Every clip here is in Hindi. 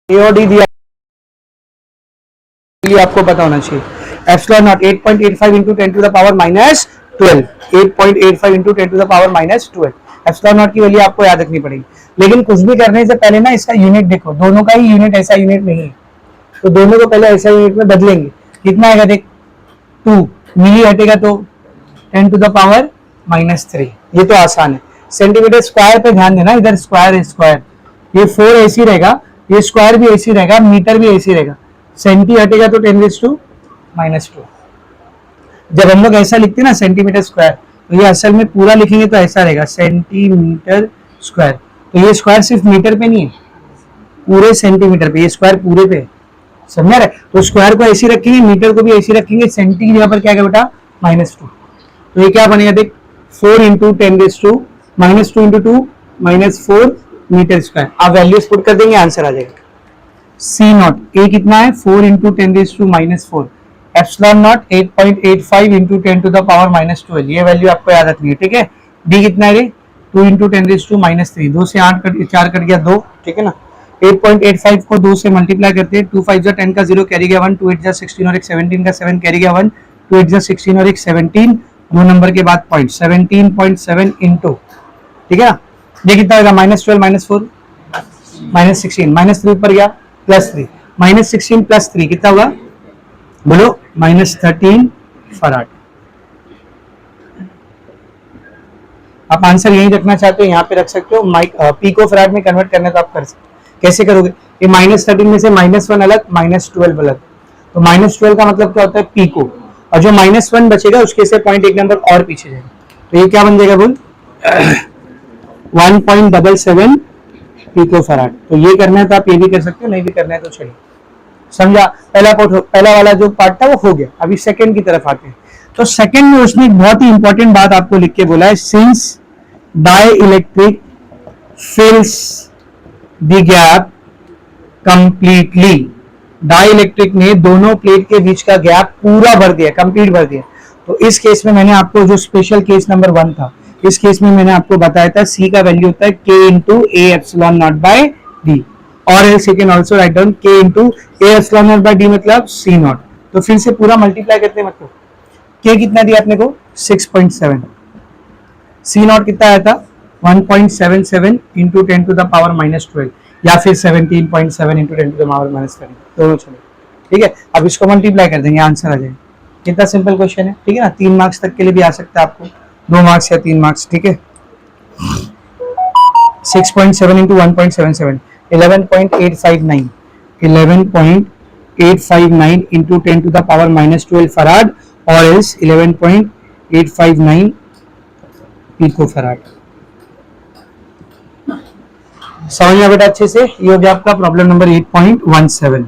ए और डी दिया, ये आपको पता होना चाहिए। Epsilon naught 8.85 into 10 to the power minus 12, 8.85 into 10 to the power minus 12। Epsilon naught की वैल्यू आपको याद रखनी पड़ेगी। लेकिन कुछ भी करने से पहले ना इसका यूनिट देखो, दोनों का ही यूनिट ऐसा यूनिट नहीं है, तो दोनों को पहले ऐसा यूनिट में बदलेंगे। कितना आएगा देख, 2 मिली हटेगा तो 10 टू द पावर माइनस 3। ये तो आसान है। सेंटीमीटर स्क्वायर पे ध्यान देना, इधर स्क्वायर है स्क्वायर, ये 4 ऐसी रहेगा, ये स्क्वायर भी ऐसी रहेगा, मीटर भी ऐसी रहेगा। सेंटी हटेगा तो 10⁻²। जब हम लोग ऐसा लिखते हैं ना सेंटीमीटर स्क्वायर, तो ये असल में पूरा लिखेंगे तो ऐसा रहेगा सेंटीमीटर स्क्वायर। तो ये स्क्वायर सिर्फ मीटर पे नहीं है, पूरे सेंटीमीटर पे, ये स्क्वायर पूरे पे, समझा रहे? तो स्क्वायर को ऐसी रखेंगे, मीटर को भी ऐसी रखेंगे, सेंटी की जगह पर क्या बेटा -2। तो ये क्या बनेगा देख, 4 इंटू 10⁻², -2 इंटू 2 -4 मीटर स्क्वायर। आप वैल्यूज पुट कर देंगे, आंसर आ जाएगा। सी नॉट ए कितना है, 4 into 10⁻⁻4। Epsilon naught 8.85 into 10 to the power -12। ये वैल्यू आपको याद रखनी है, ठीक है। डी कितना है, 2 इंटू 10⁻3। 2 से 4 कट गया 2, ठीक है ना। 8.85 को 2 से मल्टीप्लाई करते हैं, 2 5 10 का 0 कैरी गया 1, 2 8 16 और एक 17 का 7 कैरी गया 1, 2 8 16 और एक 17, 2 नंबर के बाद पॉइंट, 17.7 इंटू, ठीक है ना। ये कितना होगा, -12 -4 -16, -3 ऊपर गया +3, -16 +3 कितना होगा बोलो, -13 फराड। आप आंसर यही रखना चाहते हो, यहाँ पे रख सकते हो। पीको फराड में कन्वर्ट करना तो आप कर सकते, कैसे करोगे? ये -13 में से -1 अलग, -12 अलग, तो -12 का मतलब क्या होता है, पीको। और जो -1 बचेगा उसके से पॉइंट एक नंबर और पीछे जाएगा, तो ये क्या बन जाएगा बोल, 1.77 पीको फराड। तो ये करना है तो आप ये भी कर सकते हो, नहीं भी करना है तो चलिए, समझा। पहला वाला जो पार्ट था वो हो गया। अभी सेकंड की तरफ आते हैं। तो सेकंड में उसने एक बहुत ही इंपॉर्टेंट बात आपको लिख के बोला है, since dielectric फिल्स the gap completely. Dielectric ने दोनों प्लेट के बीच का गैप पूरा भर दिया, कंप्लीट भर दिया। तो इस केस में मैंने आपको जो स्पेशल केस नंबर 1 था, इस केस में मैंने आपको बताया था सी का वैल्यू होता है k into A epsilon not by D, और else you can also write down k into A epsilon not by D मतलब सी नॉट। तो फिर से पूरा मल्टीप्लाई करते हैं, मतलब k कितना दिया अपने को 6.7, सी नॉट कितना आया था 1.77 इंटू 10 टू द पावर -12, या फिर 17.7 इंटू 10 टू द पावर -13, दोनों चले, ठीक है। अब इसको मल्टीप्लाई कर देंगे, आंसर आ जाएगा। कितना सिंपल क्वेश्चन है, ठीक है ना। 3 मार्क्स तक के लिए भी आ सकता है आपको, 2 मार्क्स या 3 मार्क्स, ठीक है। 6.7 into 1.77, 11.859, 11.859 into 10 to the power -12 farad, और इस 11.859 पीको फराड। समझ में बेटा अच्छे से। ये हो गया आपका प्रॉब्लम नंबर 8.17।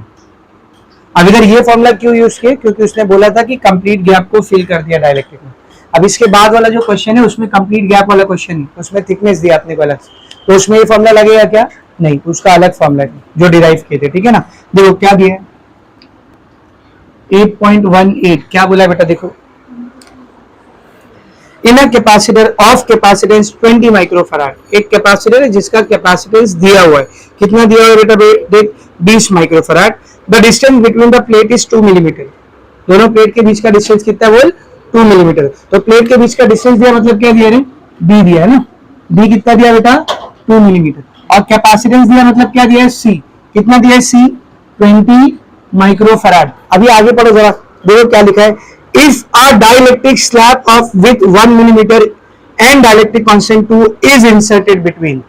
अब इधर ये फॉर्मूला क्यों यूज किया, क्योंकि उसने बोला था कि कंप्लीट गैप को फिल कर दिया डाइलेक्ट्रिक में। अब इसके बाद वाला जो क्वेश्चन है उसमें कंप्लीट गैप वाला क्वेश्चन है, उसमें थिकनेस दिया आपने को अलग, तो उसमें ये फॉर्मूला लगेगा क्या, नहीं, उसका अलग फॉर्मूला है जो डिराइव किए थे, ठीक है ना। देखो क्या दिया है 8.18, क्या बोला बेटा, देखो in a capacitor of capacitance 20 microfarad. एक कैपेसिटर है जिसका कैपेसिटेंस दिया हुआ है, कितना दिया हुआ है बेटा, देख 20 microfarad. The distance between the plate is 2 millimetre. दोनों प्लेट के बीच का डिस्टेंस कितना है बोल, 2 मिलीमीटर। तो प्लेट के बीच का डिस्टेंस दिया मतलब क्या दिया रे, बी दिया है ना। बी कितना दिया बेटा 2 मिलीमीटर, और कैपेसिटेंस दिया मतलब क्या दिया है, सी कितना दिया है, सी 20 माइक्रोफराड। अभी आगे पढ़ो जरा, देखो क्या लिखा है, if a dielectric slab of with 1 millimetre and dielectric constant 2 is inserted between.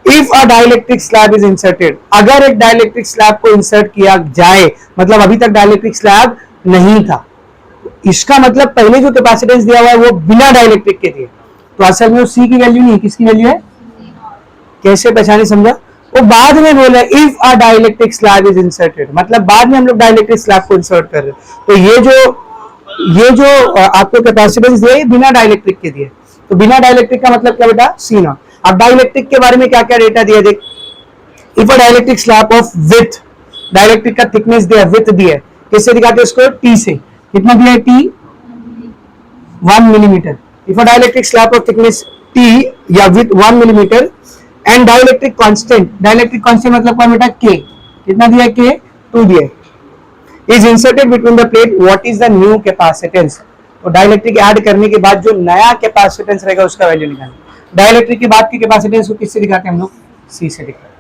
If a dielectric slab is inserted, अगर एक डाइलेक्ट्रिक स्लैब को इंसर्ट किया जाए, मतलब अभी तक डाइलेक्ट्रिक स्लैब नहीं था, इसका मतलब पहले जो कैपेसिटेंस दिया हुआ है वो बिना डाइलेक्ट्रिक के दिए, तो असल में वो सी की वैल्यू नहीं है, किसकी वैल्यू है, कैसे पहचाने समझा, वो बाद में बोला if a dielectric slab is inserted, मतलब बाद में हम लोग डाइलेक्ट्रिक स्लैब को इंसर्ट कर रहे हैं। तो ये जो आपको कैपेसिटेंस दिया है बिना डाइलेक्ट्रिक के दिए, तो बिना डाइलेक्ट्रिक का मतलब क्या बेटा, सी नॉट। अब डाइलेक्ट्रिक के बारे में क्या क्या डेटा दिया, देख if a dielectric slab of with, dielectric का थिकनेस दिया, विथ दिया, किससे दिखाते हैं इसको, टी से, कितना दिया है, T 1 millimetre. If a dielectric slab of thickness T या with 1 millimetre and dielectric constant, dielectric constant मतलब क्या बेटा, के, कितना दिया के 2 दिया is inserted between the plate what is the new capacitance. तो डाइलेक्ट्रिक ऐड करने के बाद जो नया कैपेसिटेंस रहेगा उसका वैल्यू निकालना। डाइलेक्ट्रिक के बाद की कैपेसिटेंस को किससे दिखाते हैं हम लोग, सी से दिखाते हैं।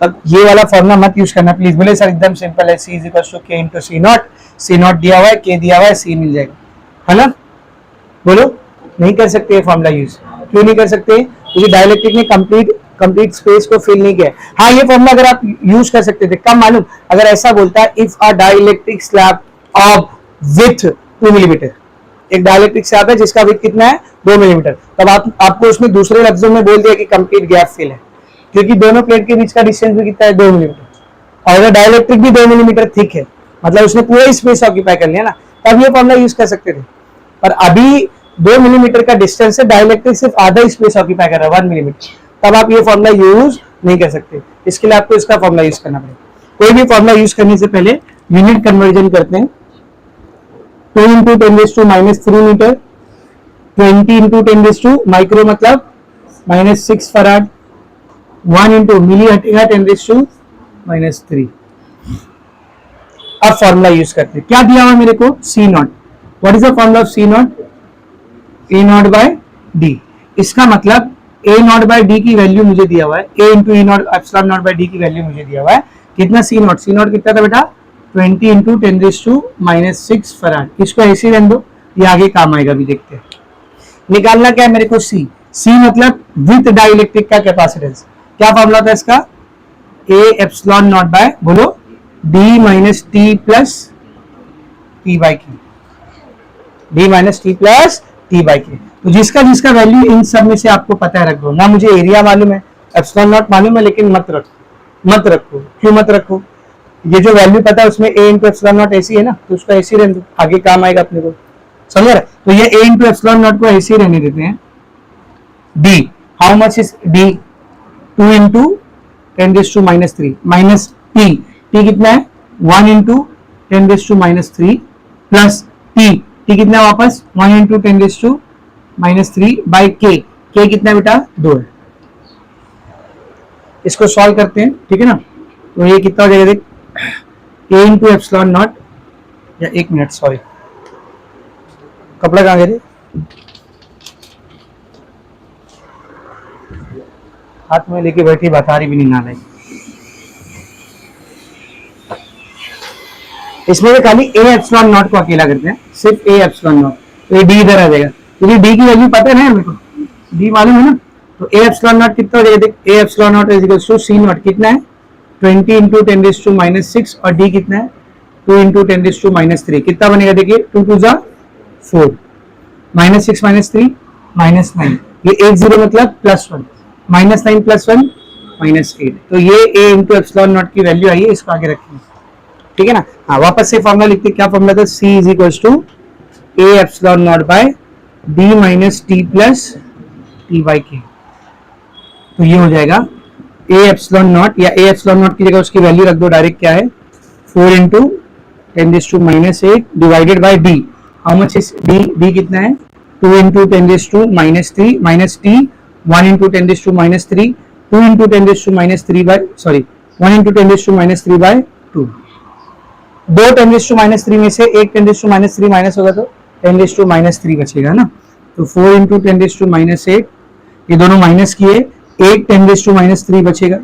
तब ये वाला फॉर्मूला मत यूज करना प्लीज। बोले सर एकदम सिंपल है, C is equal to K into C naught, C naught दिया हुआ है, के दिया हुआ है, सी मिल जाएगा, है ना। बोलो नहीं कर सकते फॉर्मूला यूज, क्यों नहीं कर सकते, क्योंकि डाइलेक्ट्रिक ने कंप्लीट स्पेस को फिल नहीं किया। हाँ ये फॉर्मूला अगर आप यूज कर सकते थे, कब मालूम, अगर ऐसा बोलता है if a dielectric slab of with 2 millimetre, एक डाइलेक्ट्रिक स्लैब है जिसका विथ कितना है 2 मिलीमीटर, तब आपको उसमें दूसरे लफ्जों में बोल दिया कि कंप्लीट गैप फिल है, क्योंकि दोनों प्लेट के बीच का डिस्टेंस भी कितना है 2 मिलीमीटर। और अगर डाइलेक्ट्रिक भी 2 मिलीमीटर थिक है, मतलब उसने पूरा स्पेस ऑक्यूपाई कर लिया ना, तब ये फॉर्मूला यूज कर सकते थे। पर अभी 2 मिलीमीटर का डिस्टेंस है, डाइलेक्ट्रिक सिर्फ आधा स्पेस ऑक्यूपाई कर रहा है 1 मिलीमीटर, तब आप ये फॉर्मूला यूज नहीं कर सकते। इसके लिए आपको इसका फॉर्मूला यूज करना पड़ेगा। कोई भी फॉर्मूला यूज करने से पहले यूनिट कन्वर्जन करते हैं। 2 इंटू 10⁻³ मीटर, 20 इंटू 10 माइक्रो मतलब -6 फराड, 1 इंटू मिली हटेगा 10⁻³ अब फॉर्मूला यूज करते हैं। क्या दिया हुआ मेरे को, C nought. What is the formula of C nought, A nought by D. इसका मतलब ए नॉट बाय डी की वैल्यू मुझे दिया हुआ है, A into E nought epsilon not by D की वैल्यू मुझे दिया हुआ है, कितना सी नॉट, सी नॉट कितना था बेटा 20 इंटू 10⁻6 फराड। इसको ऐसे रहने दो, ये आगे काम आएगा, भी देखते हैं। निकालना क्या है मेरे को, सी, सी मतलब विथ डाइलेक्ट्रिक का कैपेसिटेंस। क्या फॉर्मूला था इसका, ए एप्सिलॉन नॉट बाय, बोलो D minus T plus T by K, D minus T plus T by K. तो जिसका जिसका वैल्यू इन सब में से आपको पता है रख दो ना। मुझे एरिया मालूम है, एप्सिलॉन नॉट मालूम है, लेकिन मत रखो। क्यों मत रखो, ये जो वैल्यू पता है उसमें ए इंटू एप्सिलॉन नॉट ऐसी है ना, तो उसको ऐसी रहने दो, आगे काम आएगा अपने को, समझ रहे। तो ये ए इंटू एप्सिलॉन नॉट को ऐसे ही रहने देते हैं। D, how much is D, 2 into 10⁻³ minus T, T कितना है 1 इंटू 10⁻³ प्लस टी कितना है वापस 1 इंटू 10⁻³ बाई के कितना है बेटा 2 है। इसको सॉल्व करते हैं, ठीक है ना। तो ये कितना हो जाएगा देख, ए इंटू एप्सिलॉन नॉट, या 1 मिनट सॉरी, कपड़ा कहाँ गए थे, हाथ में लेके बैठी, बता रही भी नहीं ना। इसमें भी खाली ए एप्सिलॉन नॉट को अकेला करते हैं, सिर्फ ए एप्सिलॉन नॉट, तो ये डी इधर आ जाएगा, क्योंकि डी की वैल्यू पता है ना मेरे को, डी मालूम है ना। तो ए एप्सिलॉन नॉट कितना हो जाएगा देख, A epsilon naught is equal to C naught कितना है 20 इंटू 10⁻6 और डी कितना है 2 इंटू 10⁻³ कितना बनेगा देखिए 2 2 जा 4, -6 -3 -9, ये 1 0 मतलब +1, -9 + 1 -8। तो ये ए इंटू एप्सिलॉन नॉट की वैल्यू आई है, इसको आगे रखेंगे, ठीक है ना। हाँ वापस से फॉर्मूला लिखते, क्या फॉर्मूला था, C is equal to A epsilon not by D minus T plus T by K. तो ये हो जाएगा ए एप्सिलॉन नॉट, या ए एप्सिलॉन नॉट की जगह उसकी वैल्यू रख दो डायरेक्ट, क्या है 4 into 10⁻8 divided by D, how much is D, D कितना है 2 into 10⁻³ minus T 1 into 10⁻³ 2 into 10⁻³ by sorry 1 into 10⁻³ by 2। दो 10⁻³ में से एक 10⁻³ माइनस होगा तो 10⁻³ बचेगा ना। तो 4 इंटू 10⁻8 ये दोनों माइनस किए, एक 10⁻³ बचेगा,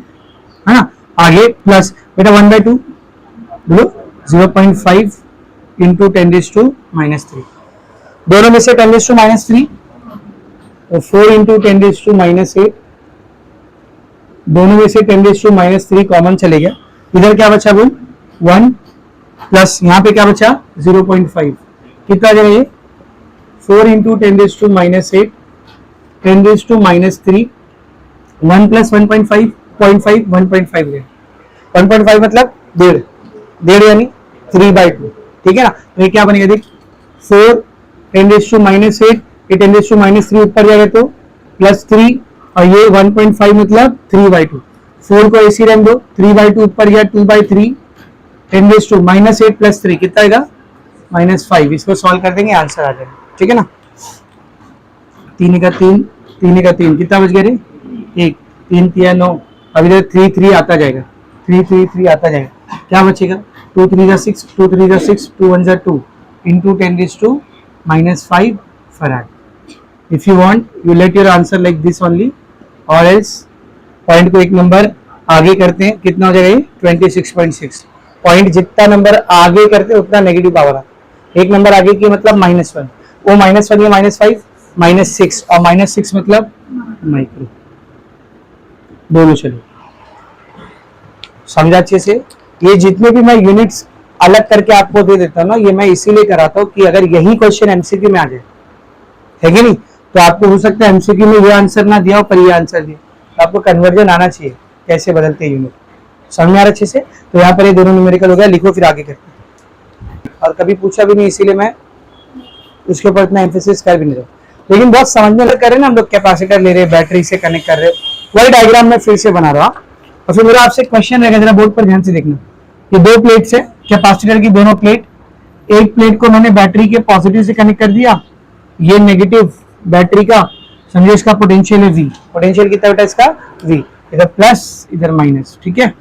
है ना। आगे प्लस बेटा 1/2 बोलो 0.5 इंटू 10⁻3, दोनों में से 10⁻3 तो 4 इंटू 10⁻8, दोनों में से 10⁻3 कॉमन चले गया, इधर क्या बचा बोल 1 प्लस यहाँ पे क्या बचा 0.5, कितना आ जाएगा ये 4 इंटू 10⁻8 10⁻3 1 प्लस 1.5 0.5 1.5 गया, 1.5 मतलब 1.5 यानी 3/2, ठीक है ना। तो ये क्या बनेगा देख 4 10⁻8 ये 10⁻3 ऊपर जाएगा तो +3 और ये 1.5 मतलब 3/2, 4 को ऐसी रहने दो, 3/2 ऊपर गया 2/3 10⁻8 + 3 कितना आएगा -5। इसको सॉल्व कर देंगे आंसर आ जाएगा, ठीक है ना। 3 का 3 कितना बच गया रे 1, 3 3 9, अब इधर 3 3 आता जाएगा, 3 3 3 आता जाएगा, क्या बचेगा 2 3 जा 6, 2 3 जा 6, 2 1 जा 2 into 10⁻⁻5 farad. If you want, you let your answer like this only, or else point को एक नंबर आगे करते हैं, कितना हो जाएगा ये 26.6. पॉइंट जितना नंबर आगे करते हैं उतना नेगेटिव पावर आता है. एक नंबर आगे की मतलब -1, वो -1 या -5 -6 और -6 मतलब माइक्रो, दोनों चलो समझा अच्छे से. ये जितने भी मैं यूनिट्स अलग करके आपको दे देता हूँ ना, ये मैं इसीलिए कराता हूँ कि अगर यही क्वेश्चन एमसीक्यू में आ जाए, है कि नहीं, तो आपको हो सकता है एमसीक्यू में ये आंसर ना दिया हो पर ये आंसर दिया, तो आपको कन्वर्जन आना चाहिए कैसे बदलते हैं यूनिट. समझ में आ रहा अच्छे से. तो यहाँ पर ये दोनों न्यूमेरिकल हो गया, लिखो फिर आगे करते हैं. और कभी पूछा भी नहीं इसीलिए मैं उसके ऊपर इतना एम्फेसिस कर भी नहीं रहा, लेकिन बहुत समझने लग कर रहे हैं ना हम लोग. कैपेसिटर ले रहे हैं, बैटरी से कनेक्ट कर रहे हैं, वही डायग्राम में फिर से बना रहा हूँ. और फिर मेरा आपसे क्वेश्चन रहेगा, जरा बोर्ड पर ध्यान से देखना. ये दो प्लेट्स है, कैपेसिटर की दोनों प्लेट. एक प्लेट को मैंने बैटरी के पॉजिटिव से कनेक्ट कर दिया, ये नेगेटिव बैटरी का, समझिए इसका पोटेंशियल है V. पोटेंशियल कितना बेटा इसका V, इधर प्लस इधर माइनस. ठीक है,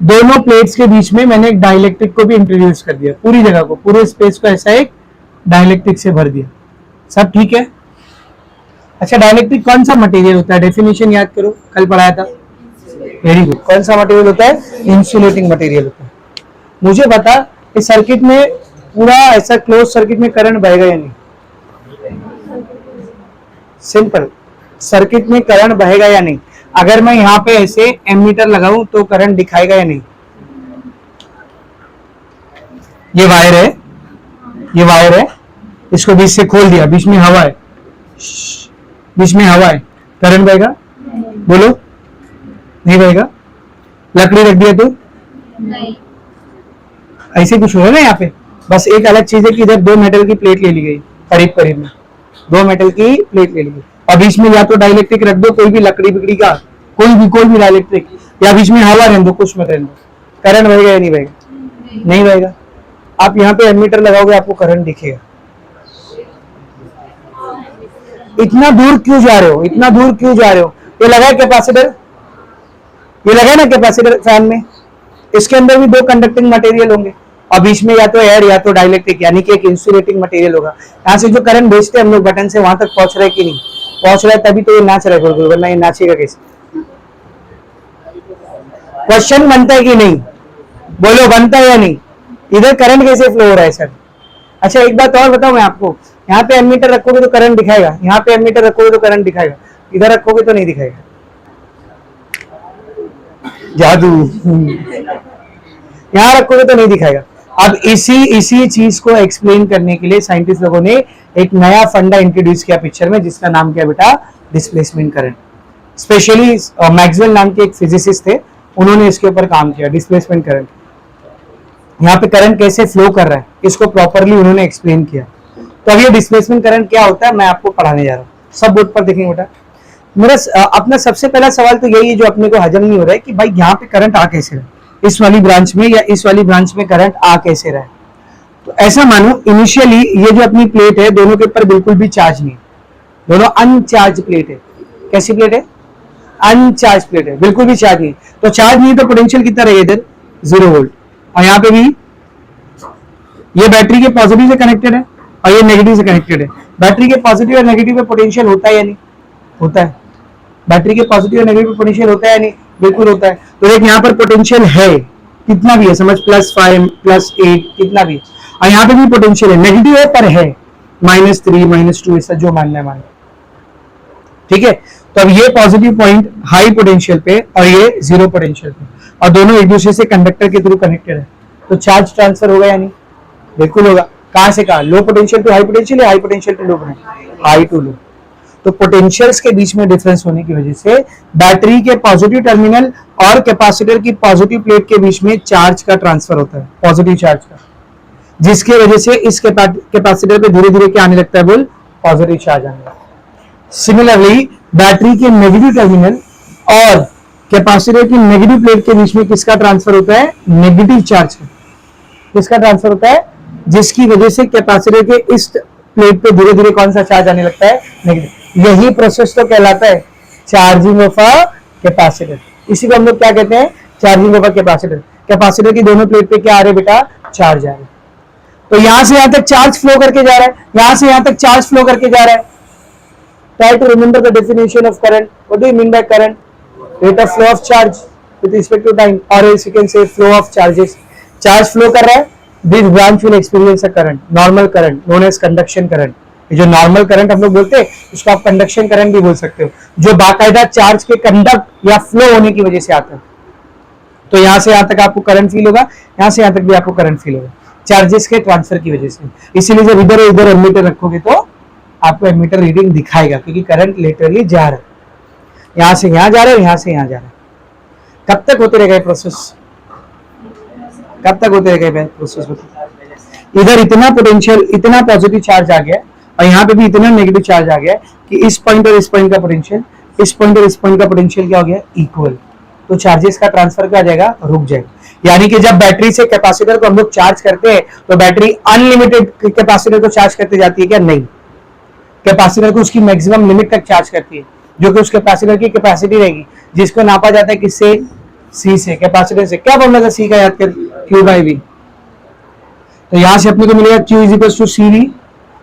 दोनों प्लेट्स के बीच में मैंने एक डाइलेक्ट्रिक को भी इंट्रोड्यूस कर दिया. पूरी जगह को, पूरे स्पेस को ऐसा एक डाइलेक्ट्रिक से भर दिया. सब ठीक है. अच्छा, डाइलेक्ट्रिक कौन सा मटेरियल होता है, डेफिनेशन याद करो, कल पढ़ाया था. Very good. कौन सा मटेरियल होता है, इंसुलेटिंग मटेरियल होता है. मुझे बता, इस सर्किट में पूरा ऐसा क्लोज सर्किट में करंट बहेगा या नहीं. सिंपल, सर्किट में करंट बहेगा या नहीं. अगर मैं यहाँ पे ऐसे एमीटर लगाऊं तो करंट दिखाएगा या नहीं. ये वायर है, ये वायर है, इसको बीच से खोल दिया, बीच में हवा है, बीच में हवा है, करंट बहेगा, बोलो नहीं बहेगा. लकड़ी रख दिया तो नहीं, ऐसे कुछ हो रहा है ना यहाँ पे. बस एक अलग चीज है कि इधर दो मेटल की प्लेट ले ली गई, करीब करीब में दो मेटल की प्लेट ले ली गई, और बीच में या तो डाइलेक्ट्रिक रख दो, कोई भी लकड़ी बिकड़ी का, कोई भी डाइलेक्ट्रिक, या बीच में हवा रहने दो, कुछ मत रहने दो. करंट बहेगा या नहीं बहेगा, नहीं बहेगा. आप यहाँ पे एमीटर लगाओगे, आपको करंट दिखेगा. इतना दूर क्यों जा रहे हो, इतना दूर क्यों जा रहे हो. ये लगा है कैपेसिटर, ये लगा है ना कैपेसिटर फैन में, इसके अंदर भी दो कंडक्टिंग मटेरियल होंगे, और बीच में या तो एयर या तो डाइलेक्ट्रिक, यानी कि एक इंसुलेटिंग मटेरियल होगा. यहाँ से जो करंट भेजते हैं हम लोग बटन से, वहां तक पहुंच रहा है कि नहीं पहुंच रहा है, तभी तो ये नाच रहा है, वरना ये नाचेगा कैसे. क्वेश्चन बनता है कि नहीं, बोलो बनता है या नहीं. इधर करंट कैसे फ्लो हो रहा है सर. अच्छा, एक बात और बताऊं मैं आपको, यहाँ पे एमीटर रखोगे तो करंट दिखाएगा, यहाँ पे एमीटर रखोगे तो करंट दिखाएगा, इधर रखोगे तो नहीं दिखाएगा. जादू. यहाँ रखोगे तो नहीं दिखाएगा. अब इसी चीज को एक्सप्लेन करने के लिए साइंटिस्ट लोगों ने एक नया फंडा इंट्रोड्यूस किया पिक्चर में, जिसका नाम क्या बेटा, डिस्प्लेसमेंट करंट. स्पेशली मैक्सवेल नाम के एक फिजिसिस्ट थे, उन्होंने इसके ऊपर काम किया, डिस्प्लेसमेंट करंट. यहाँ पे करंट कैसे फ्लो कर रहा है, इसको प्रॉपरली उन्होंने एक्सप्लेन किया. तो अब ये डिस्प्लेसमेंट करंट क्या होता है, मैं आपको पढ़ाने जा रहा हूँ. सब बोर्ड पर देखेंगे बेटा. मेरा अपना सबसे पहला सवाल तो यही है जो अपने को हजम नहीं हो रहा है, कि भाई यहाँ पे करंट आ कैसे रहा है, इस वाली ब्रांच में या इस वाली ब्रांच में करंट आ कैसे रहा है. तो ऐसा मानो इनिशियली ये जो अपनी प्लेट है, दोनों के ऊपर बिल्कुल भी चार्ज नहीं, दोनों अनचार्ज प्लेट है. कैसी प्लेट है, अनचार्ज प्लेट है, बिल्कुल भी चार्ज नहीं. तो चार्ज नहीं तो पोटेंशियल कितना रहेगा, इधर 0 वोल्ट, और यहाँ पे भी ये बैटरी के पॉजिटिव से कनेक्टेड है और ये नेगेटिव से कनेक्टेड है. बैटरी के पॉजिटिव और नेगेटिव में पोटेंशियल होता है या नहीं, होता है. बैटरी के पॉजिटिव और नेगेटिव पोटेंशियल होता है या नहीं, बिल्कुल होता है. तो देख यहाँ पर पोटेंशियल है, कितना भी है, समझ +5 +8 कितना भी है, और यहाँ पे भी पोटेंशियल है, नेगेटिव है पर है, -3 -2 ऐसा जो मानना है मान. ठीक है. तो अब ये पॉजिटिव पॉइंट हाई पोटेंशियल पे और ये 0 पोटेंशियल पे, और दोनों एक दूसरे से कंडक्टर के थ्रू कनेक्टेड है. तो चार्ज ट्रांसफर होगा या नहीं, बिल्कुल होगा. कहां से कहां, low potential to high potential या high potential to low potential, high to low. तो पोटेंशियल्स के बीच में डिफरेंस होने की वजह से बैटरी के पॉजिटिव टर्मिनल और कैपेसिटर की पॉजिटिव प्लेट के बीच में चार्ज का ट्रांसफर होता है, पॉजिटिव चार्ज का, जिसकी वजह से इस कैपेसिटर पे धीरे धीरे क्या आने लगता है, बोल, पॉजिटिव चार्ज आने लगता है. सिमिलरली बैटरी के नेगेटिव टर्मिनल और कैपेसिटर की नेगेटिव प्लेट के बीच में किसका ट्रांसफर होता है, नेगेटिव चार्ज का. किसका ट्रांसफर होता है, जिसकी वजह से कैपेसिटर के इस प्लेट पे धीरे धीरे कौन सा चार्ज आने लगता है, नेगेटिव. यही प्रोसेस तो कहलाता है चार्जिंग ऑफ अ कैपेसिटर. इसी को हम लोग क्या कहते हैं, चार्जिंग ओवर कैपेसिटर। कैपेसिटर की दोनों प्लेट पे क्या आ रहे बेटा, चार्ज आ रहे। तो यहां से यहां तक चार्ज फ्लो करके जा रहा है, यहां से यहां तक चार्ज फ्लो करके जा रहा है। Try to remember the definition of current. What do you mean by current? Rate of flow of charge with respect to time, और else you can say flow of charges. Charge flow कर रहा है, this branch will experience a current, normal current known as conduction current. जो नॉर्मल करंट हम लोग बोलते हैं उसको आप कंडक्शन करंट भी बोल सकते हो, जो बाकायदा चार्ज के कंडक्ट या फ्लो होने की वजह से आता है। तो यहां से यहां तक आपको करंट फील होगा, यहां से यहां तक भी आपको करंट फील होगा, चार्जेस के ट्रांसफर की वजह से। इसीलिए जब इधर उधर एमीटर रखोगे तो आपको एमीटर रीडिंग दिखाएगा, क्योंकि करंट लिटरली जा रहा है, यहां से यहां जा रहा है, यहां से यहां जा रहा है। कब तक होते रहेगा प्रोसेस, कब तक होते रहेगा प्रोसेस? इधर इतना पोटेंशियल, इतना पॉजिटिव चार्ज आ गया और यहाँ पे भी इतना नेगेटिव चार्ज आ गया कि इस पॉइंट और इस पॉइंट का पोटेंशियल, इस पॉइंट और इस पॉइंट का पोटेंशियल क्या हो गया, इक्वल। तो चार्जेस का ट्रांसफर क्या आ जाएगा, रुक जाएगा। यानी कि जब बैटरी से कैपेसिटर को हम लोग चार्ज करते हैं तो बैटरी अनलिमिटेड कैपेसिटर को चार्ज करते जाती है क्या? नहीं, कैपेसिटर को उसकी मैक्सिमम लिमिट तक चार्ज करती है, जो कि उस कैपेसिटर की कैपेसिटी रहेगी, जिसको नापा जाता है किससे, सी से, कैपेसिटर से। क्या फॉर्मूला था सी का, याद कर, क्यू बाई वी। तो यहां से अपने को मिलेगा Q is equal to C V,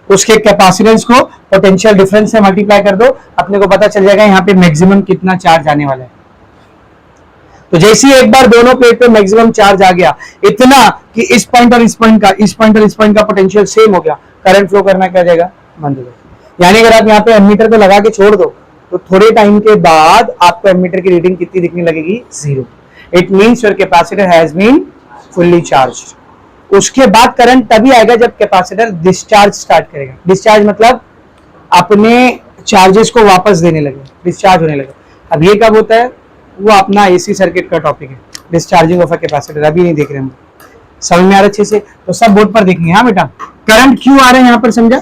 उसके कैपेसिटेंस को पोटेंशियल डिफरेंस से मल्टीप्लाई कर दो, अपने को पता चल जाएगा यहाँ पे मैक्सिमम कितना चार्ज आने वाला है। तो जैसे ही एक बार दोनों प्लेट पे मैक्सिमम चार्ज आ गया, इतना कि इस पॉइंट और इस पॉइंट का, इस पॉइंट और इस पॉइंट का पोटेंशियल सेम हो गया, करंट फ्लो करना क्या जाएगा, बंद हो जाएगा। यानी अगर आप यहाँ पे एमीटर को लगा के छोड़ दो तो थोड़े टाइम के बाद आपको एमीटर की रीडिंग कितनी दिखने लगेगी, 0। It means your capacitor has been fully charged. उसके बाद करंट तभी आएगा जब कैपेसिटर डिस्चार्ज स्टार्ट करेगा। डिस्चार्ज मतलब अपने चार्जेस को वापस देने लगे, डिस्चार्ज होने लगे। अब ये कब होता है, वो अपना एसी सर्किट का टॉपिक है, डिस्चार्जिंग ऑफ अ कैपेसिटर, अभी नहीं देख रहे हम। समझ में आ रहा अच्छे से? तो सब बोर्ड पर देखेंगे। हाँ बेटा, करंट क्यों आ रहा है यहाँ पर, समझा?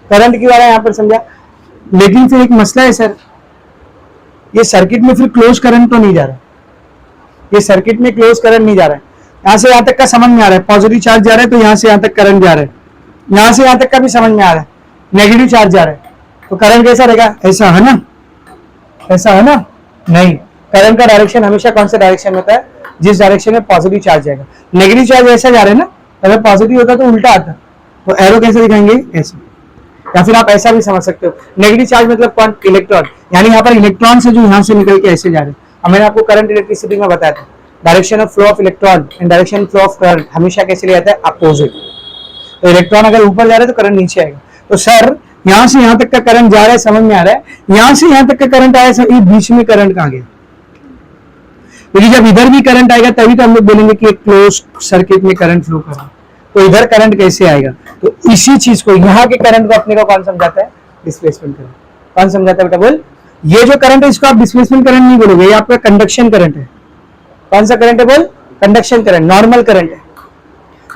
करंट क्यों आ रहा है यहाँ पर, समझा? लेकिन फिर एक मसला है सर, ये सर्किट में फिर क्लोज करंट तो नहीं जा रहा, ये सर्किट में क्लोज करंट नहीं जा रहा है। यहाँ से यहाँ तक का समझ में आ रहा है, पॉजिटिव चार्ज जा रहा है तो यहाँ से यहाँ तक करंट जा रहा है, यहाँ से यहाँ तक का भी समझ में आ रहा है, नेगेटिव चार्ज जा रहा है, तो करंट कैसा रहेगा, ऐसा है ना, ऐसा है ना? नहीं, करंट का डायरेक्शन हमेशा कौन सा डायरेक्शन होता है, जिस डायरेक्शन में पॉजिटिव चार्ज जाएगा। नेगेटिव चार्ज ऐसा जा रहा है ना, अगर पॉजिटिव होता तो उल्टा आता, तो एरो कैसे दिखाएंगे, ऐसे। या फिर आप ऐसा भी समझ सकते हो, नेगेटिव चार्ज मतलब कौन, इलेक्ट्रॉन, यानी यहाँ पर इलेक्ट्रॉन से जो यहाँ से निकल के ऐसे जा रहे हैं। अब मैंने आपको करंट इलेक्ट्रिसिटी में बताया था, direction of flow of electron and direction flow of current हमेशा कैसे ले जाता है, अपोजिट। तो इलेक्ट्रॉन अगर ऊपर जा रहा है तो करंट नीचे आएगा। तो सर यहाँ से यहाँ तक का करंट जा रहा है, समझ में आ रहा है, यहाँ से यहाँ तक का करंट आया, सर ये बीच में करंट कहाँ गया? क्योंकि जब इधर भी करंट आएगा तभी तो हम लोग बोलेंगे कि एक क्लोज सर्किट में करंट फ्लो कर रहा है, तो इधर करंट कैसे आएगा? तो इसी चीज को, यहाँ के करंट को अपने को कौन समझाता है, डिस्प्लेसमेंट करंट। कौन समझाता है बेटा, बोल? ये जो करंट है इसको आप डिस्प्लेसमेंट करंट नहीं बोलोगे, ये आपका कंडक्शन करंट है। कौन सा करंट है, बोल? कंडक्शन करंट, नॉर्मल करंट है।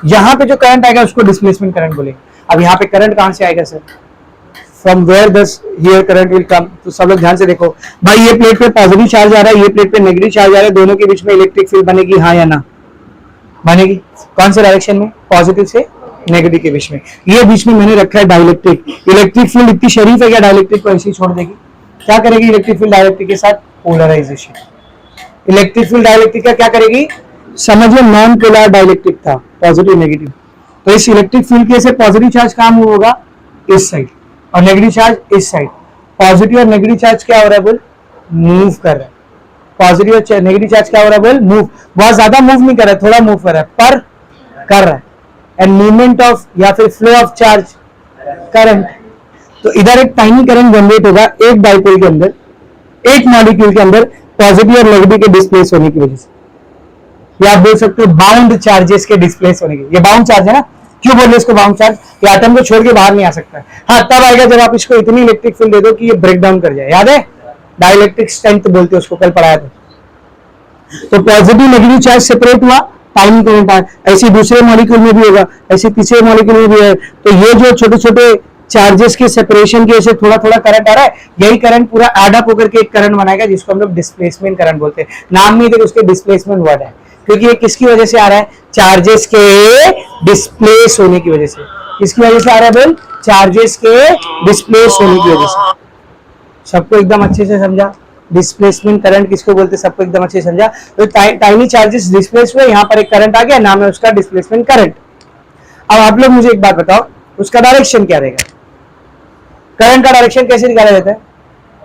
यहाँ पे जो करंट आएगा उसको डिस्प्लेसमेंट करंट बोलेंगे। अब यहाँ पे करंट कहां से आएगा sir, from where this here current will come. तो सब लोग ध्यान से देखो भाई, ये प्लेट पे पॉजिटिव चार्ज आ रहा है, ये प्लेट पे नेगेटिव चार्ज आ रहा है, दोनों के बीच में इलेक्ट्रिक फील्ड बनेगी, हाँ या ना? बनेगी। कौन से डायरेक्शन में, पॉजिटिव से नेगेटिव के बीच में। ये बीच में मैंने रखा है डाइलेक्ट्रिक। इलेक्ट्रिक फील्ड इतनी शरीफ है क्या, डाइलेक्ट्रिक को ऐसे ही छोड़ देगी? क्या करेगी इलेक्ट्रिक फील्ड डाइलेक्ट्रिक के साथ, पोलराइजेशन। इलेक्ट्रिक फील्ड डाइलेक्ट्रिक का क्या करेगी, समझिए नॉन पोलर डाइलेक्ट्रिक था, पॉजिटिव नेगेटिव। तो इस इलेक्ट्रिक फील्ड के से पॉजिटिव चार्ज कहां मूव होगा, इस साइड, और नेगेटिव चार्ज इस साइड। पॉजिटिव और नेगेटिव चार्ज क्या हो रहा है, बोल? मूव कर रहा है। पॉजिटिव और नेगेटिव चार्ज क्या हो रहा है, बोल? मूव। बहुत ज्यादा मूव नहीं कर रहा है, थोड़ा मूव कर रहा है, पर कर रहा है। एंड मूवमेंट ऑफ या फिर फ्लो ऑफ चार्ज, करंट। तो इधर एक टाइनी करंट जनरेट होगा एक डाइपोल के अंदर, एक मॉलिक्यूल के अंदर, पॉजिटिव और नेगेटिव के डिस्प्लेस होने की वजह से, या आप बोल सकते हो बाउंड चार्जेस के डिस्प्लेस होने की। ये बाउंड चार्ज है ना, क्यों बोल रहे इसको बाउंड चार्ज? ये एटम को छोड़ के बाहर नहीं आ सकता है। हाँ तब आएगा जब आप इसको इतनी इलेक्ट्रिक फील्ड दे दो कि ये ब्रेक डाउन कर जाए। याद है, डाइलेक्ट्रिक स्ट्रेंथ बोलते हैं उसको, कल पढ़ाया था। तो पॉजिटिव नेगेटिव चार्ज सेपरेट हुआ, टाइम करंट आया। ऐसे दूसरे मॉलिक्यूल में भी होगा, ऐसे तीसरे मॉलिक्यूल में भी है। तो ये जो छोटे छोटे चार्जेस के सेपरेशन की वजह से थोड़ा थोड़ा करंट आ रहा है, यही करंट पूरा एड अप होकर के एक करंट बनाएगा, जिसको हम लोग डिस्प्लेसमेंट करंट बोलते हैं। नाम नहीं थे उसके, डिस्प्लेसमेंट वर्ड है, क्योंकि ये किसकी वजह से आ रहा है, चार्जेस के डिस्प्लेस होने की वजह से। किसकी वजह से आ रहा है बोल, चार्जेस के डिस्प्लेस होने की वजह से। सबको एकदम अच्छे से समझा? डिस्प्लेसमेंट करंट किसको बोलते हैं, सबको एकदम अच्छे से समझा। तो टाइनी चार्जेस डिस्प्लेस हुए, यहाँ पर एक करंट आ गया, नाम है उसका डिस्प्लेसमेंट करंट। अब आप लोग मुझे एक बात बताओ, उसका डायरेक्शन क्या रहेगा? करंट का डायरेक्शन कैसे निकाला जाता है?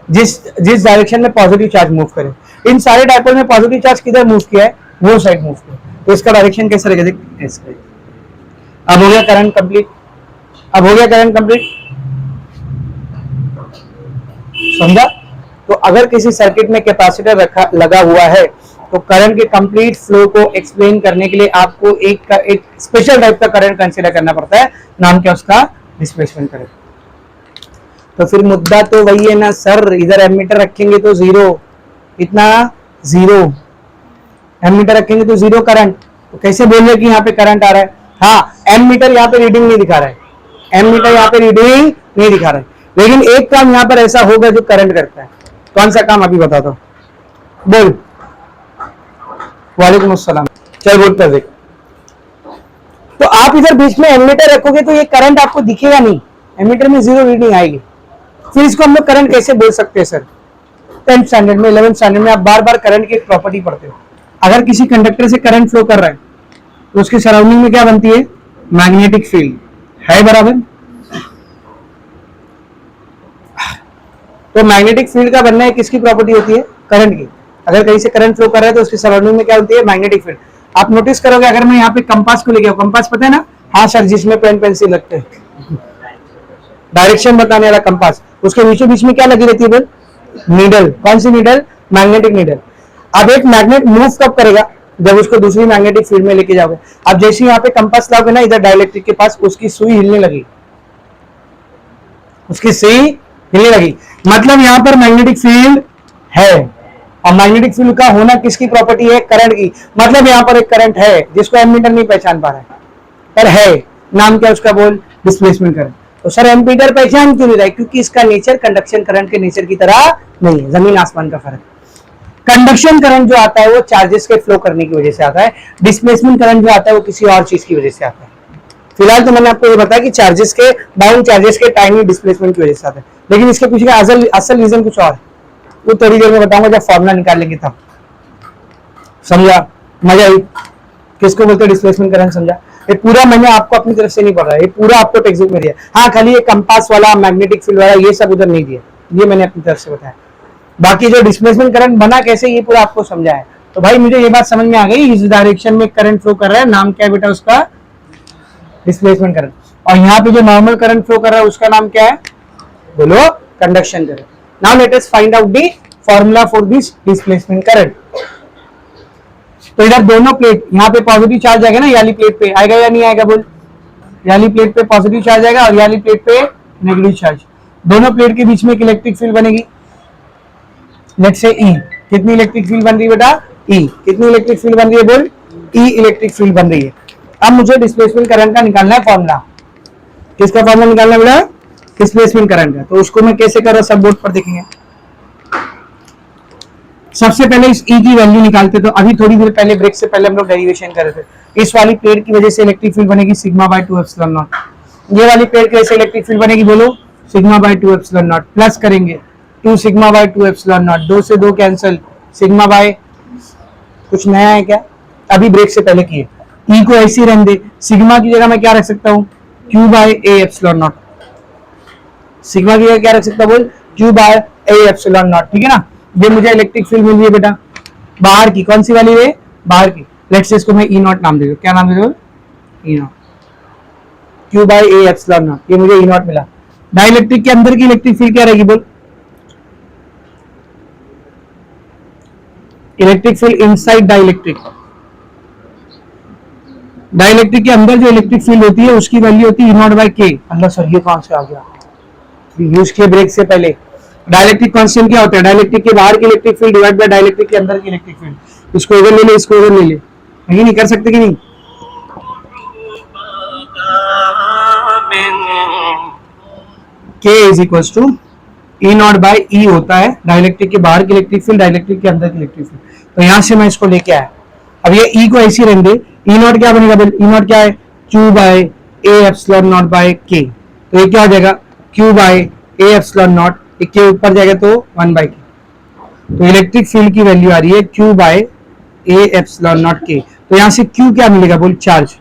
जिस डायरेक्शन में पॉजिटिव चार्ज मूव करे। इन सारे डायपोल में पॉजिटिव चार्ज किधर मूव किया है? वो साइड मूव किया, तो इसका डायरेक्शन कैसे रहेगा? ऐसे। अब हो गया करंट कंप्लीट, अब हो गया करंट कंप्लीट, समझा? तो अगर किसी सर्किट में कैपेसिटर रखा लगा हुआ है तो करंट के कंप्लीट फ्लो को एक्सप्लेन करने के लिए आपको एक स्पेशल टाइप का करंट कंसीडर करना पड़ता है, नाम क्या उसका? Displacement current. तो फिर मुद्दा तो वही है ना सर, इधर एमीटर रखेंगे तो जीरो, इतना जीरो, एमीटर रखेंगे तो जीरो करंट, तो कैसे बोल रहे कि यहाँ पे करंट आ रहा है? हाँ, एमीटर यहाँ पे रीडिंग नहीं दिखा रहा है, एमीटर यहाँ पे रीडिंग नहीं दिखा रहा है, लेकिन एक काम यहाँ पर ऐसा होगा जो करंट करता है। कौन सा काम? अभी बताता हूँ, बोल। वालेकुम अस्सलाम, चल बोल कर देख। तो आप इधर बीच में एमीटर रखोगे तो ये करंट आपको दिखेगा नहीं, एमीटर में जीरो रीडिंग आएगी। फिर इसको हम लोग करंट कैसे बोल सकते हैं सर? 10th स्टैंडर्ड में, 11th स्टैंडर्ड में आप बार बार करंट की एक प्रॉपर्टी पढ़ते हो। अगर किसी कंडक्टर से करंट फ्लो कर रहा है तो उसके सराउंडिंग में क्या बनती है? मैग्नेटिक फील्ड है, बराबर। तो मैग्नेटिक फील्ड का बनना है किसकी प्रॉपर्टी होती है? करंट की। अगर कहीं से करंट फ्लो कर रहा है तो उसके सराउंडिंग में क्या होती है? Magnetic field. आप नोटिस करोगे, अगर मैं यहाँ पे कंपास को लेके आऊं, कंपास पता है ना? हाँ सर, जिसमें पेन पेंसिल लगते हैं, डायरेक्शन बताने वाला कंपास, उसके बीचों बीच में क्या लगी रहती है बोल? नीडल। कौन सी नीडल? Magnetic needle. अब एक मैग्नेट मूव कब करेगा? जब उसको दूसरी मैग्नेटिक फील्ड में लेके जाओगे। अब जैसे यहाँ पे कंपास लाओगे ना इधर डाइलेक्ट्रिक के पास, उसकी सुई हिलने लगी, उसकी सुई हिलने लगी, मतलब यहाँ पर मैग्नेटिक फील्ड है। और मैग्नेटिक फील्ड का होना किसकी प्रॉपर्टी है? करंट की। मतलब यहाँ पर एक करंट है जिसको एमीटर नहीं पहचान पा रहा है, पर है। नाम क्या उसका बोल? Displacement current. तो सर एमीटर पहचान क्यों नहीं रहा है? क्योंकि इसका नेचर कंडक्शन करंट के नेचर की तरह नहीं है, जमीन आसमान का फर्क। कंडक्शन करंट जो आता है वो चार्जेस के फ्लो करने की वजह से आता है, डिस्प्लेसमेंट करंट जो आता है वो किसी और चीज की वजह से आता है। फिलहाल तो मैंने आपको ये बताया कि चार्जेस के, बाउंड चार्जेस के टाइनी डिस्प्लेसमेंट की वजह से आता है, लेकिन इसके पीछे का असल रीजन कुछ और है, वो थोड़ी देर में बताऊंगा जब फॉर्मूला निकाल लेंगे तब। समझा? मजा आई? किसको बोलते हैं डिस्प्लेसमेंट करंट? समझा? ये पूरा मैंने आपको अपनी तरफ से नहीं पढ़ा है, ये पूरा आपको टेक्स्ट बुक में दिया। हाँ, खाली ये कंपास वाला, मैग्नेटिक फील्ड वाला, ये सब उधर नहीं दिया, ये मैंने अपनी तरफ से बताया। बाकी जो डिस्प्लेसमेंट करंट बना कैसे, ये पूरा आपको समझा है। तो भाई मुझे ये बात समझ में आ गई, इस डायरेक्शन में करंट फ्लो कर रहा है, नाम क्या है बेटा उसका? Displacement current. और यहाँ पे जो नॉर्मल करंट फ्लो कर रहा है उसका नाम क्या है? बोलो, conduction current. Now let us find out the formula for this displacement current. तो इधर दोनों प्लेट, यहाँ पे पॉजिटिव चार्ज आएगा ना, ये वाली प्लेट पे आएगा या नहीं आएगा बोल? ये वाली प्लेट पे पॉजिटिव चार्ज आएगा और ये वाली प्लेट पे नेगेटिव चार्ज। दोनों प्लेट के बीच में एक इलेक्ट्रिक फील्ड बनेगी, लेट्स से E। कितनी इलेक्ट्रिक फील्ड बन रही है बेटा? E। कितनी इलेक्ट्रिक फील्ड बन रही है बोल? E इलेक्ट्रिक फील्ड बन रही है। अब मुझे डिस्प्लेसमेंट करंट का निकालना है फॉर्मूला। किसका फॉर्मूला निकालना है बेटा? डिस्प्लेसमेंट करंट का। तो उसको मैं कैसे कर रहा हूं, सब बोर्ड पर देखेंगे। सबसे पहले इस E की वैल्यू निकालते, तो अभी थोड़ी देर पहले ब्रेक से पहले हम लोग डेरिवेशन कर रहे थे। इस वाली प्लेट की वजह से इलेक्ट्रिक फील्ड बनेगी सिग्मा बाय 2 एप्सिलॉन नॉट। ये वाली प्लेट की वजह से इलेक्ट्रिक फील्ड बनेगी बोलो, sigma bye 2 epsilon not. Plus करेंगे 2 सिग्मा बाय 2 एप्सिलॉन नॉट, 2 से 2 कैंसिल, सिग्मा बाय, कुछ नया है क्या? अभी ब्रेक से पहले किए। E को ऐसे रहने दे, सिग्मा की जगह मैं क्या रख सकता हूँ? Q by A epsilon naught. Sigma की जगह क्या रख सकता बोल? Q by A epsilon naught. ठीक है ना? ये मुझे इलेक्ट्रिक फील्ड मिल रही है बेटा, बाहर की। कौन सी वाली है? बाहर की। लेट्स से इसको मैं E नॉट नाम दे दूं। क्या नाम दे दूं? E naught. Q by A epsilon naught, ये मुझे E नॉट मिला। डाइलेक्ट्रिक के अंदर की इलेक्ट्रिक फील्ड क्या रहेगी बोल? Electric field inside dielectric. Dielectric के अंदर जो इलेक्ट्रिक फील्ड होती है उसकी वैल्यू होती है E नॉट बाय K। अल्लाह सर, ये कहां से आ गया? यूज के ब्रेक से पहले डाइलेक्ट्रिक कांस्टेंट क्या होता है? डाइलेक्ट्रिक के बाहर की electric field divide by dielectric के अंदर की इलेक्ट्रिक फील्ड। इसको इधर ले ले, इसको इधर ले ले, नहीं कर सकते कि नहीं? K is equal to E naught by E होता है डाइलेक्ट्रिक के बाहर की इलेक्ट्रिक फील्ड, डाइलेक्ट्रिक के अंदर की इलेक्ट्रिक फील्ड। तो यहां से मैं इसको लेके आया। अब ये E को ऐसी रहने दे, E नॉट क्या बनेगा बोल? E नॉट क्या है? Q by A epsilon not by K। तो ये क्या हो जाएगा? Q by A epsilon not, के ऊपर जाएगा तो 1 बाय K। तो इलेक्ट्रिक फील्ड की वैल्यू आ रही है Q by A epsilon not K. तो यहाँ से Q क्या मिलेगा बोल, चार्ज,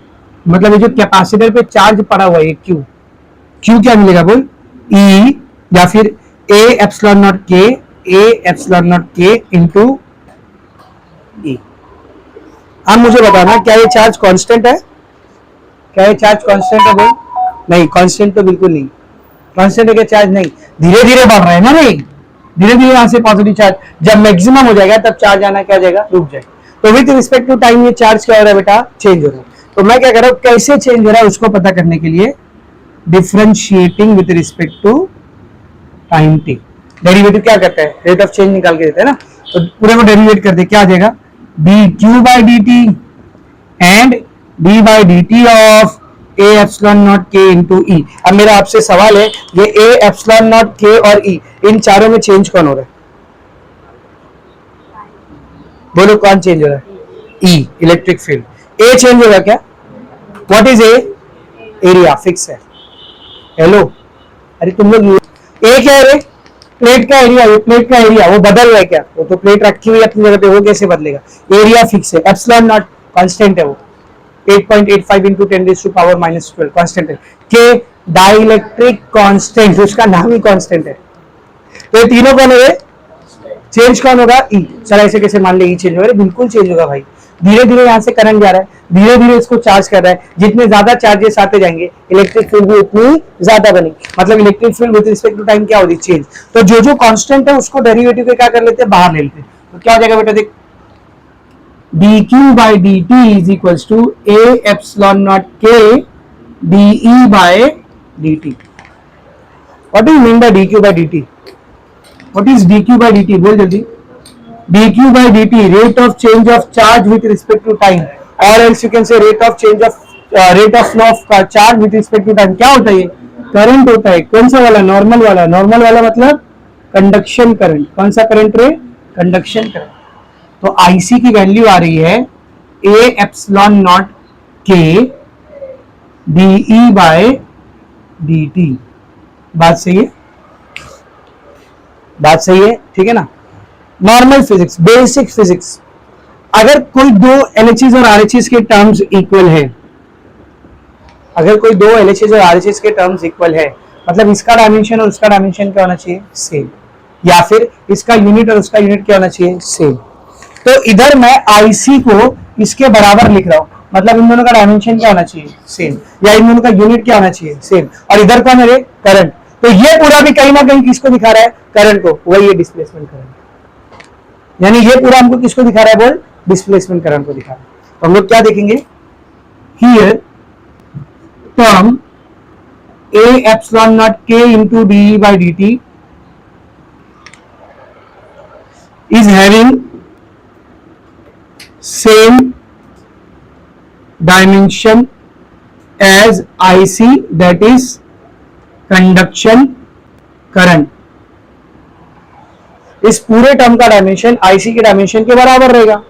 मतलब ये जो कैपेसिटर पे चार्ज पड़ा हुआ है Q, Q क्या मिलेगा बोल, E या फिर ए एप्सिलॉन नॉट के, ए epsilon not K into E। अब मुझे बताना क्या ये चार्ज कांस्टेंट है, क्या ये चार्ज कांस्टेंट है बोल, नहीं कांस्टेंट तो बिल्कुल नहीं, कांस्टेंट है क्या चार्ज, नहीं, धीरे धीरे बढ़ रहा है ना भाई, धीरे धीरे यहाँ से पॉजिटिव चार्ज, जब मैक्सिमम हो जाएगा तब चार्ज आना क्या हो जाएगा, रुक जाएगा। तो विद रिस्पेक्ट टू टाइम ये चार्ज क्या हो रहा है बेटा, चेंज हो रहा है। तो मैं क्या कर रहा हूँ, कैसे चेंज हो रहा है उसको पता करने के लिए differentiating with respect to time T. Derivative क्या करता है, रेट ऑफ चेंज निकाल के देता है ना, तो पूरे को डेरिवेट कर दे, क्या आ जाएगा, D Q by D T and D by D T of A epsilon not K into ई। अब मेरा आपसे सवाल है, ये ए एप्सिलॉन नॉट के और ई, इन चारों में चेंज कौन हो रहा है, बोलो कौन चेंज हो रहा है, ई, इलेक्ट्रिक फील्ड। ए चेंज होगा क्या, what is a, area fix है, हेलो, अरे तुम लोग ए क्या है रे, प्लेट का एरिया, ये प्लेट का एरिया वो बदल रहा है क्या, वो तो प्लेट रखी हुई अपनी जगह पे, वो कैसे बदलेगा, एरिया फिक्स है, एप्सिलॉन नॉट कांस्टेंट है, वो 8.85 इंटू 10⁻⁻12 कांस्टेंट है, के डाइलेक्ट्रिक कांस्टेंट, उसका नाम ही कांस्टेंट है। तो ये तीनों कौन है, चेंज कौन होगा, ई। चलो ऐसे कैसे मान ले ई चेंज होगा, बिल्कुल चेंज होगा भाई, धीरे धीरे यहाँ से करंट जा रहा है, धीरे धीरे इसको चार्ज कर रहा है, जितने ज्यादा चार्जेस आते जाएंगे इलेक्ट्रिक फील्ड भी उतनी ज्यादा बनेगी, मतलब electric field with respect to time क्या होगी, चेंज। तो जो जो कांस्टेंट है उसको डेरिवेटिव के क्या कर लेते हैं, बाहर ले लेते हैं, तो क्या हो जाएगा बेटा, देख dq by dt is equals to a epsilon naught k de by dt. What do you mean by dq by dt? What is dq by dt? बोल जल्दी। dq by dt rate of change of charge with respect to time, or else you can say rate of change of rate of flow of charge with respect to time। क्या होता है ये, करंट होता है, कौन सा वाला, नॉर्मल वाला, नॉर्मल वाला मतलब कंडक्शन करंट, कौन सा करंट रे, कंडक्शन करंट। तो आईसी की वैल्यू आ रही है A epsilon not K DE bye D. बात सही है, बात सही है, ठीक है ना। नॉर्मल फिजिक्स, बेसिक फिजिक्स, अगर कोई दो एलएचएस और आरएचएस के टर्म्स इक्वल है, अगर कोई दो एलएचएस और आरएचएस के टर्म्स इक्वल है, मतलब इसका डायमेंशन और उसका डायमेंशन क्या होना चाहिए, सेम, या फिर इसका यूनिट और उसका यूनिट क्या होना चाहिए, सेम। तो इधर मैं आईसी को इसके बराबर लिख रहा हूं, मतलब इन दोनों का डायमेंशन क्या होना चाहिए, सेम, या इन दोनों का यूनिट क्या होना चाहिए, सेम। और इधर कौन है, करंट। तो ये पूरा भी कहीं ना कहीं किसको दिखा रहा है, करंट को, वही ये डिस्प्लेसमेंट करंट, यानी ये पूरा हमको किसको दिखा रहा है बोल, डिस्प्लेसमेंट करंट को दिखा रहा है। तो हम लोग क्या देखेंगे, here term A epsilon not K into D by D T is having same dimension as IC, that is conduction current। इस पूरे टर्म का डायमेंशन आईसी के डायमेंशन के बराबर रहेगा।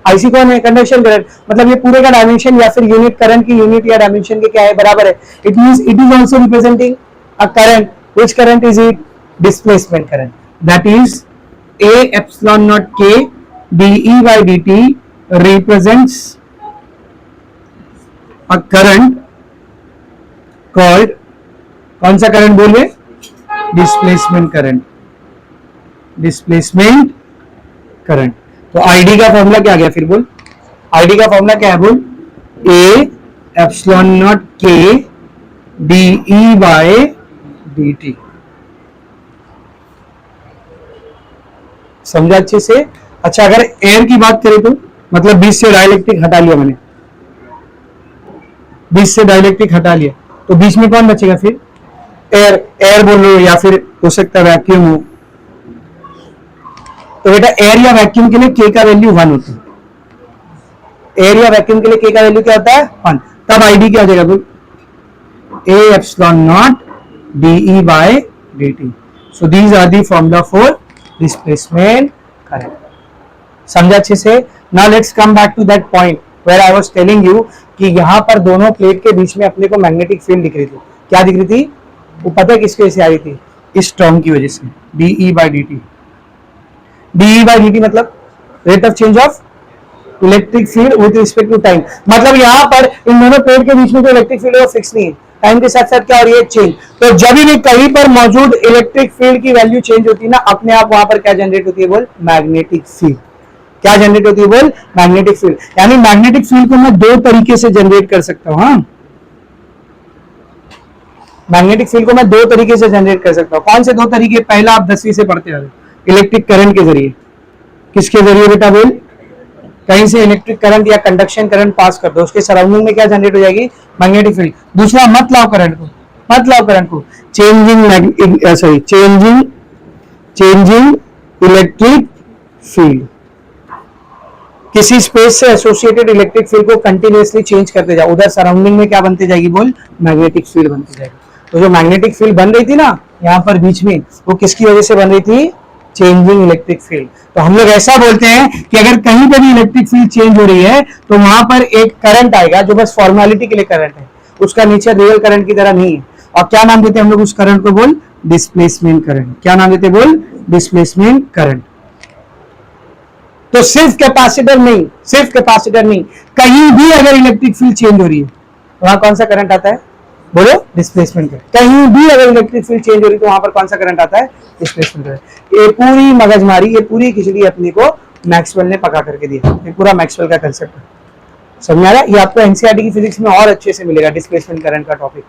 आईसी कौन है, कंडक्शन करंट, मतलब ये पूरे का डायमेंशन या फिर यूनिट करंट की यूनिट या डायमेंशन के क्या है, बराबर है। It means it is also representing a current, which current is it, displacement current, that is A epsilon not K DE by DT represents a current called, कौन सा करंट बोलिए, डिस्प्लेसमेंट करंट, डिस्प्लेसमेंट करंट। तो आईडी का फॉर्मूला क्या आ गया फिर बोल, आईडी का फॉर्मूला क्या है बोल, A epsilon not K DE by DT. समझा अच्छे से। अच्छा, अगर एयर की बात करें तो मतलब 20 से डाइलेक्ट्रिक हटा लिया मैंने, 20 से डाइलेक्ट्रिक हटा लिया, तो बीच में कौन बचेगा फिर, एयर, एयर बोल लो या फिर हो सकता है वैक्यूम हो। तो बेटा एयर या वैक्यूम के लिए के का वैल्यू 1 होती है, एयर या वैक्यूम के लिए के का वैल्यू क्या होता है, 1। तब आईडी क्या हो जाएगा बोल, A epsilon naught D E by D T. So these are the formula for displacement current. समझा अच्छे से। Now let's come back to that point where I was telling you कि यहाँ पर दोनों प्लेट के बीच में अपने को मैग्नेटिक फील्ड दिख रही थी। क्या दिख रही थी, वो पता है किसकी वजह से आ रही थी, इस टर्म की वजह से, DE by DT. D by D T मतलब rate of change of electric field with respect to time. मतलब यहाँ पर इन दोनों प्लेट के बीच में जो इलेक्ट्रिक फील्ड है वो फिक्स नहीं है, टाइम के साथ साथ क्या हो रही है, चेंज। तो जब भी कहीं पर मौजूद इलेक्ट्रिक फील्ड की वैल्यू चेंज होती है ना, अपने आप वहां पर क्या जनरेट होती है बोल, मैग्नेटिक फील्ड। क्या जनरेट होती है बोल, मैग्नेटिक फील्ड। यानी मैग्नेटिक फील्ड को मैं दो तरीके से जनरेट कर सकता हूं। हाँ, मैग्नेटिक फील्ड को मैं दो तरीके से जनरेट कर सकता हूं। कौन से दो तरीके? पहला आप 10वीं से पढ़ते आ रहे, इलेक्ट्रिक करंट के जरिए। किसके जरिए बेटा बोल, कहीं से इलेक्ट्रिक करंट या कंडक्शन करंट पास कर दो, उसके सराउंडिंग में क्या जनरेट हो जाएगी, मैग्नेटिक फील्ड। दूसरा मत लाओ करंट को, मत लाओ करंट को, चेंजिंग इलेक्ट्रिक फील्ड। किसी स्पेस से एसोसिएटेड इलेक्ट्रिक फील्ड को कंटिन्यूअसली चेंज करते जाओ, उधर सराउंडिंग में क्या बनती जाएगी बोल, मैग्नेटिक फील्ड बनती जाएगी। तो जो मैग्नेटिक फील्ड बन रही थी ना यहाँ पर बीच में, वो किसकी वजह से बन रही थी, चेंजिंग इलेक्ट्रिक फील्ड। तो हम लोग ऐसा बोलते हैं कि अगर कहीं पर भी इलेक्ट्रिक फील्ड चेंज हो रही है तो वहां पर एक करंट आएगा जो बस फॉर्मेलिटी के लिए करंट है, उसका नेचर रियल करंट की तरह नहीं है। और क्या नाम देते हैं हम लोग उस करंट को बोल, डिस्प्लेसमेंट करंट। क्या नाम देते बोल, डिस्प्लेसमेंट करंट। तो सिर्फ कैपेसिटर नहीं, सिर्फ कैपेसिटर नहीं, कहीं भी अगर इलेक्ट्रिक फील्ड चेंज हो रही है वहां कौन सा करंट आता है बोलो, डिस्प्लेसमेंट करंट। कहीं भी अगर इलेक्ट्रिक फील्ड चेंज हो रही है तो वहां पर कौन सा करंट आता है, डिस्प्लेसमेंट करंट। ये पूरी मगजमारी, ये पूरी खिचड़ी अपने को मैक्सवेल ने पका करके दिया। ये पूरा मैक्सवेल का कंसेप्ट है, समझ आ रहा है? ये आपको एनसीईआरटी की फिजिक्स में और अच्छे से मिलेगा, डिस्प्लेसमेंट करंट का टॉपिक।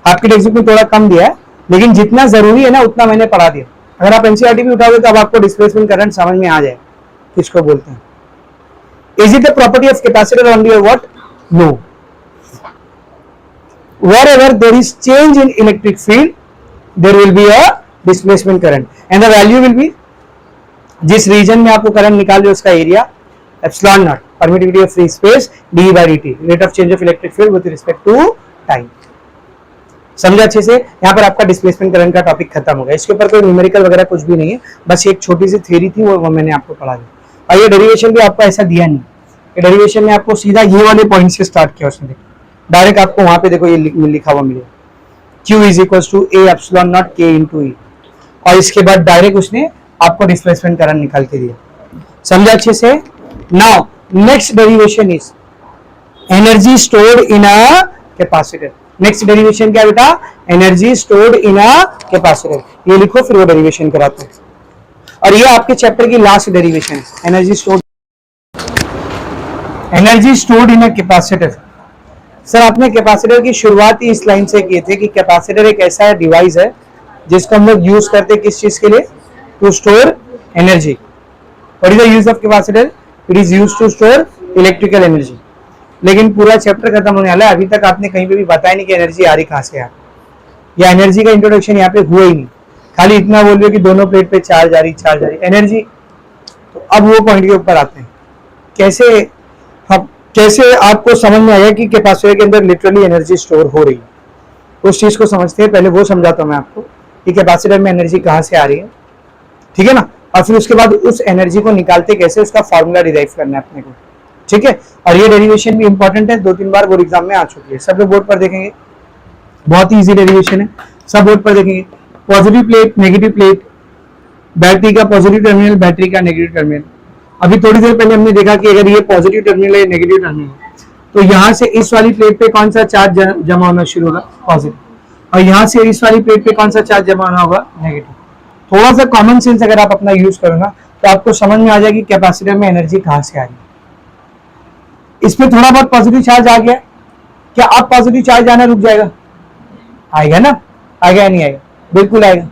आपके टेक्स्ट में थोड़ा कम दिया है, लेकिन जितना जरूरी है ना उतना मैंने पढ़ा दिया। अगर आप एनसीईआरटी भी उठाओगे तो अब आपको डिस्प्लेसमेंट करंट समझ में आ जाए किसको बोलते हैं। Is it a property of capacitor only or what? No. Wherever there is change in electric field, there will be a displacement current, and the value will be, जिस रीजन में आपको करंट निकाल रहे उसका area, epsilon naught, permittivity of free space, D by D T, rate of change of electric field with respect to time. समझा अच्छे से? यहाँ पर आपका डिस्प्लेसमेंट करंट का टॉपिक खत्म हो गया। इसके ऊपर कोई न्यूमेरिकल वगैरह कुछ भी नहीं है, बस एक छोटी सी थ्योरी थी, वो मैंने आपको पढ़ा दी। और ये डेरिवेशन भी आपको ऐसा दिया नहीं, डेरिवेशन में आपको सीधा ये वाले पॉइंट से स्टार्ट किया उसने, डायरेक्ट आपको वहां पे देखो ये लिखा हुआ मिलेगा, Q is equal to A epsilon not K into E, और इसके बाद डायरेक्ट उसने आपको डिस्प्लेसमेंट करंट निकाल के दिया। समझा अच्छे से? Now next derivation is energy stored in a capacitor. Next derivation क्या बेटा, energy stored in a capacitor. ये लिखो फिर वो डेरिवेशन कराते हैं। और ये आपके चैप्टर की लास्ट डेरिवेशन है, energy stored in a capacitor. Sir आपने कैपेसिटर की शुरुआत ही इस लाइन से किए थे कि कैपेसिटर एक ऐसा डिवाइस है जिसको हम लोग यूज करते हैं किस चीज के लिए, to store energy. What is the use of capacitor? It is used to store electrical energy. लेकिन पूरा चैप्टर खत्म होने वाला है, अभी तक आपने कहीं पे भी बताया नहीं कि एनर्जी आ रही कहां से, या एनर्जी का इंट्रोडक्शन यहाँ पे हुआ ही नहीं। खाली इतना बोल रहे हो कि दोनों प्लेट पे चार्ज आ रही एनर्जी। तो अब वो पॉइंट के ऊपर आते हैं, कैसे आपको समझ में आया कि कैपेसिटर के अंदर लिटरली एनर्जी स्टोर हो रही है, उस चीज को समझते हैं। पहले वो समझाता हूं मैं आपको कि कैपेसिटर में एनर्जी कहां से आ रही है, ठीक है ना, और फिर उसके बाद उस एनर्जी को निकालते कैसे, उसका फॉर्मूला डिराइव करना है अपने को, ठीक है। और ये डेरिवेशन भी इंपॉर्टेंट है, 2-3 बार बोर्ड एग्जाम में आ चुकी है, सब लोग बोर्ड पर देखेंगे, बहुत ही इजी डेरिवेशन है, सब बोर्ड पर देखेंगे। Positive plate, negative plate, battery का पॉजिटिव टर्मिनल, बैटरी का नेगेटिव टर्मिनल। अभी थोड़ी देर पहले हमने देखा कि अगर ये पॉजिटिव टर्मिनल है, नेगेटिव टर्मिनल है, तो यहाँ से इस वाली प्लेट पे कौन सा चार्ज जमा होना शुरू होगा, पॉजिटिव, और यहाँ से इस वाली प्लेट पे कौन सा चार्ज जमा होना होगा, नेगेटिव। थोड़ा सा कॉमन सेंस अगर आप अपना यूज करो ना तो आपको समझ में आ जाएगी कैपेसिटर में एनर्जी कहाँ से आ रही है। इसमें थोड़ा बहुत पॉजिटिव चार्ज आ गया, क्या अब पॉजिटिव चार्ज आना रुक जाएगा? आएगा ना, आएगा या नहीं आएगा? बिल्कुल आएगा।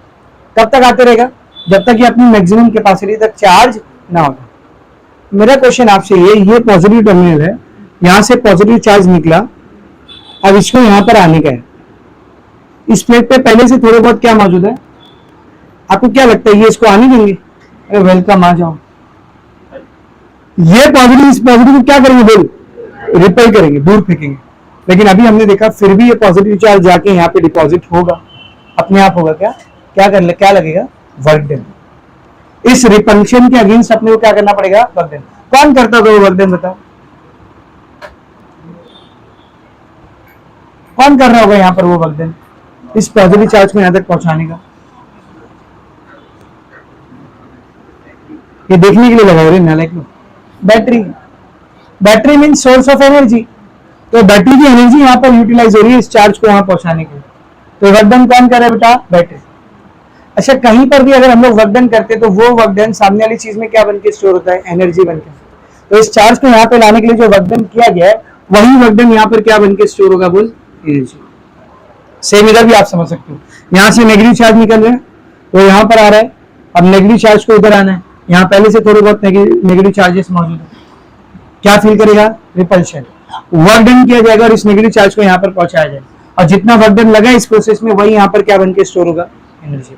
कब तक आते रहेगा? जब तक कि अपनी मैक्सिमम कैपेसिटी तक चार्ज ना होगा। मेरा क्वेश्चन आपसे ये पॉजिटिव टर्मिनल है, यहां से पॉजिटिव चार्ज निकला, अब इसको यहां पर आने का है। इस प्लेट पे पहले से थोड़े बहुत क्या मौजूद है, आपको क्या लगता है ये इसको आने देंगे? अरे वेलकम, आ जाओ। ये पॉजिटिव इस पॉजिटिव को क्या करेंगे, बोल, रिपेल करेंगे, दूर फेंकेंगे। लेकिन अभी हमने देखा फिर भी ये पॉजिटिव चार्ज जाके यहाँ पे डिपॉजिट होगा, अपने आप होगा। क्या लगेगा? Work done. इस रिपल्शन के अगेंस्ट अपने को क्या करना पड़ेगा? Work done. कौन करता था वो वर्क डन, बताओ? कौन कर रहा होगा यहाँ पर वो वर्क डन, इस पॉजिटिव चार्ज को यहाँ तक पहुंचाने का? ये देखने के लिए लगा रहे नालायक लोग। Battery, battery mean source of energy, तो बैटरी की एनर्जी यहाँ पर यूटिलाइज हो रही है इस चार्ज को वहां पहुंचाने के लिए। तो वर्क डन कौन कर रहा है बेटा? बैटरी। अच्छा, कहीं पर भी अगर हम लोग वर्क डन करते हैं तो वो वर्क डन सामने वाली चीज में क्या बन के स्टोर होता है? एनर्जी बन के। तो इस चार्ज को यहाँ पे लाने के लिए जो वर्क डन किया गया है वही वर्क डन यहाँ पर क्या बन के स्टोर होगा? बोल, एनर्जी। सेम इधर भी आप समझ सकते हो, यहाँ से नेगेटिव चार्ज निकल रहे हैं वो यहाँ पर आ रहा है, अब नेगेटिव चार्ज को इधर आना है, यहाँ पहले से थोड़े बहुत नेगेटिव चार्जेस मौजूद है, क्या फील करेगा? रिपल्शन। वर्क डन किया जाएगा और इस नेगेटिव चार्ज को यहाँ पर पहुंचाया जाएगा, और जितना वर्क डन लगा इस प्रोसेस में वही यहाँ पर क्या बन के स्टोर होगा? एनर्जी।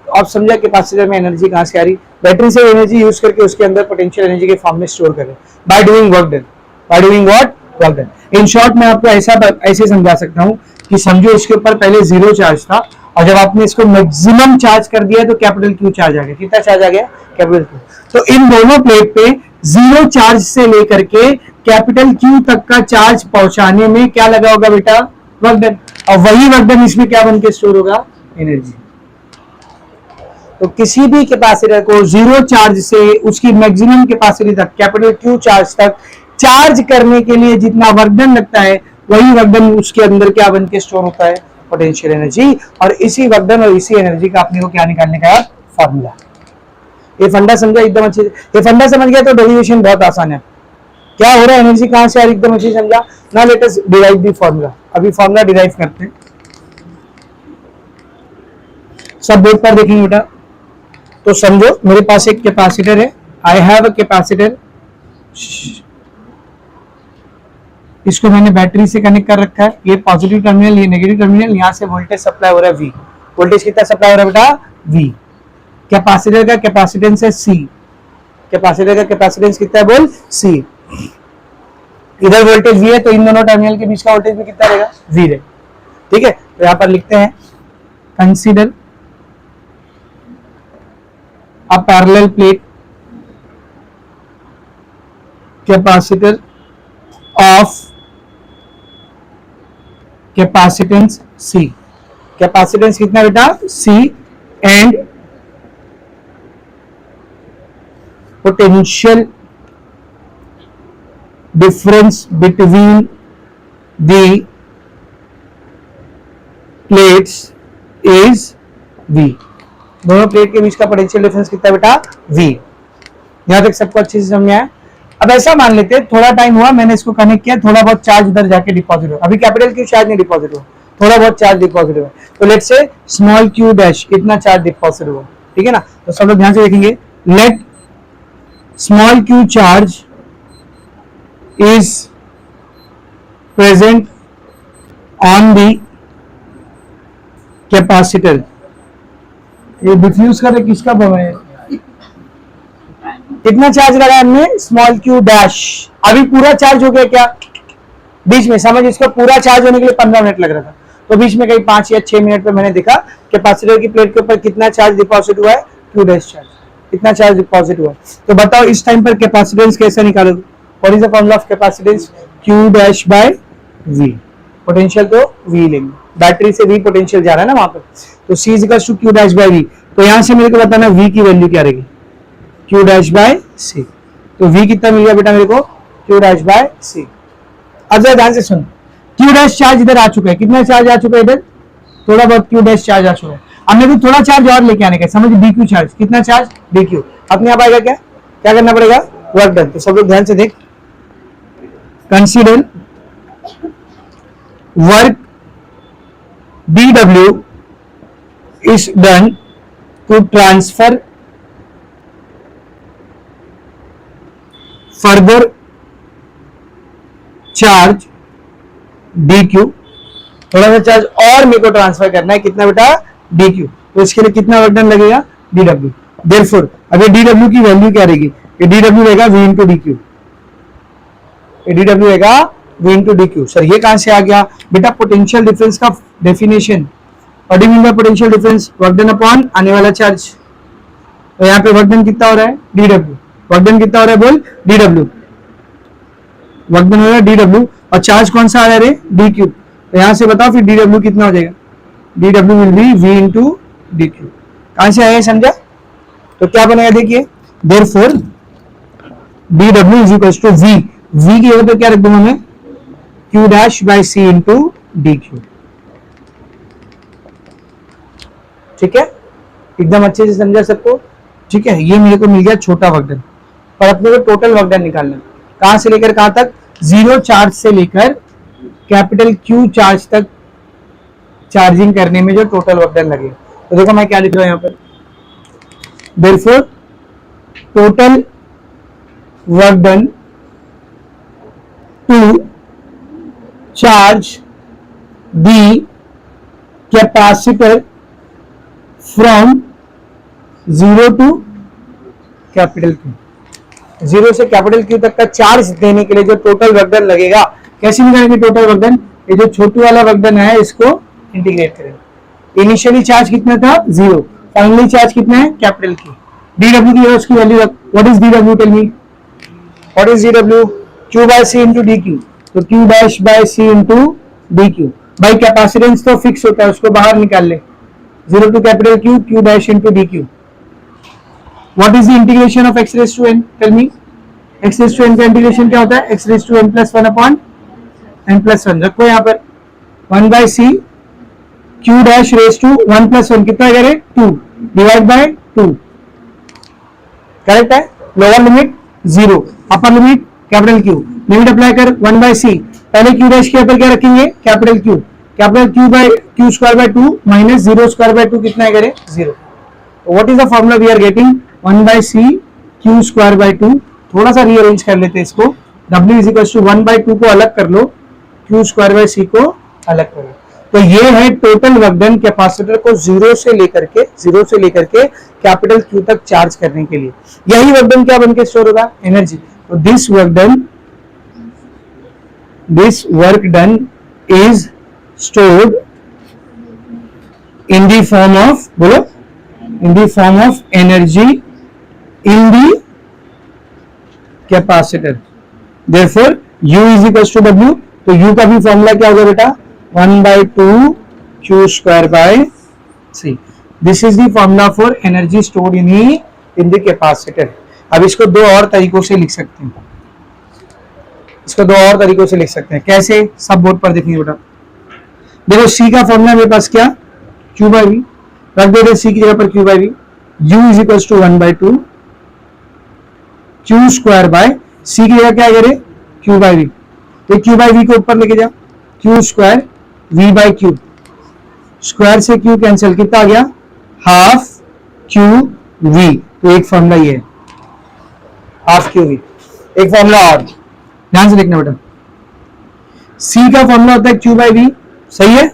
तो आप समझा कैपेसिटर में एनर्जी कहाँ से आ रही? बैटरी से एनर्जी यूज करके उसके अंदर पोटेंशियल एनर्जी के फॉर्म में स्टोर कर रहे हैं by doing work done. By doing what? Work done. In short मैं आपको ऐसे समझा सकता हूँ कि समझो इसके ऊपर पहले जीरो चार्ज था और जब आपने इसको मैक्सिमम चार्ज कर दिया तो कैपिटल क्यू चार्ज आ गया। कितना चार्ज आ गया? Capital Q. तो इन दोनों प्लेट पे जीरो चार्ज से लेकर के कैपिटल क्यू तक का चार्ज पहुंचाने में क्या लगा होगा बेटा? Work done. और वही वर्क डन इसमें क्या बन के स्टोर होगा? एनर्जी। तो किसी भी कैपेसिटर को जीरो चार्ज से उसकी मैक्सिमम कैपेसिटी तक कैपिटल क्यू चार्ज तक चार्ज करने के लिए जितना वर्क डन लगता है वही वर्क डन उसके अंदर क्या बन के स्टोर होता है? Potential energy. और इसी वर्क डन और इसी एनर्जी का अपने को क्या निकालने का? फॉर्मूला। ये फंडा समझा एकदम अच्छे से? ये फंडा समझ गया तो डेरिवेशन बहुत आसान है। क्या हो रहा है? एनर्जी कहां से आ रही एकदम अच्छे से समझा ना? Let us derive the formula. अभी फॉर्मूला डिराइव करते हैं, सब बोर्ड पर देखेंगे बेटा। तो समझो मेरे पास एक कैपेसिटर है, आई हैव अ कैपेसिटर, इसको मैंने बैटरी से कनेक्ट कर रखा है, ये पॉजिटिव टर्मिनल, ये नेगेटिव टर्मिनल, यहाँ से वोल्टेज सप्लाई हो रहा है V। वोल्टेज कितना सप्लाई हो रहा है बेटा? V। कैपेसिटर का कैपेसिटेंस है C। कैपेसिटर का कैपेसिटेंस कितना है? बोल, C। इधर वोल्टेज V है तो इन दोनों टर्मिनल के बीच का वोल्टेज भी कितना रहेगा? V है। ठीक है, तो यहाँ पर लिखते हैं consider a parallel plate capacitor of capacitance C। Capacitance कितना बेटा? C and potential difference between the plates is V। दोनों प्लेट के बीच का पोटेंशियल डिफरेंस कितना बेटा? V। यहां तक सबको अच्छे से समझ में आया? अब ऐसा मान लेते हैं थोड़ा टाइम हुआ, मैंने इसको कनेक्ट किया, थोड़ा बहुत चार्ज उधर जाके डिपॉजिट हुआ, अभी कैपिटल क्यू चार्ज नहीं डिपॉजिट हुआ, थोड़ा बहुत चार्ज डिपॉजिट हुआ, तो let's say small Q dash इतना चार्ज डिपॉजिट हुआ। ठीक है ना? तो सब लोग ध्यान से देखेंगे, let small Q charge is present on the capacitor. ये डिफ्यूज कर किसका बना है? कितना चार्ज लगा हमने? Small Q dash. अभी पूरा चार्ज हो गया क्या? बीच में समझ, इसका पूरा चार्ज होने के लिए 15 मिनट लग रहा था, तो बीच में कहीं 5 या 6 मिनट पे मैंने देखा कैपेसिटर की प्लेट के ऊपर कितना चार्ज डिपॉजिट हुआ है? Q dash charge. कितना चार्ज डिपॉजिट हुआ? तो बताओ इस टाइम पर कैपेसिटेंस कैसे निकालोगे? What is the formula of capacitance? Q dash by V. Potential तो V लेंगे, बैटरी से V पोटेंशियल जा रहा है ना वहां पर, तो C equals to Q dash by V। तो यहां से मेरे को बताना V की वैल्यू क्या रहेगी? Q dash by C। तो V कितना मिल गया बेटा मेरे को? Q dash by C। अब जरा ध्यान से सुन, क्यू डैश चार्ज इधर आ चुका है, कितना चार्ज आ चुका है इधर? थोड़ा बहुत क्यू डैश चार्ज आ चुका है। अब मेरे को थोड़ा चार्ज और लेके आने का, समझ, DQ चार्ज। कितना चार्ज? DQ। अपने आप आएगा क्या? क्या करना पड़ेगा? Work done. तो सब लोग ध्यान से देख, consider work dW is done to transfer further charge dQ। थोड़ा सा चार्ज और मेरे को ट्रांसफर करना है, कितना बेटा? dQ। तो इसके लिए कितना वर्क डन लगेगा? dW। देयरफॉर अब ये dW की वैल्यू क्या रहेगी? ये dW रहेगा V इंटू DQ। ये dW रहेगा V इंटू DQ। सर ये कहां से आ गया बेटा? पोटेंशियल डिफरेंस का definition. What do mean by potential difference? Work done upon आने वाला चार्ज। तो यहाँ पे वर्क डन कितना हो रहा है? dW। वर्क डन कितना हो रहा है? बोल, dW। वर्क डन हो रहा है dW, और चार्ज कौन सा आ रहा है रे? DQ। तो यहाँ से बताओ फिर dW कितना हो जाएगा? dW will be V into DQ। कहां से आया समझा? तो क्या बनेगा देखिए, therefore dw is equal to v, v की जगह पे क्या रख दूंगा मैं, q dash by c into dq। ठीक है, एकदम अच्छे से समझा सबको। ठीक है, ये मेरे को मिल गया छोटा वर्कडन, पर अपने को टोटल वर्कडन निकालना है। कहां से लेकर कहां तक, जीरो चार्ज से लेकर कैपिटल Q चार्ज तक चार्जिंग करने में जो टोटल वर्कडन लगे। तो देखो मैं क्या लिख रहा हूं यहाँ पर, therefore total work done to charge the capacitor from zero to capital Q, zero से कैपिटल Q तक का चार्ज देने के लिए जो टोटल वर्क डन लगेगा, कैसे निकालेंगे टोटल वर्क डन, ये जो छोटू वाला वर्क डन है इसको इंटीग्रेट करेंगे। इनिशियली चार्ज कितना था, जीरो, फाइनली चार्ज कितना है, कैपिटल Q। dw की उसकी value, what is dw, tell me what is dw, q by c into dq, तो q dash by c into dq। भाई कैपेसिटेंस तो फिक्स होता है, उसको बाहर निकाल ले, zero to capital Q, q dash into dq। What is the integration of x raised to n? Tell me. x raised to n का इंटीग्रेशन क्या होता है, x raised to n plus 1 upon n plus 1। रखो यहाँ पर 1 by c q dash raised to 1 plus 1 कितना करे, 2 डिवाइड बाय 2। करेक्ट है, lower limit 0, upper limit capital Q, limit apply कर 1 by c, पहले q डैश के ऊपर क्या रखेंगे, capital Q, capital Q by q square by 2 minus 0 square by 2 कितना करे, 0। What is the formula we are getting, 1 by c q square by 2। थोड़ा सा रीअरेंज कर लेते हैं इसको, w is equal to 1 by 2 को अलग कर लो, q स्क्वायर बाय c को अलग करो। तो ये है टोटल वर्क डन कैपेसिटर को जीरो से लेकर के कैपिटल Q तक चार्ज करने के लिए। यही वर्क डन क्या बन के स्टोर होगा, एनर्जी। तो this work done is stored in the form of, बोलो, in the form of energy in the capacitor, therefore u is equals to w। तो u का भी फॉर्मूला क्या होगा बेटा, 1 by 2 q square by c। this is the formula for energy stored in the capacitor। अब इसको दो और तरीकों से लिख सकते हैं, कैसे, सब बोर्ड पर देखिए बेटा। देखो c का फॉर्मूला मेरे पास क्या, q by v, रख दो c की जगह पर q by v, u is equal to 1 by 2 q square by c की जगह क्या करे, q by v, तो q by v को ऊपर लेके जाओ, q square v by q, square से q कैंसिल, कितना आ गया, हाफ q v। तो एक फॉर्मूला ये है, हाफ q v। एक फॉर्मूला और ध्यान से देखना बेटा, c का फॉर्मूला होता है q by v, सही है।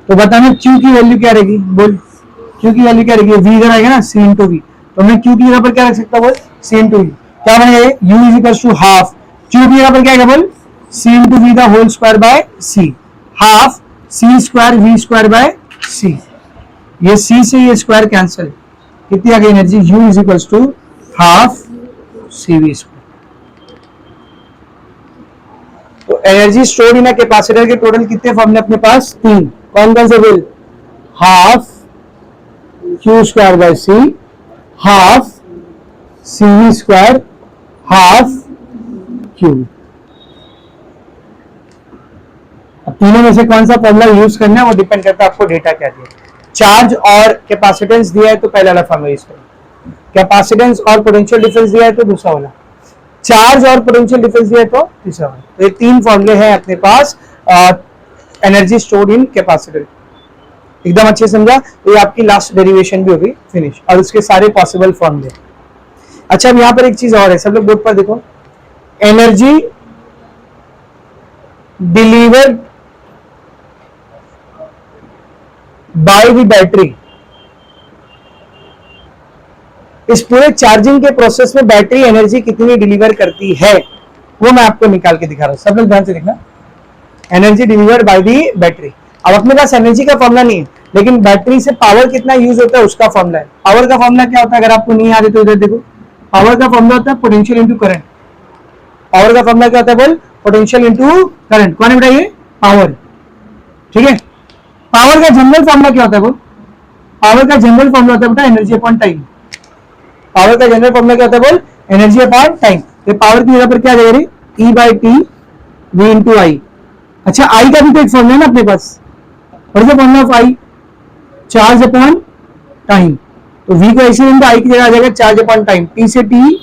तो बताना q की वैल्यू क्या रहेगी, बोल, q की वैल्यू क्या रहेगी, v इधर आएगा ना, c इंटू वी, तो मैं q की जगह पर क्या रख सकता हूँ, c इंटू वी। क्या बनेगा, u is equal to half, q की जगह पर क्या आएगा, बोल, c into V the whole square by c, half c square v square by c। ये c से ये स्क्वायर कैंसिल, कितनी आ गई energy, u is equal to half cv square. तो energy stored in a capacitor के टोटल कितने फॉर्मूले अपने पास, 3। कौन कौन से, बोल, half q square by c, half cv square, half q। अब तीनों में से कौन सा फॉर्मूला यूज करना है वो डिपेंड करता है आपको डेटा क्या दिया। चार्ज और कैपेसिटेंस दिया है तो पहला वाला फॉर्मूला यूज करें, कैपेसिटेंस और पोटेंशियल डिफरेंस दिया है तो दूसरा वाला, चार्ज और पोटेंशियल डिफरेंस दिया है तो तीसरा वाला। तो ये तीन फॉर्मूले हैं अपने पास एनर्जी स्टोर्ड इन कैपेसिटर। एकदम अच्छे समझा, तो ये आपकी लास्ट डेरिवेशन भी होगी फिनिश, और उसके सारे पॉसिबल फॉर्मूले। अच्छा, अब यहाँ पर एक चीज और है, सब लोग बोर्ड पर देखो, energy delivered by the battery. इस पूरे चार्जिंग के प्रोसेस में बैटरी एनर्जी कितनी डिलीवर करती है वो मैं आपको निकाल के दिखा रहा हूं, सब लोग ध्यान से देखना। Energy delivered by the battery. अब अपने पास एनर्जी का फॉर्मूला नहीं है, लेकिन बैटरी से पावर कितना यूज होता है उसका फॉर्मूला है। पावर का फॉर्मूला क्या होता है, अगर आपको नहीं आ रही तो इधर देखो, पावर का फॉर्मूला होता है पोटेंशियल इंटू करंट। पावर का फॉर्मूला क्या होता है, बोल, पोटेंशियल इंटू करंट। कौन है बेटा ये, पावर, ठीक है। पावर का जनरल फॉर्मूला क्या होता है, बोल, पावर का जनरल फॉर्मूला होता है बेटा एनर्जी अपॉन टाइम। पावर का जनरल फॉर्मूला क्या होता है बोल, एनर्जी अपॉन टाइम। तो पावर की जगह पर क्या जाएगा, E by T V into I. अच्छा आई का भी तो एक फॉर्मूला है ना अपने पास, what is the formula of I, charge upon time. तो v को ऐसे लिखते आई की जगह आ जाएगा चार्ज अपॉन टाइम, टी से टी।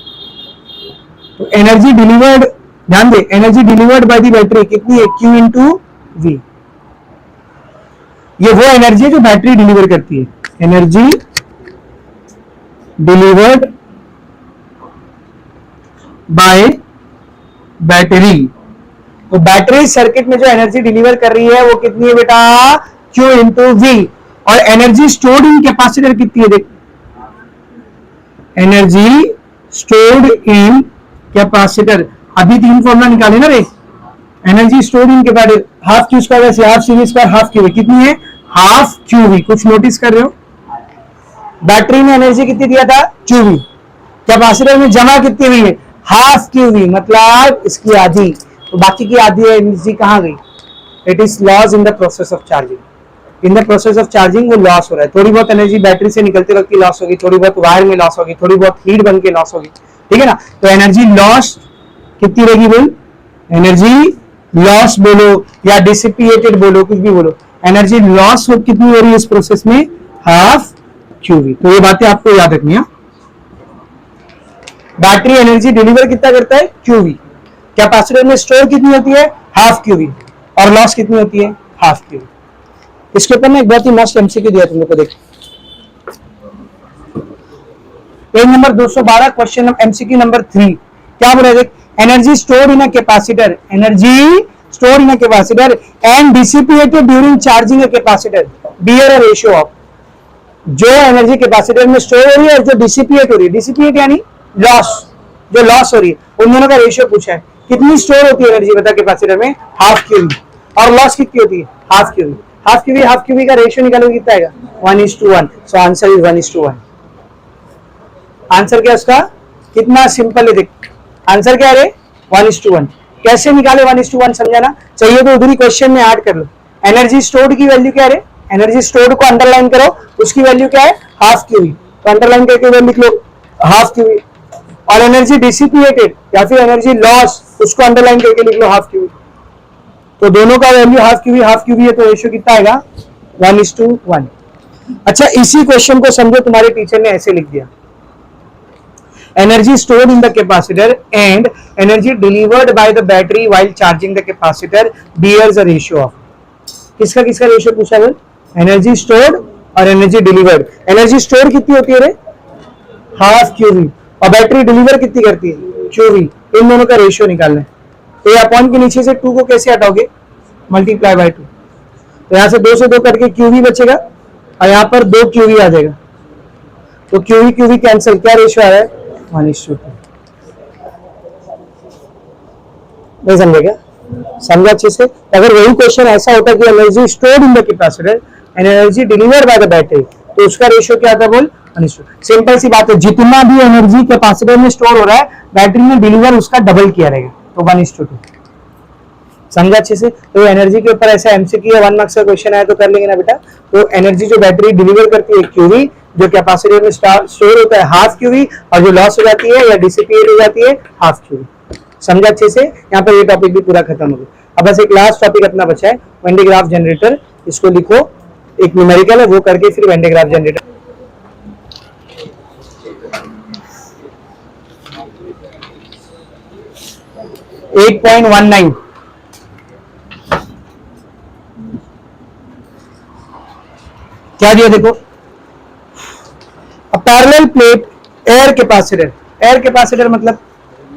तो एनर्जी डिलीवर्ड, ध्यान दे, energy delivered by the battery कितनी है, Q इंटू वी। ये वो एनर्जी है जो बैटरी डिलीवर करती है, एनर्जी डिलीवर्ड बाय बैटरी। तो बैटरी सर्किट में जो एनर्जी डिलीवर कर रही है वो कितनी है बेटा, Q इंटू वी। और एनर्जी स्टोर्ड इन कैपेसिटर कितनी है, देख, एनर्जी स्टोर्ड इन कैपेसिटर, अभी 3 फॉर्मूला निकाले ना रे, energy stored in capacitor half Q square वैसे half C V square half Q V, कितनी है, हाफ क्यू वी। कुछ नोटिस कर रहे हो, बैटरी में एनर्जी कितनी दिया था, क्यू वी, कैपेसिटर में जमा कितनी हुई है, हाफ क्यू वी, मतलब इसकी आधी। तो बाकी की आधी एनर्जी कहां गई, it is loss in the process of charging. In the process of charging वो लॉस हो रहा है, थोड़ी बहुत एनर्जी बैटरी से निकलते वक्त की लॉस होगी, थोड़ी बहुत वायर में लॉस होगी, थोड़ी बहुत हीट बन के लॉस होगी, ठीक है ना। तो एनर्जी लॉस कितनी रहेगी बोल, एनर्जी लॉस बोलो या डिसिपिएटेड बोलो, कुछ भी बोलो, एनर्जी लॉस कितनी हो रही है इस प्रोसेस में, हाफ क्यूवी। तो ये बातें आपको याद रखनी है। बैटरी एनर्जी डिलीवर कितना करता है, क्यूवी। कैपेसिटर में स्टोर कितनी होती है, हाफ क्यूवी, और लॉस कितनी होती है, हाफ क्यूवी। इसके ऊपर ना एक बहुत ही मस्त एमसीक्यू दिया तुम लोग को, देख page number 212 question MCQ number 3 क्या बोल रहे, energy stored in a capacitor, energy stored in a capacitor and dissipated during charging a capacitor, bear a ratio of. जो एनर्जी कैपेसिटर में स्टोर हो रही है और जो डिसिपिएट हो रही है, डिसिपिएट यानी लॉस, जो लॉस हो रही है, उन दोनों का रेशियो पूछा है। कितनी स्टोर होती है एनर्जी बता कैपेसिटर में, हाफ क्यूवी, और लॉस कितनी होती है, हाफ क्यूवी। हाफ क्यूवी का रेशियो निकालोगे कितना आएगा, 1:1। So answer is 1:1। आंसर क्या उसका, कितना सिंपल है, देख आंसर क्या है, 1:1। कैसे निकाले 1:1 समझाना चाहिए, तो उधर ही क्वेश्चन में ऐड कर लो। एनर्जी स्टोर्ड की वैल्यू क्या है, एनर्जी स्टोर्ड को अंडरलाइन करो, उसकी वैल्यू क्या है, हाफ क्यूवी, तो अंडरलाइन करके वैल्यू लिख लो हाफ क्यूवी। और एनर्जी डिसिपिएटेड या फिर एनर्जी लॉस, उसको अंडरलाइन करके लिख लो हाफ क्यूवी। तो दोनों का वैल्यू हाफ क्यूवी है, तो रेशियो कितना आएगा, 1:1। अच्छा इसी क्वेश्चन को समझो, तुम्हारे टीचर ने ऐसे लिख दिया, energy stored in the capacitor and energy delivered by the battery while charging the capacitor bears a ratio of। किसका किसका रेशियो पूछा है, एनर्जी स्टोर्ड और एनर्जी डिलीवर्ड। एनर्जी स्टोर कितनी होती है रे, हाफ क्यूवी, और बैटरी डिलीवर कितनी करती है, क्यूवी। इन दोनों का रेशियो निकालना है। तो ये अपॉन के नीचे से 2 को कैसे हटाओगे, मल्टीप्लाई बाय 2। तो यहां से 2 से 2 करके क्यूवी बचेगा और यहाँ पर 2 क्यूवी आ जाएगा। तो क्यूवी कैंसिल, क्या रेशियो आ रहा है, 1:2। नहीं समझे क्या, समझा अच्छे से। अगर वही क्वेश्चन ऐसा होता कि energy stored in the capacitor and energy delivered by the battery, तो उसका रेशियो क्या आता बोल, 1:2। सिंपल सी बात है, जितना भी एनर्जी कैपेसिटर में स्टोर हो रहा है बैटरी में डिलीवर उसका डबल किया रहेगा, तो 1:2। समझा अच्छे से। तो एनर्जी के ऊपर ऐसा एमसीक्यू या 1 मार्क्स का क्वेश्चन आया तो कर लेंगे ना बेटा। तो एनर्जी जो बैटरी डिलीवर करती है क्यूवी, जो कैपेसिटर में स्टोर होता है हाफ क्यूवी, और जो लॉस हो जाती है या डिसिपिएट हो जाती है हाफ क्यूवी। समझा अच्छे से। यहाँ पर ये टॉपिक भी पूरा खत्म हो गया। अब बस एक लास्ट टॉपिक अपना बचा है, वेन डे ग्राफ जनरेटर। इसको लिखो, एक न्यूमेरिकल है वो करके फिर वेन डे ग्राफ जनरेटर। (8.19) क्या दिया देखो, parallel plate air capacitor. Air capacitor मतलब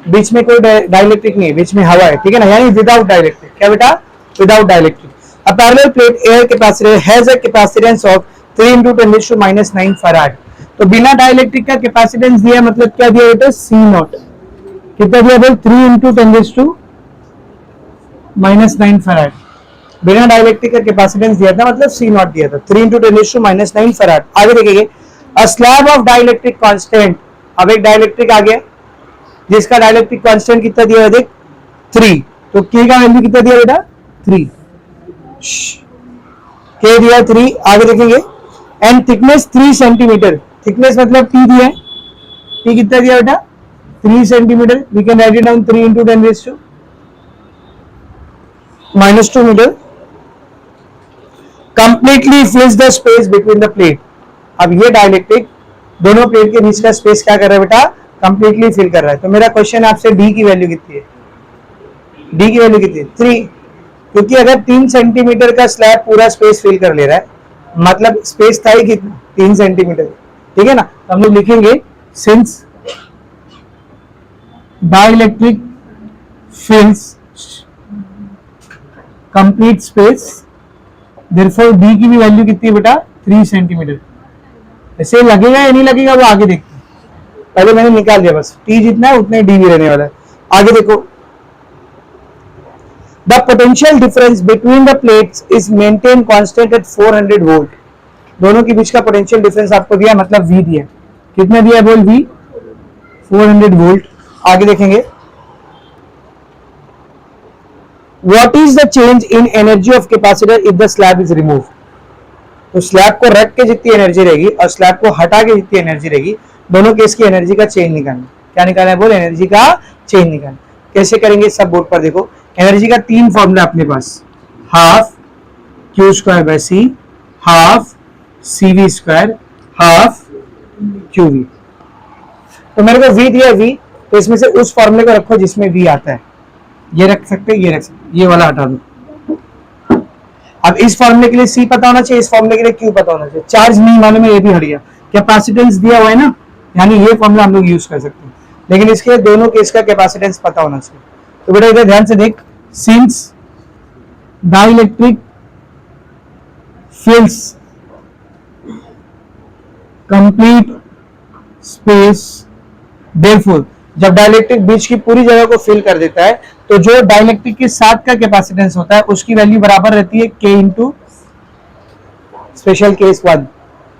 बीच में कोई डाइलेक्ट्रिक नहीं है, बीच में हवा है, ठीक है ना, यानी विदाउट डाइलेक्ट्रिक। क्या बेटा, without dielectric. A parallel plate air capacitor has a capacitance of 3 × 10⁻⁹ farad. तो बिना डाइलेक्ट्रिक का कैपेसिटेंस दिया, मतलब क्या दिया बेटा, C0। कितना दिया बोल, 3 × 10⁻⁹ फराड। बिना डाइलेक्ट्रिक का कैपेसिटेंस दिया था, मतलब C0 दिया था, 3 × 10⁻⁹ फराड। आगे देखेंगे, अ स्लैब ऑफ डाइलेक्ट्रिक कांस्टेंट। अब एक डाइलेक्ट्रिक आ गया जिसका डाइलेक्ट्रिक कांस्टेंट कितना दिया है, देख 3। तो K का वैल्यू कितना दिया बेटा, 3। K दिया 3। आगे देखेंगे, एंड थिकनेस 3 सेंटीमीटर। थिकनेस मतलब T दिया है, टी कितना दिया बेटा 3 centimetre, we can write it down 3 into 10⁻² metre. Completely fills the space between the plate. अब ये डाइलेक्ट्रिक दोनों प्लेट के बीच का स्पेस क्या कर रहा है बेटा, कंप्लीटली फिल कर रहा है। तो मेरा क्वेश्चन आपसे डी की वैल्यू कितनी है, डी की वैल्यू कितनी है 3, क्योंकि अगर 3 सेंटीमीटर का स्लैब पूरा स्पेस फिल कर ले रहा है मतलब स्पेस था ही कितना 3 सेंटीमीटर, ठीक है ना। तो हम लोग लिखेंगे since dielectric fills complete space, therefore D की भी वैल्यू कितनी है बेटा 3 सेंटीमीटर। ऐसे लगेगा या नहीं लगेगा वो आगे देखते हैं, पहले मैंने निकाल दिया बस, टी जितना है उतने डी भी रहने वाला है। आगे देखो, the potential difference between the plates is maintain constant eight 400 volt. दोनों के बीच का पोटेंशियल डिफरेंस आपको दिया मतलब वी दिया, कितना दिया बोल वी 400 वोल्ट। आगे देखेंगे, what is the change in energy of capacitor if the slab is remove. तो स्लैब को रख के जितनी एनर्जी रहेगी और स्लैब को हटा के जितनी एनर्जी रहेगी, दोनों केस की एनर्जी का चेंज निकालना। क्या निकालना है बोल, एनर्जी का चेंज निकालना। कैसे करेंगे सब बोर्ड पर देखो, एनर्जी का 3 फॉर्मूला अपने पास, half Q square by C, half C V square, half Q V. तो मेरे को वी दिया वी, तो इसमें से उस फॉर्मूले को रखो जिसमें वी आता है, ये रख सकते, ये रख सकते, ये वाला हटा दो। अब इस फॉर्मूले के लिए सी पता होना चाहिए, इस फॉर्मूले के लिए क्यू पता होना चाहिए। चार्ज नहीं मालूम है ये भी हट गया, कैपेसिटेंस दिया हुआ है ना, यानी ये फॉर्मूला हम लोग यूज कर सकते हैं, लेकिन इसके लिए दोनों केस का कैपेसिटेंस पता होना चाहिए। तो बेटा इधर ध्यान से देख, since dielectric fills complete space, therefore जब डाइलेक्ट्रिक बीच की पूरी जगह को फिल कर देता है तो जो डाइलेक्ट्रिक के साथ का कैपेसिटेंस होता है उसकी वैल्यू बराबर रहती है K इंटू स्पेशल केस 1।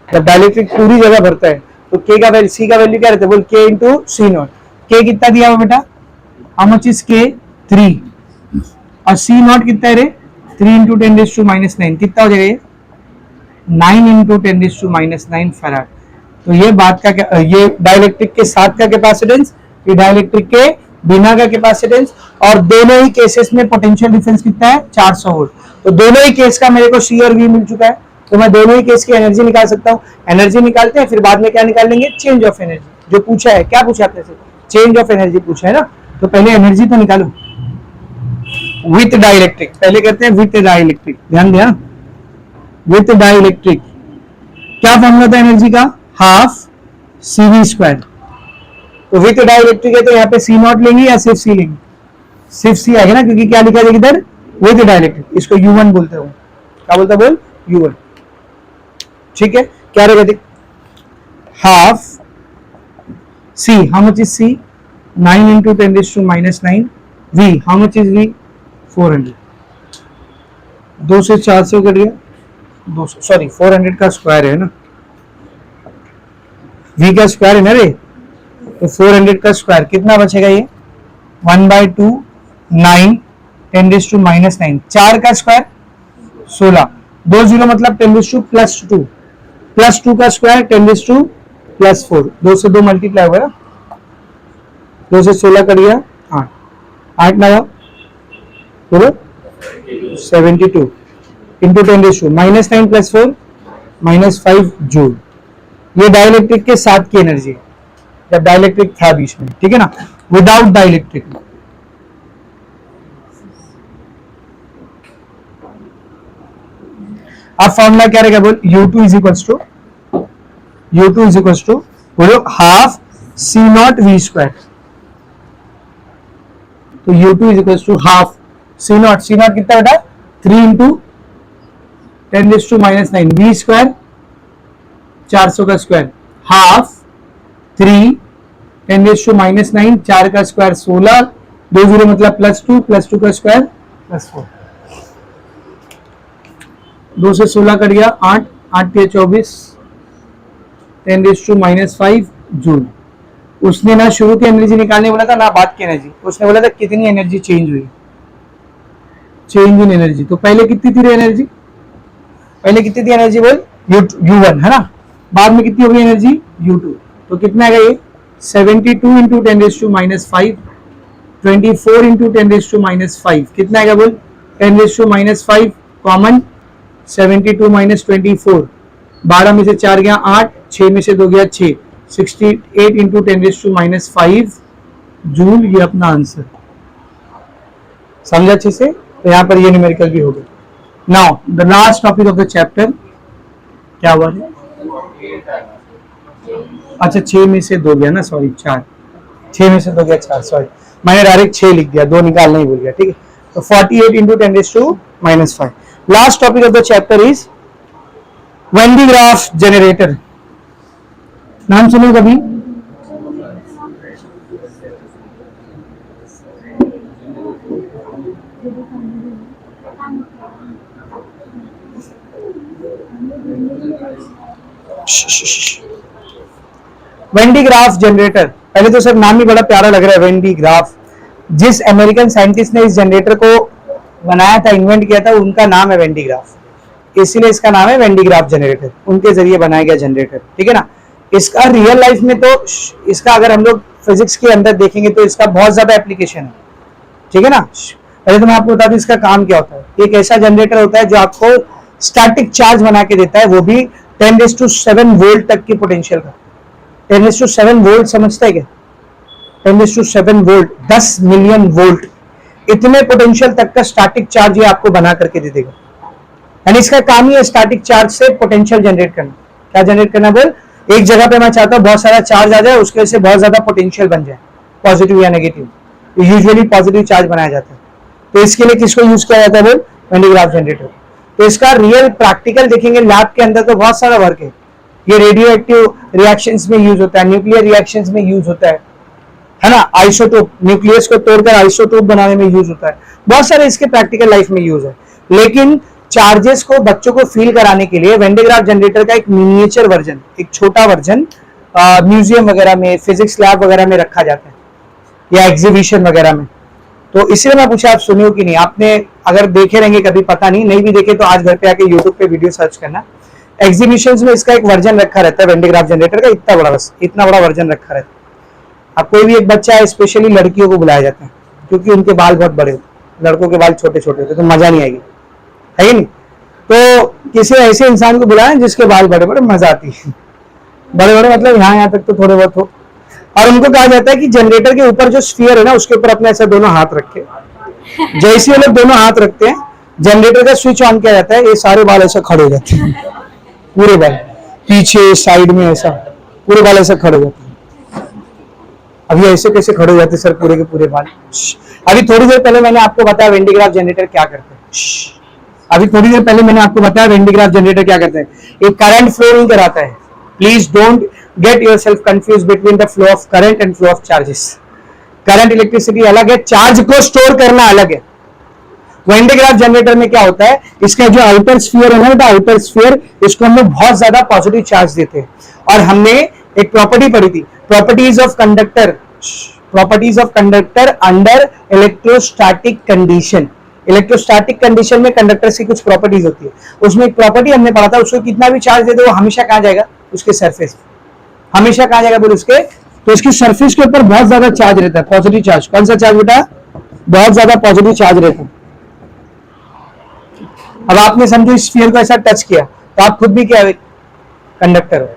जब डाइलेक्ट्रिक पूरी जगह भरता है तो K का वैल्यू, C का वैल्यू क्या रहता है बोल, K into C naught. K कितना दिया हुआ बेटा, हाउ मच इज K 3, और C नॉट कितना है रे 3 इंटू 10⁻⁹, कितना हो जाएगा 9 इंटू 10⁻⁹ फैराड। तो ये बात का, ये डाइलेक्ट्रिक के साथ का कैपेसिटेंस, ये डाइलेक्ट्रिक के बिना का कैपेसिटेंस, और दोनों ही केसेस में पोटेंशियल डिफरेंस कितना है 400 वोल्ट। तो दोनों ही केस का मेरे को सी और वी मिल चुका है, तो मैं दोनों ही केस की एनर्जी निकाल सकता हूँ। एनर्जी निकालते हैं, फिर बाद में क्या निकाल लेंगे, चेंज ऑफ एनर्जी। जो पूछा है, क्या पूछा आपने से, चेंज ऑफ एनर्जी पूछा है ना, तो पहले एनर्जी तो निकालो विथ डाइलेक्ट्रिक। पहले कहते हैं विथ डाइलेक्ट्रिक, ध्यान दिया, विथ डाइलेक्ट्रिक क्या फॉर्मूला था एनर्जी का, हाफ सी वी स्क्वायर। तो विथ डाइलेक्ट्रिक है तो यहाँ पे सी नॉट लेंगे या सिर्फ सी लेंगे, सिर्फ सी आएगा ना, क्योंकि क्या लिखा है इधर विथ डाइलेक्ट्रिक, इसको U1 बोलते हो, क्या बोलता बोल U1, ठीक है। क्या रहेगा देख, half C, how much is C 9 into 10⁻⁹, V how much is V 400, 2 से 400 कट गया, 200 सॉरी 400 का स्क्वायर है ना, v का स्क्वायर है ना रे, तो 400 का स्क्वायर कितना बचेगा, ये 1/2 9 10⁻⁹, 4 का स्क्वायर 16, 2 0 मतलब 10⁻+2, +2 का स्क्वायर 10⁻+4, 2 से 2 मल्टीप्लाई हुआ, 2 से 16 कर दिया 8, 8 ना बोलो 72 इंटू 10⁻⁻9 + 4 -5 जूल। ये डाइलेक्ट्रिक के साथ की एनर्जी, जब डाइलेक्ट्रिक था बीच में, ठीक है ना। विदाउट डाइलेक्ट्रिक अब फॉर्मूला क्या रहेगा बोल, U2 इज टू बोलो half C naught V square. तो U2 is to half C naught कितना बेटा 3 इंटू 10⁻⁹, वी स्क्वायर 400 का स्क्वायर, हाफ 3 10⁻⁹, 4 का स्क्वायर 16, 2 0 मतलब +2 का स्क्वायर +4, 2 से 16 कट गया 8, 8 के 24, 10⁻⁵ जूल। उसने ना शुरू की एनर्जी निकालने बोला था ना बाद की एनर्जी, उसने बोला था कितनी एनर्जी चेंज हुई, चेंज इन एनर्जी। तो पहले कितनी थी एनर्जी, पहले कितनी थी एनर्जी बोल U1 है ना, बाद में कितनी होगी एनर्जी U2, तो कितना आएगा ये 72 इंटू 10⁻⁵, 24 इंटू 10⁻⁵, कितना आएगा बोल? 10⁻⁵, कॉमन 72 माइनस 24, 12 में से 4 गया 8, 6 में से 2 गया 6, 68 इंटू 10⁻⁵ जूल, ये अपना आंसर। समझा अच्छे से? तो यहाँ पर ये न्यूमेरिकल भी हो गया। Now the last topic of the chapter क्या हुआ है? अच्छा 6 में से 2 गया ना, सॉरी 4, 6 में से 2 गया 4, सॉरी मैंने डायरेक्ट 6 लिख दिया, 2 निकालना ही भूल गया। ठीक है, तो 48 into 10⁻⁵। Last topic of the chapter is when de Graaff generator. नाम सुनो कभी? वेन डी ग्राफ जनरेटर, पहले तो सर नाम ही बड़ा प्यारा लग रहा है, वेन डी ग्राफ। जिस अमेरिकन साइंटिस्ट ने इस जनरेटर को बनाया था, इन्वेंट किया था, उनका नाम है वेन डी ग्राफ, इसीलिए इसका नाम है वेन डी ग्राफ जनरेटर, उनके जरिए बनाया गया जनरेटर। ठीक है ना? इसका रियल लाइफ में तो इसका अगर हम लोग फिजिक्स के अंदर देखेंगे तो इसका बहुत ज्यादा एप्लीकेशन है। ठीक है ना? पहले तो मैं आपको बता दूं इसका काम क्या होता है। एक ऐसा जनरेटर होता है जो आपको स्टैटिक चार्ज बना के देता है, वो भी 10⁻⁷ वोल्ट तक की पोटेंशियल का। 10⁻⁷ वोल्ट समझता है क्या? 10⁻⁷ वोल्ट, 10 मिलियन वोल्ट, इतने पोटेंशियल तक का स्टैटिक चार्ज ये आपको बना करके दे देगा। यानी इसका काम ही है स्टैटिक चार्ज से पोटेंशियल जनरेट करना। क्या जनरेट करना बोल? एक जगह पे मैं चाहता हूँ बहुत सारा चार्ज आ जाए, उसके वजह से बहुत ज्यादा पोटेंशियल बन जाए, पॉजिटिव या नेगेटिव। यूजुअली पॉजिटिव चार्ज बनाया जाता है, तो इसके लिए किसको यूज किया जाता है बोल? When de Graaff generator. तो इसका रियल प्रैक्टिकल देखेंगे लैब के अंदर तो बहुत सारा वर्क है। ये रेडियो एक्टिव रिएक्शंस में यूज होता है, न्यूक्लियर रिएक्शंस में यूज होता है ना? आइसोटोप, न्यूक्लियस को तोड़कर आइसोटोप बनाने में यूज होता है, बहुत सारे इसके प्रैक्टिकल लाइफ में यूज है। लेकिन चार्जेस को बच्चों को फील कराने के लिए वेन डी ग्राफ जनरेटर का एक मिनिएचर वर्जन, एक छोटा वर्जन म्यूजियम वगैरह में, फिजिक्स लैब वगैरह में रखा जाता है, या एग्जीबिशन वगैरह में। तो इसलिए मैं पूछा, आप सुने हो कि नहीं? आपने अगर देखे रहेंगे कभी, पता नहीं भी देखे तो आज घर पे आके यूट्यूब पे वीडियो सर्च करना। एग्जीबिशंस में इसका एक वर्जन रखा रहता है वेन डी ग्राफ जनरेटर का, इतना बड़ा, बस इतना बड़ा वर्जन रखा रहता है। अब कोई भी एक बच्चा है, स्पेशली लड़कियों को बुलाया जाता है क्योंकि उनके बाल बहुत बड़े होते हैं, लड़कों के बाल छोटे छोटे होते, तो मजा नहीं आएगी, है ही नहीं। तो किसी ऐसे इंसान को बुलाएं जिसके बाल बड़े बड़े, मजा आती है। बड़े बड़े मतलब यहाँ तक तो थोड़े बहुत हो। और उनको कहा जाता है कि जनरेटर के ऊपर जो स्फीयर है ना, उसके ऊपर अपने ऐसे दोनों हाथ रखे। जैसे वो लोग दोनों हाथ रखते हैं, जनरेटर का स्विच ऑन किया जाता है, ये सारे बाल ऐसे खड़े हो जाते हैं, पूरे बाल पीछे साइड में ऐसा पूरे बाल ऐसे खड़े हो जाते हैं। अभी ऐसे कैसे खड़े हो जाते सर पूरे के पूरे बाल? अभी थोड़ी देर पहले मैंने आपको बताया वेन डी ग्राफ जनरेटर क्या करते हैं। अभी थोड़ी देर पहले मैंने आपको बताया वेन डी ग्राफ जनरेटर क्या करते हैं। एक करंट फ्लो नहीं कराता है। Please don't get yourself confuse between the flow of current and flow of charges. Current electricity अलग है, चार्ज को स्टोर करना अलग है। वेन डी ग्राफ जनरेटर में क्या होता है, इसका जो आउटर स्फीयर है ना, आउटर स्फीयर, इसको हम लोग बहुत ज्यादा पॉजिटिव चार्ज देते हैं। और हमने एक प्रॉपर्टी पढ़ी थी, properties of conductor under electrostatic condition. Electrostatic condition में कंडक्टर्स की कुछ प्रॉपर्टीज होती है, उसमें एक प्रॉपर्टी हमने पढ़ा था, उसको कितना भी चार्ज दे दो वो हमेशा कहाँ जाएगा? उसके सरफेस, हमेशा कहाँ जाएगा बोलो? उसके, तो इसकी सरफेस के ऊपर बहुत ज्यादा चार्ज रहता है, पॉजिटिव चार्ज। कौन सा चार्ज बेटा? बहुत ज्यादा पॉजिटिव चार्ज रहता है। अब आपने समझो इस स्फीयर को ऐसा टच किया तो आप खुद भी क्या है? कंडक्टर हो।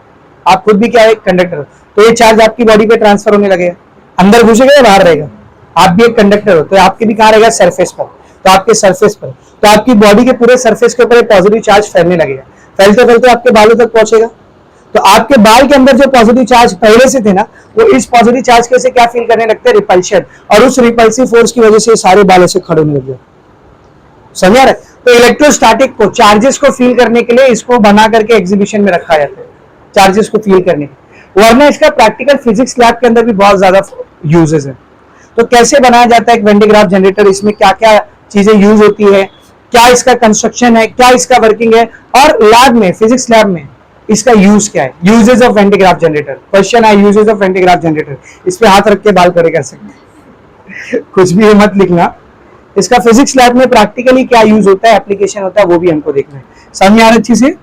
आप खुद भी क्या है? कंडक्टर हो। तो ये चार्ज आपकी बॉडी पे ट्रांसफर होने लगेगा, अंदर घुसेगा या बाहर रहेगा? आप भी एक कंडक्टर हो, तो आपके भी कहाँ रहेगा? सरफेस पर। तो आपके सरफेस पर, तो आपकी बॉडी के पूरे सरफेस के ऊपर एक पॉजिटिव चार्ज फैलने लगेगा, फैलते फैलते आपके बालों तक पहुंचेगा। तो आपके बाल के अंदर जो पॉजिटिव चार्ज पहले से थे ना, वो इस पॉजिटिव चार्ज के से क्या फील करने लगते हैं? रिपल्शन। और उस रिपल्सिव फोर्स की वजह से सारे बाल ऐसे खड़े होने लग गए। समझ रहे? तो इलेक्ट्रोस्टैटिक को, चार्जेस को फील करने के लिए इसको बना करके एग्जीबिशन में रखा जाता है, चार्जेस को फील करने के। वरना इसका प्रैक्टिकल फिजिक्स लैब के अंदर भी बहुत ज्यादा यूजेस है। तो कैसे बनाया जाता है एक वेन डी ग्राफ जनरेटर, इसमें क्या क्या चीजें यूज होती है, क्या इसका कंस्ट्रक्शन है, क्या इसका वर्किंग है, और लैब में, फिजिक्स लैब में इसका यूज क्या है? Uses of Van de Graaff generator. Question है uses of Van de Graaff generator, इस पे हाथ रख के बाल खड़े कर सकते कुछ भी मत लिखना। इसका फिजिक्स लैब में प्रैक्टिकली क्या यूज होता है, एप्लीकेशन होता है, वो भी हमको देखना है। समझ आ रहा अच्छी से?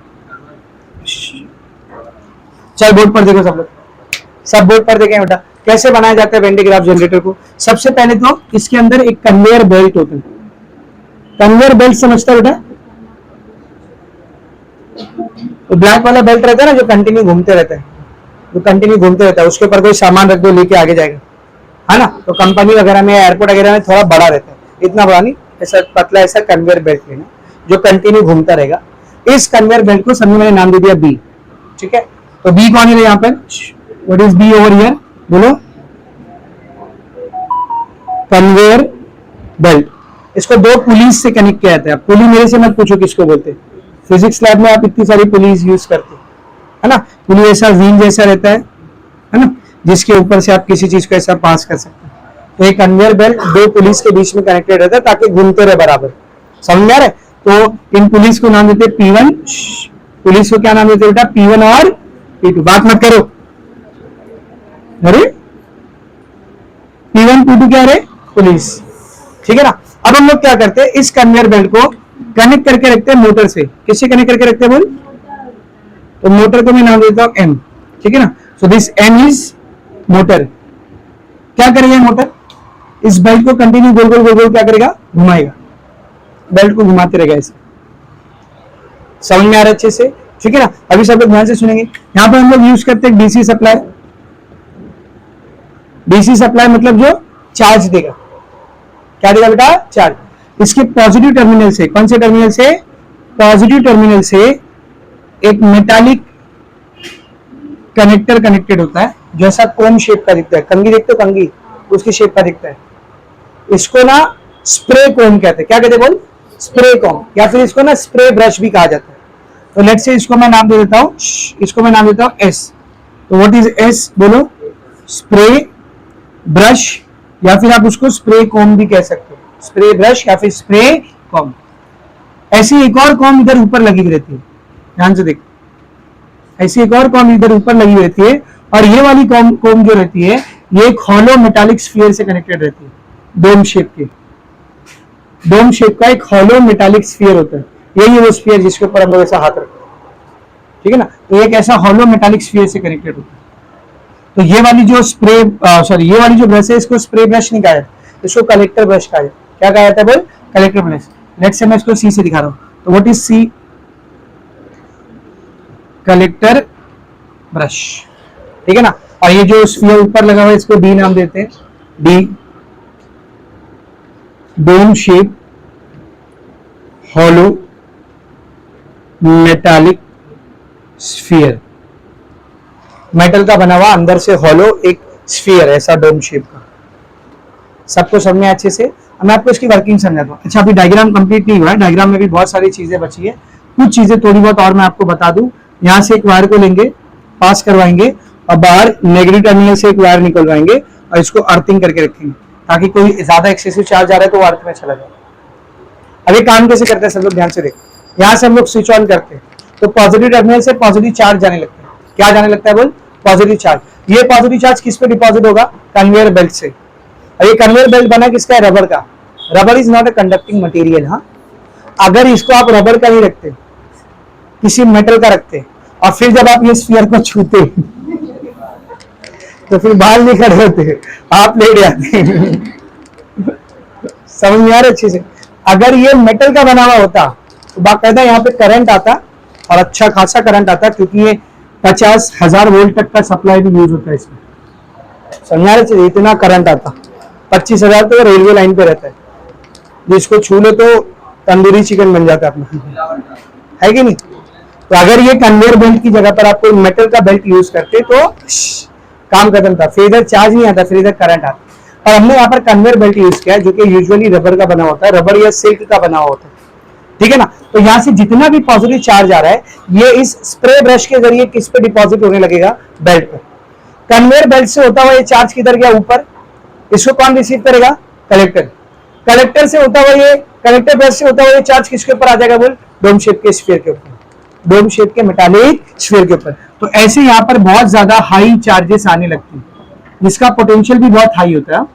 चल बोर्ड पर देखो सब लोग, सब बोर्ड पर देखें बेटा। कैसे बनाया जाता है वेन डायग्राफ जनरेटर को? सबसे पहले तो इसके अंदर एक कन्वेयर बेल्ट होता है। कन्वेयर बेल्ट समझता है बेटा? तो ब्लैक वाला बेल्ट रहता है ना, जो कंटिन्यू घूमते रहता है, जो कंटिन्यू घूमते रहता है, उसके ऊपर कोई सामान रख दो, लेके आगे जाएगा, है ना? तो कंपनी वगैरह में, एयरपोर्ट वगैरह में थोड़ा बड़ा रहता है, इतना बड़ा नहीं, ऐसा पतला ऐसा कन्वेयर बेल्ट लेना जो कंटिन्यू घूमता रहेगा। इस कन्वेयर बेल्ट को सबने मैंने नाम दे दिया बी, ठीक है? तो बी कौन है यहाँ पर? What is B over here? बोलो। Conveyor belt. इसको दो पुलीस से कनेक्ट किया जाता है। पुली मेरे से मत पूछो किसको बोलते हैं, फिजिक्स लैब में आप इतनी सारी पुलीस यूज करते है ना। पुली ऐसा व्हील जैसा रहता है ना, जिसके ऊपर से आप किसी चीज को ऐसा पास कर सकते हैं। तो एक कन्वेयर बेल्ट दो पुलिस के बीच में कनेक्टेड रहता है ताकि घूमते रहे बराबर। समझ में आ रहा है? तो इन पुलिस को नाम देते P1, पुलिस को क्या नाम देते बेटा? P1 और P2। बात मत करो, अरे P1 P2 क्या रहे? पुलिस, ठीक है ना। अब हम लोग क्या करते हैं, इस कन्वेयर बेल्ट को कनेक्ट करके रखते हैं मोटर से। किससे कनेक्ट करके रखते हैं बोल? तो मोटर को मैं नाम देता हूं M, ठीक है ना। So this M is motor. क्या करेगा मोटर? इस बेल्ट को कंटिन्यू गोल गोल गोल गोल क्या करेगा? घुमाएगा, बेल्ट को घुमाते रहेगा ऐसे। समझ में आ रहा है अच्छे से? ठीक है ना। अभी सब लोग ध्यान से सुनेंगे। यहां पर हम लोग यूज करते हैं डीसी सप्लाई। डीसी सप्लाई मतलब जो चार्ज देगा, क्या देगा बेटा? चार्ज। इसके पॉजिटिव टर्मिनल से, कौन से टर्मिनल से? पॉजिटिव टर्मिनल से एक मेटालिक कनेक्टर कनेक्टेड होता है, जो ऐसा कोन शेप का दिखता है। कंघी देखते हो? कंघी उसकी शेप का दिखता है। इसको ना स्प्रे कोन कहते हैं। क्या कहते हैं बोल? स्प्रे कोन, या फिर इसको ना स्प्रे ब्रश भी कहा जाता है। तो लेट्स से इसको मैं नाम दे देता हूं, इसको मैं नाम देता हूं एस। तो व्हाट इज एस? बोलो। स्प्रे ब्रश, या फिर आप उसको स्प्रे कॉम भी कह सकते हो। स्प्रे ब्रश या फिर स्प्रे कॉम। ऐसी एक और कॉम इधर ऊपर लगी हुई रहती है, ध्यान से देखो। ऐसी एक और कॉम इधर ऊपर लगी हुई रहती है, और ये वाली कॉम जो रहती है, ये एक हॉलो मेटालिक स्फीयर से कनेक्टेड रहती है। डोम शेप के, डोम शेप का एक हॉलो मेटालिक स्फीयर होता है। यही है वो स्फीयर जिसके ऊपर हम लोग ऐसा हाथ रखते हैं, ठीक है ना। तो एक ऐसा हॉलो मेटालिक स्फीयर से कनेक्टेड होता है। तो ये वाली जो स्प्रे ये वाली जो ब्रश है, इसको स्प्रे ब्रश नहीं कहा जाता, इसको कलेक्टर ब्रश कहा जाता है। क्या कहा जाता है बोल? Collector brush. लेट्स से मैं इसको सी से दिखा रहा हूं। तो what is C? Collector brush, ठीक है ना। और ये जो स्फीयर ऊपर लगा हुआ है, इसको डी नाम देते हैं। D, dome shape hollow metallic sphere. Metal का बना हुआ, अंदर से हॉलो एक स्फीयर, ऐसा डोम शेप का। सबको समझ में अच्छे से? मैं आपको इसकी वर्किंग समझाता हूँ। अच्छा, अभी डायग्राम कंप्लीट नहीं हुआ है, डायग्राम में भी बहुत सारी चीजें बची है। कुछ चीजें थोड़ी बहुत और मैं आपको बता दूं। यहाँ से एक वायर को लेंगे, पास करवाएंगे, और बाहर नेगेटिव टर्मिनल से एक वायर निकलवाएंगे, और इसको अर्थिंग करके रखेंगे, ताकि कोई ज्यादा एक्सेसिव चार्ज आ रहा है तो वो अर्थ में चला जाए। अब ये काम कैसे करते हैं सब लोग ध्यान से देखो। यहाँ से हम लोग स्विच ऑन करते हैं, तो पॉजिटिव टर्मिनल से पॉजिटिव चार्ज जाने लगता है। क्या जाने लगता है बोल? Positive charge. ये पॉजिटिव चार्ज किस पे डिपॉजिट होगा? कन्वेयर बेल्ट से। और ये कन्वेयर बेल्ट बना किसका है? रबर का। Rubber is not a conducting material. हाँ, अगर इसको आप रबर का नहीं रखते, किसी मेटल का रखते, और फिर जब आप ये स्फीयर को छूते तो फिर बाल नहीं खड़े होते, आप लेट जाते। समझ में आ रहा है अच्छे से? अगर ये मेटल का बना हुआ होता तो बाकायदा यहाँ पे करंट आता, और अच्छा खासा करंट आता, क्योंकि ये 50,000 वोल्ट तक का सप्लाई भी यूज होता है इसमें। समझा रहे? इतना करंट आता। 25,000 तो रेलवे लाइन पे रहता है, जिसको छू लो तो तंदूरी चिकन बन जाता है अपना, है कि नहीं? तो अगर ये कन्वेयर बेल्ट की जगह पर आप कोई मेटल का बेल्ट यूज करते तो काम खत्म था। फिर इधर चार्ज नहीं आता, फिर इधर करंट आता। और हमने यहाँ पर कन्वेयर बेल्ट यूज किया है, जो कि यूजुअली रबर का बना होता है, रबर या सिल्क का बना होता है, ठीक है ना। तो यहाँ से जितना भी पॉजिटिव चार्ज आ रहा है, ये इस स्प्रे ब्रश के जरिए किस पे डिपॉजिट होने लगेगा? बेल्ट पे। कन्वेयर बेल्ट से होता हुआ ये चार्ज किधर गया? ऊपर। इसको कौन रिसीव करेगा? कलेक्टर। कलेक्टर से होता हुआ ये, कलेक्टर ब्रश से होता हुआ ये चार्ज किसके ऊपर आ जाएगा बोल? डोम शेप के स्फीयर के ऊपर, डोम शेप के मेटालिक स्फीयर के ऊपर। तो ऐसे यहाँ पर बहुत ज्यादा हाई चार्जेस आने लगती है, जिसका पोटेंशियल भी बहुत हाई होता है।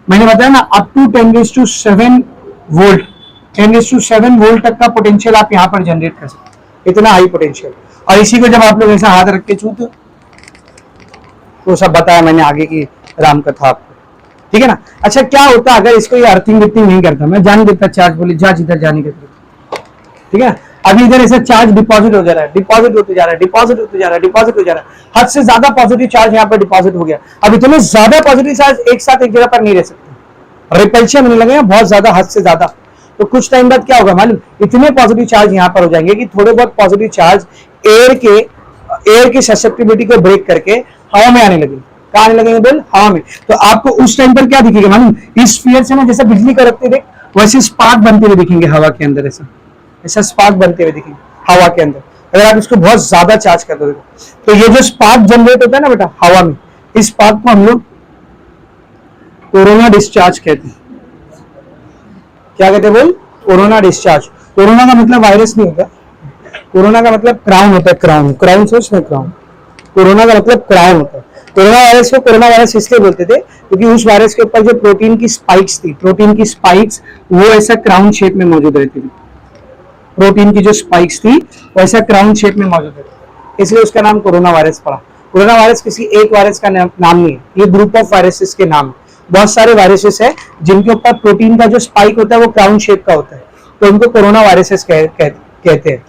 मैंने बताया ना, अप टू 10⁷ वोल्ट, 10⁷ वोल्ट तक का पोटेंशियल आप यहाँ पर जनरेट कर सकते हैं, इतना हाई पोटेंशियल। और इसी को जब आप लोग ऐसा हाथ रख के छूते, तो सब बताया मैंने आगे की राम कथा आपको, ठीक है ना। अच्छा क्या होता अगर इसको ये अर्थिंग विर्थिंग नहीं करता, मैं जान देता चार्ज, बोले जा जिधर जाने के, ठीक है ना। अभी इधर ऐसा चार्ज डिपॉजिट हो जा रहा है, डिपॉजिट होते जा रहा है, डिपॉजिट होते जा रहा है, डिपॉजिट हो जा रहा है, हद से ज्यादा पॉजिटिव चार्ज यहाँ पर डिपॉजिट हो गया। अब इतने ज्यादा पॉजिटिव चार्ज एक साथ एक जगह पर नहीं रह सकते, रिपल्शन होने लगे बहुत ज्यादा, हद से ज्यादा। तो कुछ टाइम बाद क्या होगा मालूम, इतने पॉजिटिव चार्ज यहाँ पर हो जाएंगे कि थोड़े बहुत पॉजिटिव चार्ज एयर की ससेप्टिबिलिटी को ब्रेक करके हवा में आने लगे। कहाँ आने लगेंगे बोल, हवा में। तो आपको उस टाइम पर क्या दिखेगा मालूम, इस स्फीयर से ना जैसे बिजली को रखते थे वैसे स्पार्क बनते हुए दिखेंगे हवा के अंदर, ऐसा स्पार्क बनते हुए दिखेंगे हवा के अंदर, अगर आप इसको बहुत ज्यादा चार्ज कर दोगे। तो ये जो स्पार्क जनरेट होता है ना बेटा हवा में, इस स्पार्क को हम लोग कोरोना डिस्चार्ज कहते हैं। क्या कहते हैं बोल, कोरोना डिस्चार्ज। कोरोना का मतलब वायरस नहीं होता, कोरोना का मतलब क्राउन होता है, क्राउन, क्राउन सोच ना, क्राउन, कोरोना का मतलब क्राउन होता है। कोरोना वायरस को कोरोना वायरस इसलिए बोलते थे क्योंकि उस वायरस के ऊपर जो प्रोटीन की स्पाइक्स थी, प्रोटीन की स्पाइक्स वो ऐसा क्राउन शेप में मौजूद रहती थी, प्रोटीन की जो स्पाइक्स थी वैसा क्राउन शेप में मौजूद रहती, इसलिए उसका नाम कोरोना वायरस पड़ा। कोरोना वायरस किसी एक वायरस का नाम नहीं है, ये ग्रुप ऑफ वायरसेस के नाम है। बहुत सारे वायरसेस है जिनके ऊपर प्रोटीन का जो स्पाइक होता है वो क्राउन शेप का होता है, तो उनको कोरोना वायरसेस कहते हैं।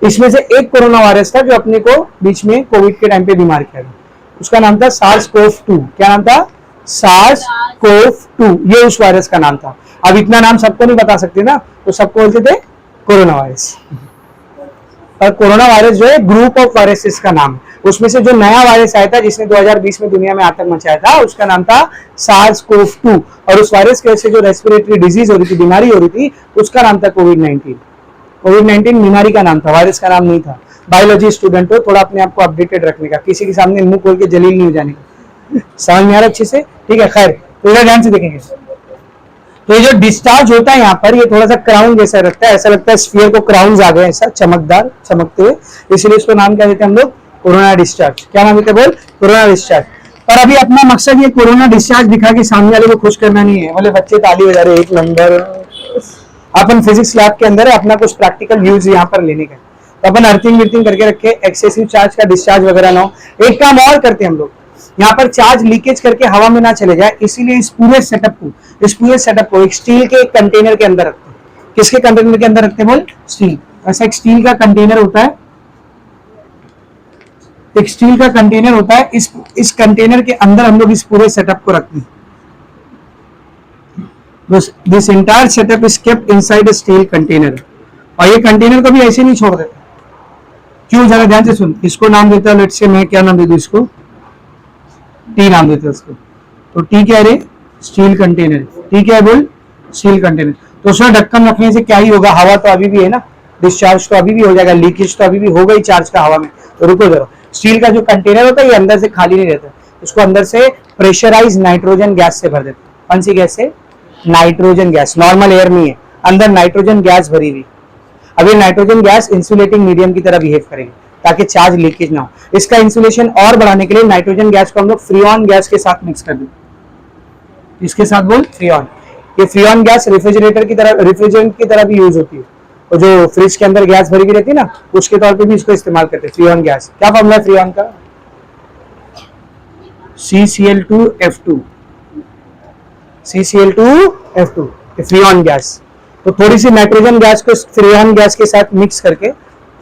इसमें से एक कोरोना वायरस था जो अपने को बीच में कोविड के टाइम पे बीमार किया था, उसका नाम था सार्स-कोव-2। क्या नाम था, सार्स-कोव-2, ये उस वायरस का नाम था। अब इतना नाम सबको नहीं बता सकते ना, तो सबको बोलते थे कोरोना वायरस। और कोरोना वायरस जो है ग्रुप ऑफ वायरसेस का नाम है। उसमें से जो नया वायरस आया था जिसने 2020 में दुनिया में आतंक मचाया था, उसका नाम था सार्स-कोव-2, और उस वायरस की वजह से जो रेस्पिरेटरी डिजीज हो रही थी, बीमारी हो रही थी, उसका नाम था कोविड-19। कोविड-19 बीमारी का नाम था, वायरस का नाम नहीं था। बायोलॉजी स्टूडेंट हो, थोड़ा अपने आप को अपडेटेड रखने का, किसी के सामने मुंह खोल के जलील नहीं हो जाने का, समझ में आ रहा अच्छे से, ठीक है। खैर तो इधर ध्यान से देखेंगे, तो ये जो डिस्चार्ज होता है यहाँ पर, ये थोड़ा सा क्राउन जैसा लगता है, ऐसा लगता है स्फीयर को क्राउन आ गए ऐसा चमकदार, चमकते हुए, इसलिए इसको नाम क्या देते हैं हम लोग, कोरोना डिस्चार्ज। क्या नाम देते हैं बोल, कोरोना डिस्चार्ज। पर अभी अपना मकसद ये कोरोना डिस्चार्ज दिखा के सामने वाले को खुश करना नहीं है, बोले बच्चे ताली बजा रहे, एक नंबर। अपन फिजिक्स लैब के अंदर है, अपना कुछ प्रैक्टिकल व्यूज यहाँ पर लेने का, तो अपन अर्थिंग विर्थिंग करके रखे, एक्सेसिव चार्ज का डिस्चार्ज वगैरह ना हो। एक काम और करते हैं हम लोग, यहाँ पर चार्ज लीकेज करके हवा में ना चले जाए, इसीलिए इस पूरे सेटअप को एक स्टील के एक कंटेनर के अंदर रखते हैं। किसके कंटेनर के अंदर रखते हैं बोल, स्टील। ऐसा एक स्टील का कंटेनर होता है, एक स्टील का कंटेनर होता है, इस कंटेनर के अंदर हम लोग इस पूरे सेटअप को रखते हैं। This entire setup is kept inside a steel container, और ये कंटेनर को भी ऐसे नहीं छोड़ देते। क्यों, जरा ध्यान से सुन। इसको नाम देता है, लेट्स से मैं क्या नाम दे दूं इसको, टी नाम देते हैं उसको। तो टी क्या है, स्टील कंटेनर। टी क्या है बोल, स्टील कंटेनर। तो उसमें ढक्कन रखने से क्या ही होगा, हवा तो अभी भी है ना, डिस्चार्ज तो अभी भी हो जाएगा, लीकेज तो अभी भी होगा ही चार्ज का हवा में। तो रुको जरा, स्टील का जो कंटेनर होता है ये अंदर से खाली नहीं रहता, इसको अंदर से प्रेशराइज नाइट्रोजन गैस से भर देते। कौन सी गैस से, नाइट्रोजन गैस, नॉर्मल एयर नहीं है, अंदर नाइट्रोजन गैस भरी हुई। अब ये नाइट्रोजन गैस इंसुलेटिंग मीडियम की तरह बिहेव करेगी ताकि चार्ज लीकेज ना हो। इसका इंसुलेशन और बढ़ाने के लिए नाइट्रोजन गैस को हम लोग फ्रीऑन गैस के साथ मिक्स कर देते। इसके साथ बोल, फ्रीऑन। ये फ्रीऑन गैस रेफ्रिजरेंट की तरह भी यूज होती है, और जो फ्रिज के अंदर गैस भरी हुई रहती है ना, उसके तौर पे भी इसको इस्तेमाल करते हैं, फ्रीऑन गैस। क्या फॉर्मूला है फ्रीऑन का, CCl2F2, CCl2F2, फ्रीऑन गैस। तो थोड़ी सी नाइट्रोजन गैस को फ्रीऑन गैस के साथ मिक्स करके,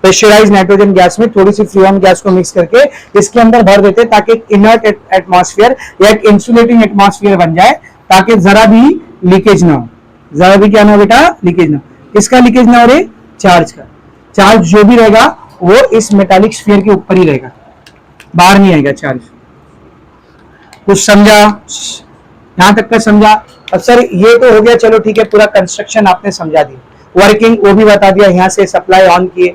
प्रेशराइज नाइट्रोजन गैस में थोड़ी सी फ्रीऑन गैस को मिक्स करके इसके अंदर भर देते, ताकि एक इनर्ट एटमॉस्फेयर या एक इंसुलेटिंग एटमॉस्फेयर बन जाए, ताकि जरा भी लीकेज ना हो। जरा भी क्या ना हो बेटा, लीकेज ना हो। किसका लीकेज ना हो रे, चार्ज का। चार्ज जो भी रहेगा वो इस मेटालिक स्फीयर के ऊपर ही रहेगा, बाहर नहीं आएगा चार्ज। कुछ समझा, यहां तक का समझा। अब सर ये तो हो गया, चलो ठीक है, पूरा कंस्ट्रक्शन आपने समझा दिया, वर्किंग वो भी बता दिया। यहाँ से सप्लाई ऑन किए,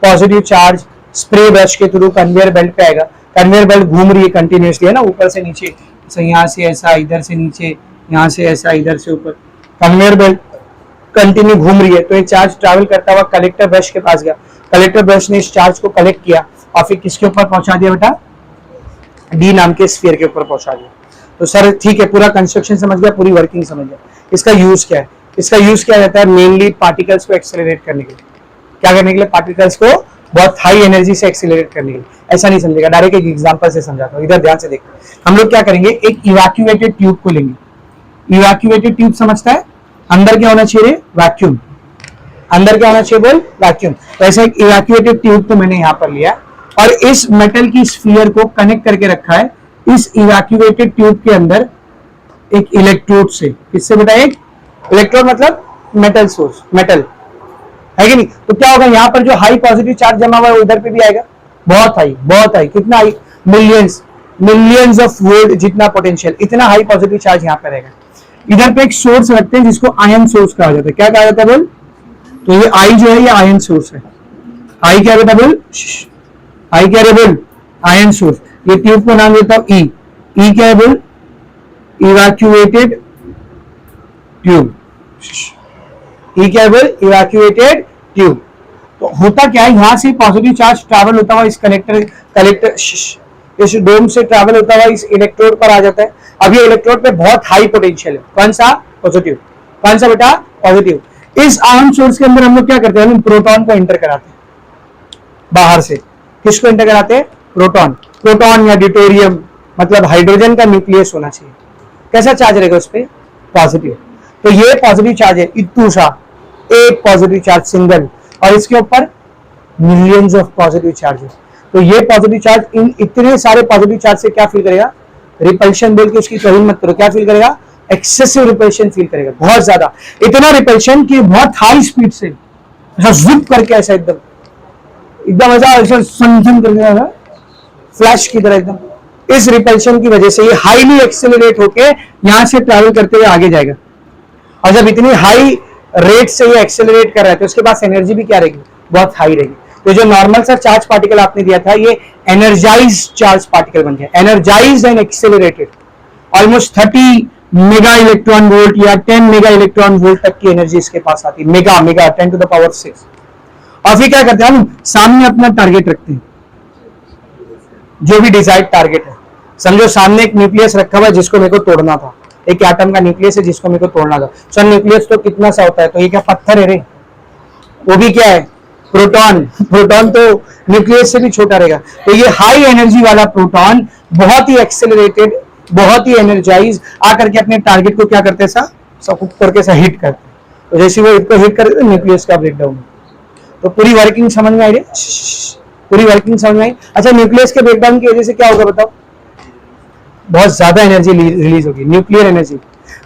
पॉजिटिव चार्ज स्प्रे ब्रश के थ्रू कन्वेयर बेल्ट पे आएगा। कन्वेयर बेल्ट घूम रही है कंटिन्यूसली, है ना, ऊपर से नीचे, यहाँ से ऐसा, इधर से नीचे, यहाँ से ऐसा, इधर से ऊपर, कन्वेयर बेल्ट कंटिन्यू घूम रही है। तो ये चार्ज ट्रैवल करता हुआ कलेक्टर ब्रश के पास गया, कलेक्टर ब्रश ने इस चार्ज को कलेक्ट किया और फिर किसके ऊपर पहुंचा दिया बेटा, डी नाम के स्फीयर के ऊपर पहुंचा दिया। तो सर ठीक है, पूरा कंस्ट्रक्शन समझ गया, पूरी वर्किंग समझ गया। इसका यूज क्या है, इसका यूज क्या रहता है, मेनली पार्टिकल्स को एक्सेलरेट करने के लिए। क्या करने के लिए, पार्टिकल्स को बहुत हाई एनर्जी से एक्सीलरेट करने के लिए। ऐसा नहीं समझेगा, डायरेक्ट एक एग्जांपल से समझाता हूँ, इधर ध्यान से देखो। हम लोग क्या करेंगे, एक इवैक्यूएटेड ट्यूब को लेंगे। इवैक्यूएटेड ट्यूब समझता है, अंदर क्या होना चाहिए, वैक्यूम। अंदर क्या होना चाहिए बोल, वैक्यूम। तो ऐसा एक इवैक्यूएटेड ट्यूब तो मैंने यहां पर लिया और इस मेटल की स्फीयर को कनेक्ट करके रखा है इस इवैक्यूएटेड ट्यूब के अंदर एक इलेक्ट्रोड से। किससे बेटा, एक इलेक्ट्रोड मतलब मेटल सोर्स, मेटल है कि नहीं। तो क्या होगा, यहां पर जो हाई पॉजिटिव चार्ज जमा हुआ है उधर पे भी आएगा, बहुत हाई, बहुत हाई। कितना high, millions, millions of volt जितना पोटेंशियल, इतना हाई पॉजिटिव चार्ज यहां पर रहेगा। इधर पे एक सोर्स रखते हैं जिसको आयन सोर्स कहा जाता है। क्या कहा जाता है बोल, तो ये आई जो है ये आयन सोर्स है। आई क्या बेटा बोल, आई क्या है बोल, आयन सोर्स। ये ट्यूब को नाम देता हूं ई। ई क्या है बोल, इवैक्यूएटेड ट्यूब। ई क्या है बोल, इवैक्यूएटेड ट्यूब। तो होता क्या है, यहां से पॉजिटिव चार्ज ट्रैवल होता हुआ इस कलेक्टर इस डोम से ट्रैवल होता हुआ इस इलेक्ट्रोड पर आ जाता है। अब ये इलेक्ट्रोड पे बहुत हाई पोटेंशियल है, कौन सा, पॉजिटिव। कौन सा बेटा, पॉजिटिव। इस आयन सोर्स के अंदर हम लोग क्या करते हैं, हम प्रोटॉन को एंटर कराते हैं बाहर से। किसको एंटर कराते हैं, प्रोटॉन। प्रोटॉन या ड्यूटेरियम मतलब हाइड्रोजन का न्यूक्लियस होना चाहिए। कैसा चार्ज रहेगा उस पर, पॉजिटिव। तो ये पॉजिटिव चार्ज है, इतू सा एक पॉजिटिव चार्ज सिंगल, और इसके ऊपर मिलियंस ऑफ पॉजिटिव चार्जेस। तो ये पॉजिटिव चार्ज इन इतने सारे पॉजिटिव चार्ज से क्या फील करेगा, रिपल्शन बोल के उसकी तोहिन मत करो, क्या फील करेगा, एक्सेसिव रिपल्शन फील करेगा, बहुत ज्यादा। इतना रिपल्शन कि बहुत हाई स्पीड से ऐसा जिप करके ऐसा एकदम एकदम ऐसा संजन करके फ्लैश की तरह एकदम। इस रिपल्शन की वजह से ये हाईली एक्सेलरेट होके यहां से ट्रैवल करते हुए आगे जाएगा। और जब इतनी हाई रेट से ये एक्सेलरेट कर रहा है तो उसके पास एनर्जी भी क्या रहेगी, बहुत हाई रहेगी। तो जो नॉर्मल सा चार्ज पार्टिकल आपने दिया था ये एनर्जाइज चार्ज पार्टिकल बन गया, energize and accelerated. Almost 30 mega electron volt या 10 मेगा इलेक्ट्रॉन वोल्ट तक की एनर्जी इसके पास आती है, mega mega 10 to the power 6। और फिर क्या करते हैं हम, सामने अपना टारगेट रखते हैं, जो भी डिजायर्ड टारगेट है। समझो सामने एक न्यूक्लियस रखा हुआ है जिसको मेरे को तोड़ना था, एक एटम का न्यूक्लियस है जिसको मेरे को तोड़ना था। सर न्यूक्लियस तो कितना सा होता है, तो ये क्या पत्थर है रे, वो भी क्या है, प्रोटॉन। प्रोटॉन तो न्यूक्लियस से भी छोटा रहेगा। तो ये हाई एनर्जी वाला प्रोटॉन बहुत ही एक्सेलरेटेड, बहुत ही एनर्जाइज आकर के अपने टारगेट को क्या करते हैं, सब करके हिट करते हैं। तो जैसे वो इसको हिट करते हैं न्यूक्लियस का ब्रेकडाउन। तो पूरी वर्किंग समझ में आई रे, पूरी वर्किंग समझ में आई। अच्छा न्यूक्लियस के ब्रेकडाउन की वजह से क्या होगा बताओ, बहुत ज्यादा एनर्जी रिलीज होगी, न्यूक्लियर एनर्जी।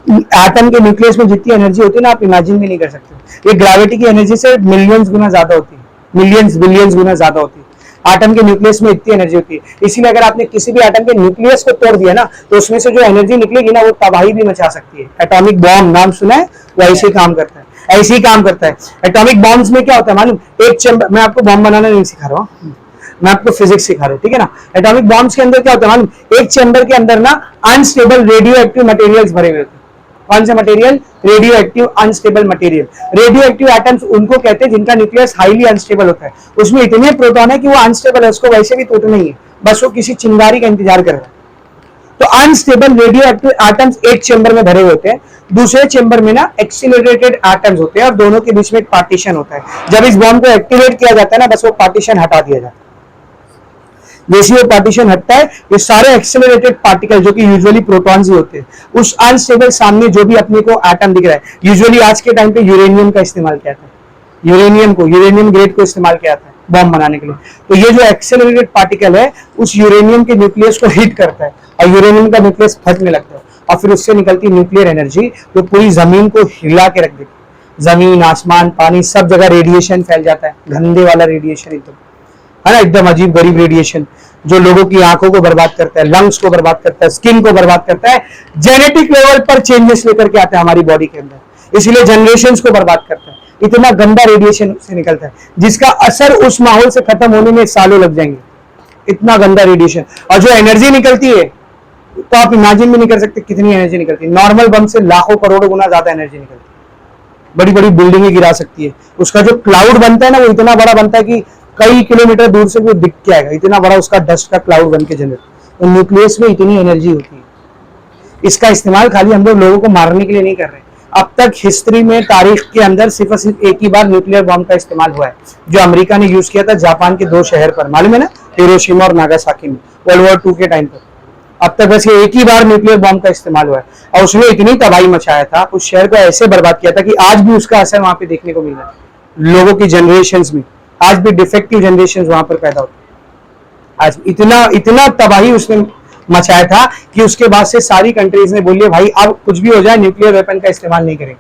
एटम के न्यूक्लियस में जितनी एनर्जी होती है ना, आप इमेजिन भी नहीं कर सकते। ये ग्रेविटी की एनर्जी से मिलियंस गुना ज्यादा होती है, मिलियंस बिलियंस गुना ज्यादा होती है। एटम के न्यूक्लियस में इतनी एनर्जी होती है, इसीलिए अगर आपने किसी भी एटम के न्यूक्लियस को तोड़ दिया ना, तो उसमें से जो एनर्जी निकलेगी ना, वो तबाही भी मचा सकती है। एटॉमिक बॉम्ब नाम सुना है, वो ऐसे काम करता है, ऐसे ही काम करता है। एटॉमिक बॉम्ब्स में क्या होता है मालूम, एक चैम्बर, मैं आपको बॉम्ब बनाना नहीं सिखा रहा हूँ, मैं आपको फिजिक्स सिखा रहा हूं, ठीक है ना। एटॉमिक बॉम्ब्स के अंदर क्या होता है मालूम, एक चैम्बर के अंदर ना अनस्टेबल रेडियो एक्टिव मटेरियल्स भरे हुए होते हैं। कौन से material, radio active unstable material. Radio active atoms उनको कहते हैं जिनका न्यूक्लियस हाईली अनस्टेबल होता है, उसमें इतने प्रोटॉन है कि वो अनस्टेबल है, उसको वैसे भी तोड़ना ही है, बस वो किसी चिंगारी का इंतजार कर रहा है। तो अनस्टेबल रेडियो एक्टिव एटम्स एक चैम्बर में भरे हुए होते हैं, दूसरे चैम्बर में ना एक्सीलरेटेड एटम्स होते हैं, और दोनों के बीच में एक पार्टीशन होता है। जब इस बॉम्ब को एक्टिवेट किया जाता है ना, बस वो पार्टीशन हटा दिया जाता है। जैसे वो पार्टीशन हटता है, ये सारे एक्सेलरेटेड पार्टिकल जो कि यूजुअली प्रोटॉन्स ही होते हैं, उस अनस्टेबल सामने जो भी अपने को एटम दिख रहा है, यूजुअली आज के टाइम पे यूरेनियम का इस्तेमाल किया जाता है, यूरेनियम ग्रेड को इस्तेमाल किया जाता है बॉम्ब बनाने के लिए। तो ये जो एक्सेलरेटेड पार्टिकल है उस यूरेनियम के न्यूक्लियस को हिट करता है और यूरेनियम का न्यूक्लियस फटने लगता है, और फिर उससे निकलती न्यूक्लियर एनर्जी जो पूरी जमीन को हिला के रख देती है। जमीन, आसमान, पानी, सब जगह रेडिएशन फैल जाता है, गंदे वाला रेडिएशन एकदम, है ना, एकदम अजीब गरीब रेडिएशन जो लोगों की आंखों को बर्बाद करता है, लंग्स को बर्बाद करता है, स्किन को बर्बाद करता है, जेनेटिक लेवल पर चेंजेस लेकर के आता है हमारी बॉडी के अंदर, इसलिए जनरेशंस को बर्बाद करता है। इतना गंदा रेडिएशन से निकलता है जिसका असर उस माहौल से खत्म होने में सालों लग जाएंगे, इतना गंदा रेडिएशन। और जो एनर्जी निकलती है तो आप इमेजिन भी नहीं कर सकते कितनी एनर्जी निकलती है। नॉर्मल बम से लाखों करोड़ों गुना ज्यादा एनर्जी निकलती है, बड़ी बड़ी बिल्डिंगें गिरा सकती है। उसका जो क्लाउड बनता है ना, वो इतना बड़ा बनता है कि कई किलोमीटर दूर से वो दिख के आएगा, इतना बड़ा उसका डस्ट का क्लाउड बन के जनरेट। तो न्यूक्लियस में इतनी एनर्जी होती है। इसका इस्तेमाल खाली हम लोग लोगों को मारने के लिए नहीं कर रहे, अब तक हिस्ट्री में, तारीख के अंदर सिर्फ और सिर्फ एक ही बार न्यूक्लियर बॉम्ब का इस्तेमाल हुआ है, जो अमेरिका ने यूज किया था जापान के 2 शहर पर, मालूम है ना, हिरोशिमा और नागासाकी में, वर्ल्ड वॉर 2 के टाइम पर। अब तक बस ये एक ही बार न्यूक्लियर बॉम्ब का इस्तेमाल हुआ है, और उसने इतनी तबाही मचाया था, उस शहर को ऐसे बर्बाद किया था कि आज भी उसका असर वहां पे देखने को मिल रहा है लोगों की जनरेशंस में। आज भी डिफेक्टिव जनरेशन वहां पर पैदा होती है। आज इतना तबाही उसने मचाया था कि उसके बाद से सारी कंट्रीज ने बोलिए भाई अब कुछ भी हो जाए न्यूक्लियर वेपन का इस्तेमाल नहीं करेंगे।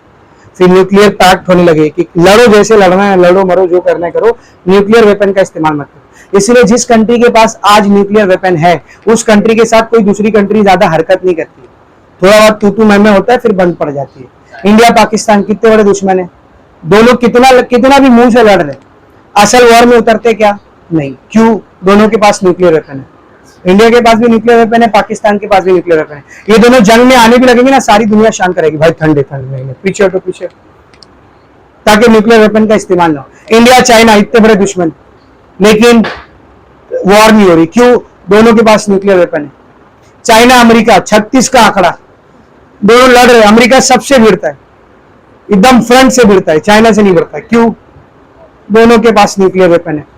फिर न्यूक्लियर पैक्ट होने लगे कि लड़ो, जैसे लड़ना है लड़ो, मरो, जो करना है करो, न्यूक्लियर वेपन का इस्तेमाल मत करो। इसलिए जिस कंट्री के पास आज न्यूक्लियर वेपन है, उस कंट्री के साथ कोई दूसरी कंट्री ज्यादा हरकत नहीं करती है, थोड़ा बहुत तू मैं होता है, फिर बंद पड़ जाती है। इंडिया पाकिस्तान कितने बड़े दुश्मन है, दो लोग कितना भी मुंह से लड़ रहे, असल वॉर में उतरते क्या नहीं, क्यों? दोनों के पास न्यूक्लियर वेपन है। इंडिया के पास भी न्यूक्लियर वेपन है, पाकिस्तान के पास भी न्यूक्लियर वेपन है। ये दोनों जंग में आने भी लगेंगे ना, सारी दुनिया शांत करेगी, भाई ठंडे नहीं, पीछे हटो पीछे, ताकि न्यूक्लियर वेपन का इस्तेमाल ना हो। इंडिया चाइना इतने बड़े दुश्मन, लेकिन वॉर नहीं हो रही, क्यों? दोनों के पास न्यूक्लियर वेपन है। चाइना अमेरिका 36 का आंकड़ा, दोनों लड़ रहे, अमेरिका सबसे भिड़ता है, एकदम फ्रंट से भिड़ता है, चाइना से नहीं भिड़ता, क्यों? दोनों के पास न्यूक्लियर वेपन है।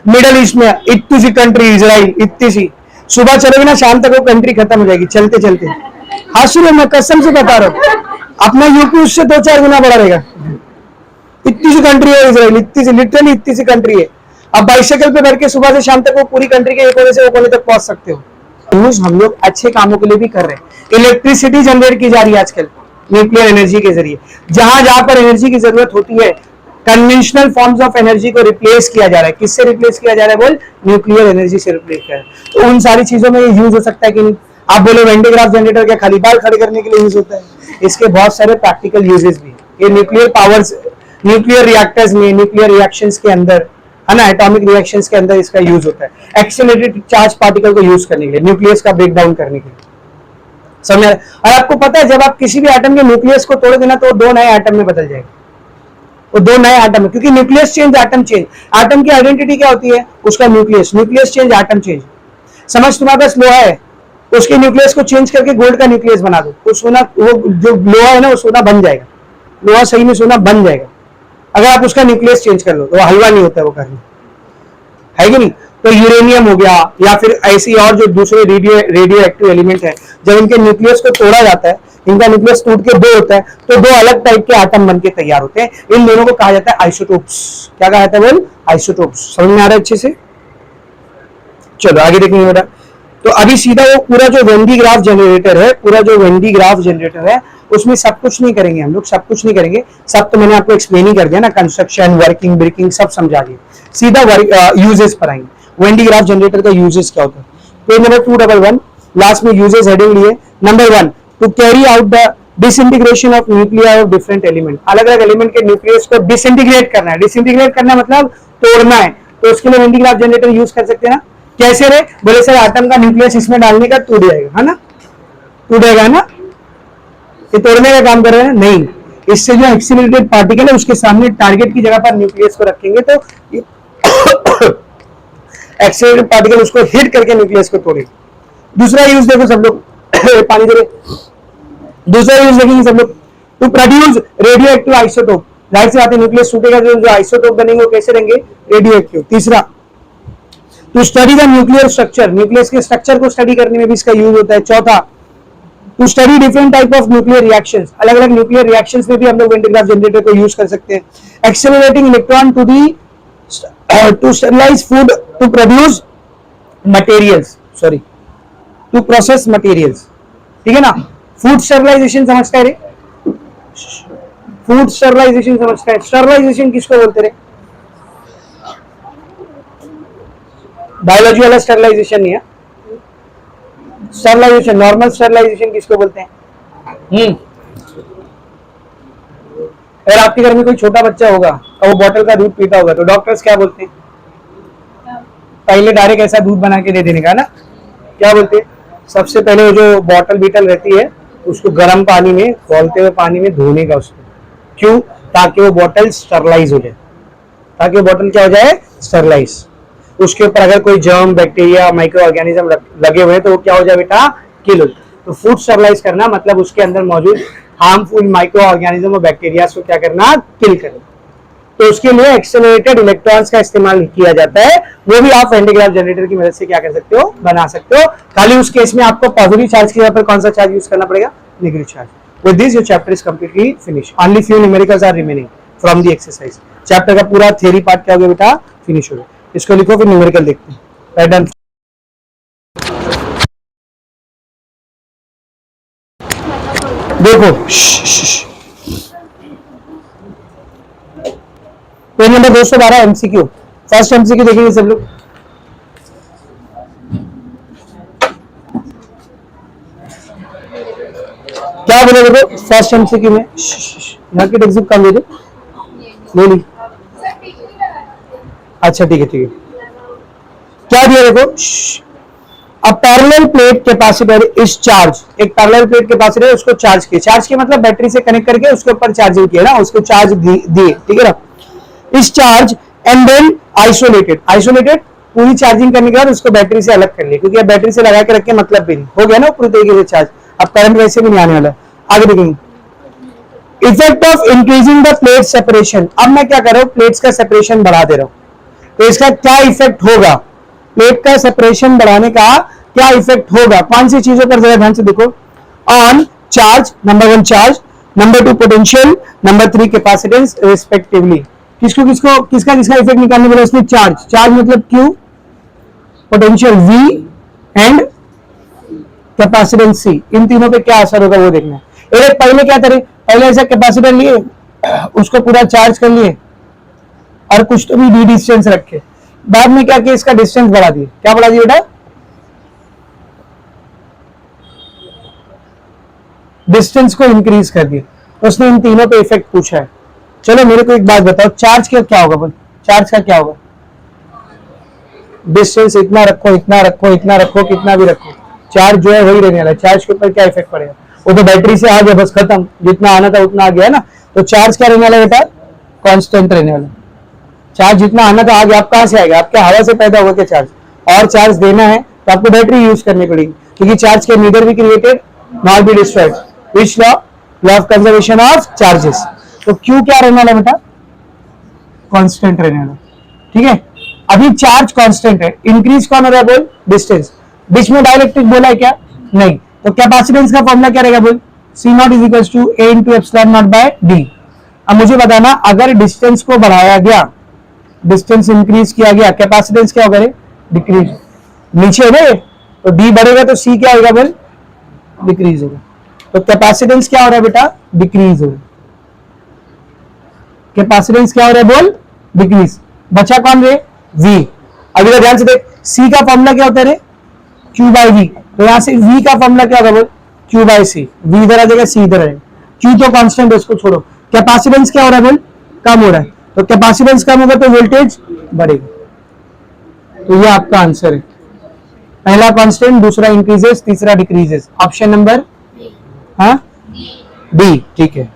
मिडल ईस्ट में इतनी सी कंट्री इजराइल, इतनी सी, सुबह चलोगे ना शाम तक वो कंट्री खत्म हो जाएगी चलते चलते। हासिल मैं कसम से बता रहा हूं, अपना यूपी उससे 2-4 गुना बड़ा रहेगा। इतनी सी कंट्री है इजराइल, इतनी सी, लिटरली इतनी सी कंट्री है। अब बाइसाइकिल पे बैठ के सुबह से शाम तक वो पूरी कंट्री के एक कोने से वो कोने तक पहुंच सकते हो। यूज हम लोग अच्छे कामों के लिए भी कर रहे हैं। इलेक्ट्रिसिटी जनरेट की जा रही है आजकल न्यूक्लियर एनर्जी के जरिए। जहां जहां पर एनर्जी की जरूरत होती है, कन्वेंशनल फॉर्म्स ऑफ एनर्जी को रिप्लेस किया जा रहा है। किससे रिप्लेस किया जा रहा है? बोल, न्यूक्लियर एनर्जी से रिप्लेस किया है। तो उन सारी चीजों में ये यूज हो सकता है कि नहीं? आप बोले वेंटीग्राफ जनरेटर क्या खाली बाल खड़े करने के लिए यूज होता है? इसके बहुत सारे प्रैक्टिकल यूजेस भी है। ये न्यूक्लियर पावर्स, न्यूक्लियर रिएक्टर्स में, न्यूक्लियर रिएक्शंस के अंदर, है ना, एटॉमिक रिएक्शंस के अंदर इसका यूज होता है एक्सेलरेटेड चार्ज पार्टिकल को यूज करने के लिए, न्यूक्लियस का ब्रेक डाउन करने के लिए। समझ? और आपको पता है जब आप किसी भी एटम के न्यूक्लियस को तोड़ देना तो 2 नए एटम में बदल जाएगा। वो 2 नए एटम है, क्योंकि nucleus change atom change. Atom की आइडेंटिटी क्या होती है? उसका nucleus. Nucleus change atom change. समझ, तुम्हारे पास लोहा है, उसके न्यूक्लियस को चेंज करके गोल्ड का न्यूक्लियस बना दो, तो सोना, वो जो लोहा है ना वो सोना बन जाएगा। लोहा सही में सोना बन जाएगा अगर आप उसका न्यूक्लियस चेंज कर लो, तो वो हलवा नहीं होता है वो करना, है कि नहीं? तो यूरेनियम हो गया, या फिर ऐसी और जो दूसरे रेडियो एक्टिव एलिमेंट है, जब इनके न्यूक्लियस को तोड़ा जाता है, इनका न्यूक्लियस टूट के 2 होता है, तो 2 अलग टाइप के एटम बनके तैयार होते हैं। इन दोनों को कहा जाता है आइसोटोप्स। क्या कहा जाता है? बोल, आइसोटोप्स। समझ में आ रहा है अच्छे से? चलो आगे देखेंगे बेटा। तो अभी सीधा वो पूरा जो वेंडी ग्राफ जनरेटर है, पूरा जो वेंडी ग्राफ जनरेटर है, उसमें सब कुछ नहीं करेंगे हम लोग, सब कुछ नहीं करेंगे। सब तो मैंने आपको एक्सप्लेन ही कर दिया ना, कंस्ट्रक्शन, वर्किंग, ब्रेकिंग सब समझा दिया। सीधा यूजेस पर आएंगे। वेंडी ग्राफ जनरेटर का यूजेस क्या होता है? पेज नंबर 211 लास्ट में यूजेस हेडिंग लिए। Number 1, to carry out the disintegration of nuclear of different element. अलग अलग एलिमेंट के न्यूक्लियस को डिसइंटीग्रेट करना है। डिसइंटीग्रेट करना मतलब तोड़ना है, तो उसके लिए वेंडी ग्राफ जनरेटर यूज कर सकते हैं ना। कैसे रे? बोले सर एटम का न्यूक्लियस इसमें डालने का टूट जाएगा, है ना, टूटेगा ना, ये तोड़ने का काम कर रहे हैं? नहीं, इससे जो एक्सीलरेटेड पार्टिकल है उसके सामने टारगेट की जगह पर न्यूक्लियस को रखेंगे, तो एक्सीलरेटेड पार्टिकल उसको हिट करके न्यूक्लियस को तोड़ेगा। दूसरा यूज देखो सब लोग पानी दे रहे। दूसरा यूज देखेंगे सब लोग, to produce radioactive isotope. जाहिर सी बात है न्यूक्लियस टूटेगा, जो आइसोटोप बनेंगे वो कैसे रहेंगे? Radio active. तीसरा, to study the nuclear structure. Nucleus के स्ट्रक्चर को स्टडी करने में भी इसका यूज होता है। चौथा, to study different type of nuclear reactions. अलग अलग न्यूक्लियर रिएक्शंस में भी हम लोग वेंडी ग्राफ जनरेटर को यूज कर सकते हैं। Accelerating electron to the to sterilize food to produce materials, sorry to process materials. ठीक है ना? फूड स्टरलाइजेशन समझता है रे? फूड स्टरलाइजेशन समझता है? स्टरलाइजेशन किसको बोलते रे? बायोलॉजी वाला स्टरलाइजेशन नहीं है, स्टरलाइजेशन, नॉर्मल स्टरलाइजेशन किसको बोलते हैं? अगर आपके घर में कोई छोटा बच्चा होगा और वो बोतल का दूध पीता होगा तो डॉक्टर्स क्या बोलते हैं? पहले डायरेक्ट ऐसा दूध बना के दे देने का ना, क्या बोलते हैं? सबसे पहले वो जो बोतल बीटल रहती है उसको गर्म पानी में, खौलते हुए पानी में धोने का उसको। क्यों? ताकि वो बोतल स्टरलाइज हो जाए, ताकि वो बोतल क्या हो जाए? स्टरलाइज। उसके ऊपर अगर कोई जर्म, बैक्टीरिया, माइक्रो ऑर्गेनिज्म लगे हुए हैं तो वो क्या हो जाए बेटा? किल हो जाए। तो फूड स्टरलाइज करना मतलब उसके अंदर मौजूद हार्मफुल माइक्रो ऑर्गेनिज्म और बैक्टीरिया को क्या करना, किल करना। तो उसके लिए एक्सेलरेटेड इलेक्ट्रॉन्स का इस्तेमाल किया जाता है, वो भी आप वैन डे ग्राफ जनरेटर की मदद से क्या कर सकते हो, बना सकते हो। खाली उस केस में आपको पॉजिटिव चार्ज की जगह पर कौन सा चार्ज यूज करना पड़ेगा, negative charge. With this your chapter is completely finish, only few numericals are remaining from the exercise. Chapter का पूरा थ्योरी पार्ट क्या हो गया बेटा, फिनिश हो गया। इसको लिखो, फिर न्यूमेरिकल देखते हैं। Right done. देखो page number 212 MCQ, first MCQ देखेंगे सब लोग। क्या बोले देखो फर्स्ट एमसीक्यू में, मार्केट एग्जिट कम ले ली। अच्छा ठीक है ठीक है। क्या दिया देखो, अ parallel plate capacitor is charge, एक पैरेलल प्लेट कैपेसिटर उसको चार्ज किया, चार्ज किया मतलब बैटरी से कनेक्ट करके उसके ऊपर चार्जिंग किया ना, उसको चार्ज दिए, ठीक है ना। इस charge and then isolated, isolated पूरी चार्जिंग करने के बाद उसको बैटरी से अलग कर लिया, क्योंकि अब बैटरी से लगा के रख के मतलब भी नहीं, हो गया ना पूरी तरीके से चार्ज, अब करंट वैसे भी नहीं आने वाला। आगे देखेंगे effect of increasing the plate separation. अब मैं क्या कर रहा हूं, प्लेट्स का सेपरेशन बढ़ा दे रहा हूं, तो इसका क्या इफेक्ट होगा, प्लेट का सेपरेशन बढ़ाने का क्या इफेक्ट होगा, कौन सी चीजों पर जरा ध्यान से देखो। On charge, number 1 charge, number 2 potential, number 3 capacitance respectively. किसको किसको किसका किसका इफेक्ट निकालने बोला उसने, चार्ज, चार्ज मतलब Q, potential V and capacitance C, इन तीनों पे क्या असर होगा वो देखना है। एक पहले क्या करें, पहले ऐसा कैपेसिटर लिए, उसको पूरा चार्ज कर लिए और कुछ तो भी डी डिस्टेंस रखे, बाद में क्या किया, इसका डिस्टेंस बढ़ा दिए। क्या बढ़ा दिया बेटा, डिस्टेंस को इंक्रीज कर दिया। उसने इन तीनों पे इफेक्ट पूछा है। चलो मेरे को एक बात बताओ, चार्ज का क्या होगा, बोल चार्ज का क्या होगा, डिस्टेंस इतना रखो इतना रखो इतना रखो कितना भी रखो, चार्ज जो है वही रहने वाला है। चार्ज के ऊपर क्या इफेक्ट पड़ेगा, वो तो बैटरी से आ गया बस खत्म, जितना आना था उतना आ गया ना, तो चार्ज क्या रहने वाला बेटा, कांस्टेंट रहने वाला। चार्ज जितना आना था आ गया, आप कहां से आएगा, आपके हवा से पैदा होगा क्या चार्ज, और चार्ज देना है तो आपको बैटरी यूज करनी पड़ेगी, क्योंकि charge can neither be created not be destroyed. Which law, law of conservation of charges. तो क्यू क्या रहने वाला बेटा, कांस्टेंट रहने वाला, ठीक है। अभी चार्ज कांस्टेंट है, इंक्रीज कौन हो रहा है बोल, डिस्टेंस। बीच में डाइलेक्ट्रिक बोला है क्या, नहीं, तो कैपेसिटेंस का फॉर्मूला क्या रहेगा बोल, C not is equal to A into epsilon not by D. अब मुझे बताना, अगर डिस्टेंस को बढ़ाया गया, डिस्टेंस इंक्रीज किया गया, कैपेसिटेंस क्या होगा, डिक्रीज, नीचे है ना, तो डी बढ़ेगा तो सी क्या होगा बोल, डिक्रीज होगा। तो कैपेसिटेंस क्या हो रहा है बेटा, डिक्रीज होगा, कैपेसिटेंस क्या हो रहा है बोल, डिक्रीज। बचा कौन रे, V। अभी तो ध्यान से देख, C का फॉर्मूला क्या होता है रे, Q बाई V, तो यहां से V का फॉर्मूला क्या होगा बोल, Q बाई C, V इधर आ जाएगा C इधर आएगा, Q तो कांस्टेंट है उसको छोड़ो। कैपेसिटेंस क्या हो रहा है बोल, कम हो रहा है, तो कैपेसिटेंस कम होगा तो वोल्टेज बढ़ेगा। तो ये आपका आंसर है, पहला कांस्टेंट, दूसरा इंक्रीजेस, तीसरा डिक्रीजेस, ऑप्शन नंबर हाँ डी, ठीक है।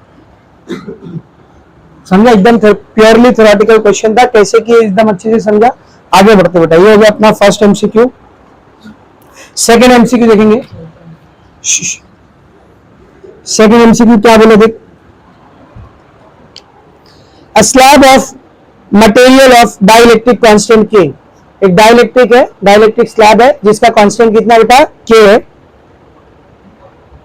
समझा, एकदम प्योरली थ्योरेटिकल क्वेश्चन था, कैसे किए एकदम अच्छे से समझा। आगे बढ़ते बेटा, ये हो गया अपना फर्स्ट एमसीक्यू। सेकंड एमसीक्यू देखेंगे, सेकंड एमसीक्यू क्या बोले देख, a slab of material of dielectric constant के, एक डाइलेक्ट्रिक है, डाइलेक्ट्रिक स्लैब है जिसका कांस्टेंट कितना बेटा, के है,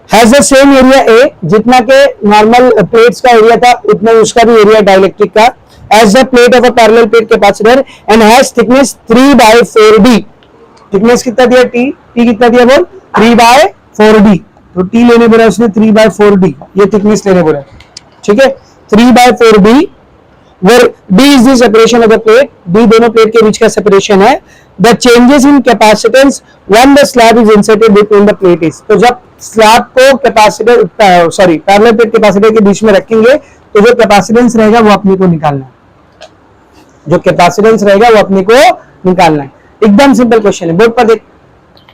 has the same area A, जितना के नॉर्मल प्लेट्स का एरिया था उतना उसका भी एरिया डाइलेक्ट्रिक का, as the plate of a parallel plate capacitor and has thickness 3/4d। Thickness कितना दिया, टी, टी कितना दिया बोल, 3/4d, तो टी लेने बोला उसने 3/4d, ये थिकनेस लेने बोला, ठीक है, 3/4d, where d is the separation of the plate, d दोनों प्लेट के बीच का सेपरेशन है। The changes in capacitance when the slab is inserted between the plate is, तो जब स्लैब को कैपेसिटर पैरेलल प्लेट कैपेसिटर के बीच में रखेंगे तो जो कैपेसिटेंस रहेगा वो अपने को निकालना है, जो कैपेसिटेंस रहेगा वो अपने को निकालना है। एकदम सिंपल क्वेश्चन है, बोर्ड पर देख।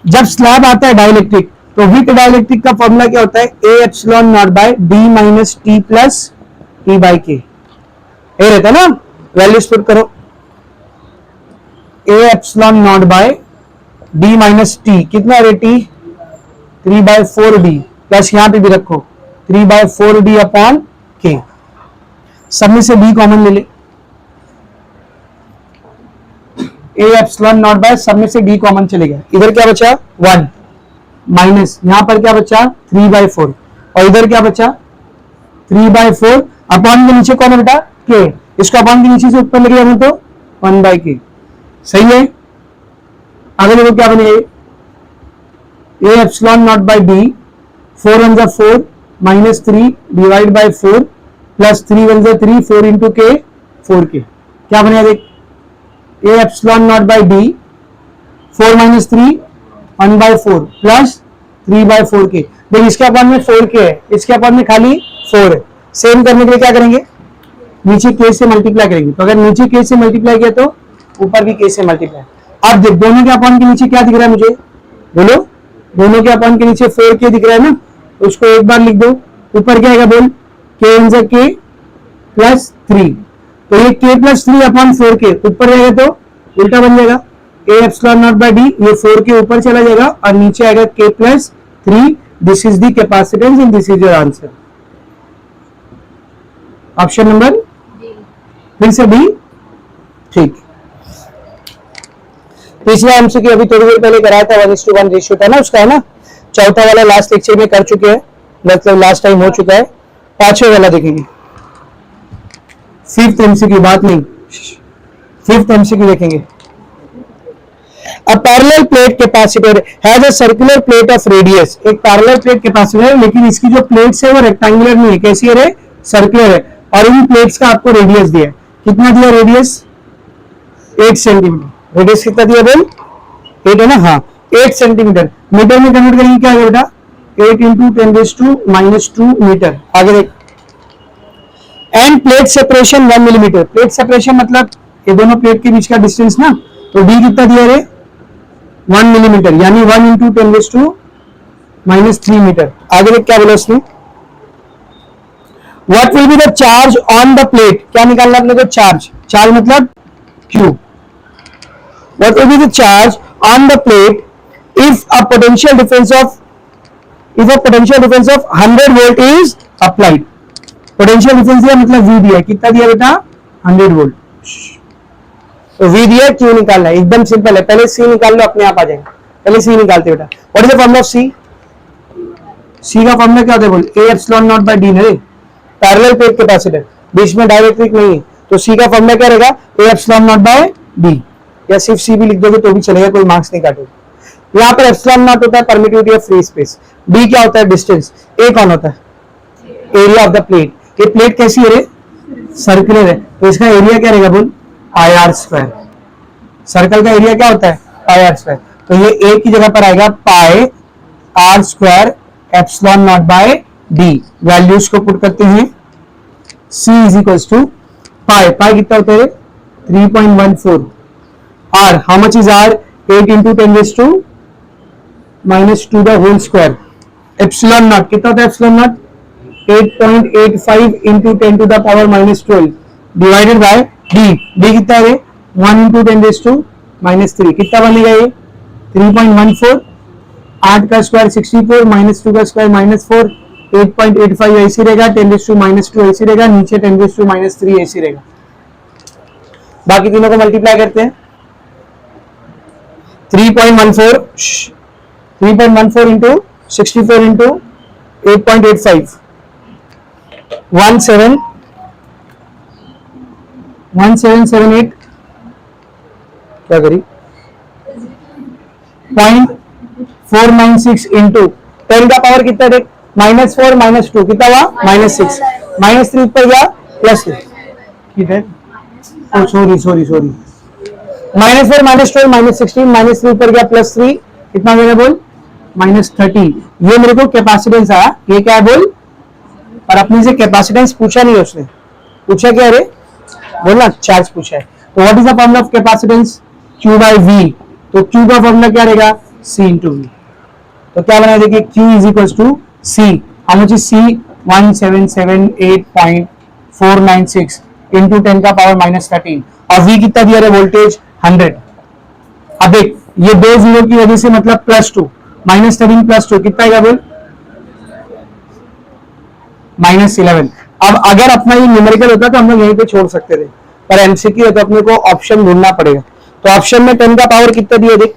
जब स्लैब आता है डाइलेक्ट्रिक, तो विथ डाइलेक्ट्रिक का फॉर्मूला क्या होता है, A epsilon not by D minus T plus T by K, A रहता है ना, वैल्यूज पुट करो, A epsilon not by D minus T, कितना रे टी, 3/4d, प्लस यहां पे भी रखो 3/4 d अपॉन k। सब में से b कॉमन ले ले, a एप्सिलॉन नॉट बाय सब में से d कॉमन चले गया, इधर क्या बचा 1 माइनस यहां पर क्या बचा 3/4 और इधर क्या बचा 3/4 अपॉन के नीचे कौन है बेटा k, इसको अपॉन के नीचे से ऊपर लेके जाऊं तो 1/k। सही है। आगे देखो क्या बनेगा, a epsilon not by b 4 1 जा 4 माइनस 3 डिवाइड बाय 4 प्लस 3 1 जा 3 4 इंटू k 4k। क्या बनेगा देख, a epsilon not by b 4 minus 3 1/4 plus 3/4k। देख इसके अपॉन में 4k है, इसके अपॉन में खाली 4 है। सेम करने के लिए क्या करेंगे, नीचे k से मल्टीप्लाई करेंगे, तो अगर नीचे k से मल्टीप्लाई किया तो ऊपर भी k से मल्टीप्लाई। अब देख दोनों के अपॉन के नीचे क्या दिख रहा है मुझे, बोलो, दोनों के अपॉन के नीचे 4k दिख रहा है ना, तो उसको एक बार लिख दो, ऊपर क्या आएगा बोल, k इन k प्लस 3, तो ये k प्लस 3 अपॉन 4k ऊपर जाएगा तो उल्टा बन जाएगा, a epsilon not by d ये 4k ऊपर चला जाएगा और नीचे आएगा k plus 3। This is the capacitance and this is your answer, option number फिर से बी। ठीक, पिछला एमसीक्यू अभी थोड़ी देर पहले कराया था, 1:1 रेशियो था ना उसका, है ना, चौथा वाला लास्ट लेक्चर में कर चुके हैं, मतलब लास्ट टाइम हो चुका है। पांचवे वाला देखेंगे, फिफ्थ एमसीक्यू, बात नहीं, फिफ्थ एमसीक्यू देखेंगे। A parallel plate capacitor has a circular plate of radius, एक पैरेलल प्लेट कैपेसिटर है लेकिन इसकी जो प्लेट्स है वो रेक्टेंगुलर नहीं है, कैसी है, सर्कुलर है, और इन प्लेट्स का आपको रेडियस दिया है, कितना दिया रेडियस 8 सेंटीमीटर। रेडियस कितना दिया बोल, 8 है ना, हाँ 8 सेंटीमीटर। मीटर में कन्वर्ट करेंगे क्या है बेटा, 8 इंटू 10⁻⁻2 मीटर। आगे देख, end plate separation 1 millimetre. Plate separation मतलब ये दोनों प्लेट के बीच का डिस्टेंस ना, तो डी कितना दिया रे 1 मिलीमीटर, यानी 1 इंटू 10⁻³ मीटर। आगे देख क्या बोला उसने, what will be the charge on the plate, क्या निकालना अपने को, चार्ज, चार्ज मतलब Q। What will be the charge on the plate if a potential difference of 100 volt is applied? Potential difference दिया मतलब V दिया, कितना दिया बेटा 100 वोल्ट, तो V दिया, Q निकालना है, एकदम सिंपल है। पहले C निकाल लो, अपने आप आ जाएगा, पहले C निकालते बेटा। What is the formula of C? C का फॉर्मूला क्या होता है बोल, A epsilon not by D है, पैरेलल प्लेट कैपेसिटर, बीच में डाइलेक्ट्रिक नहीं है, तो C का फॉर्मूला क्या रहेगा, A epsilon not by D, या सिर्फ सी भी लिख दोगे तो भी चलेगा, कोई मार्क्स नहीं काटेगा। यहाँ पर एप्सिलॉन नॉट होता है permittivity of free space, D क्या होता है डिस्टेंस, ए कौन होता है एरिया ऑफ द प्लेट। ये प्लेट कैसी है, सर्कुलर है, तो इसका एरिया क्या रहेगा बोल, IR स्क्वायर। सर्कल का एरिया क्या होता है, IR स्क्वायर, तो ये ए की जगह पर आएगा pi R square epsilon not by D. Values को पुट करते हैं, C is equals to pi, pi कितना होता है 3.14, R, how much is R? 8 into 10⁻⁻² the whole square। Epsilon not कितना होता है, epsilon naught 8.85 into 10⁻⁻12 divided by D। D कितना है 1 into 10⁻⁻3, कितना बनेगा ये 3.14, 8 का स्क्वायर 64, -2 का स्क्वायर -4, 8.85 ऐसी रहेगा, 10⁻² ऐसी रहेगा, नीचे 10⁻³ ऐसी रहेगा। बाकी तीनों को मल्टीप्लाई करते हैं, 3.14 into 64 into 8.85 1778, क्या करी 0.496 इंटू 10 का पावर कितना देख, -4 -2 कितना हुआ -6, -3 ऊपर गया +3, ठीक है, सॉरी -4 -12 -16 -3 ऊपर गया +3, कितना मेरा बोल -30। ये मेरे को कैपेसिटेंस आया, ये क्या है बोल, और अपने से कैपेसिटेंस पूछा नहीं उसने, पूछा क्या रे बोलना, चार्ज पूछा है। तो what is the formula of capacitance, Q by V, तो Q का फॉर्मूला क्या रहेगा C इंटू V। तो क्या बना देखिए, Q is equals to C, how much is C 1778.496 into 10 का पावर -13, और V कितना दिया रहा वोल्टेज 100। अब देख ये दो जीरो की वजह से मतलब +2, -13 +2 कितना आएगा बोल -11। अब अगर अपना ये न्यूमेरिकल होता तो हम लोग यहीं पे छोड़ सकते थे, पर एमसीक्यू है तो अपने को ऑप्शन ढूंढना पड़ेगा। तो ऑप्शन में 10 का पावर कितना दिया देख,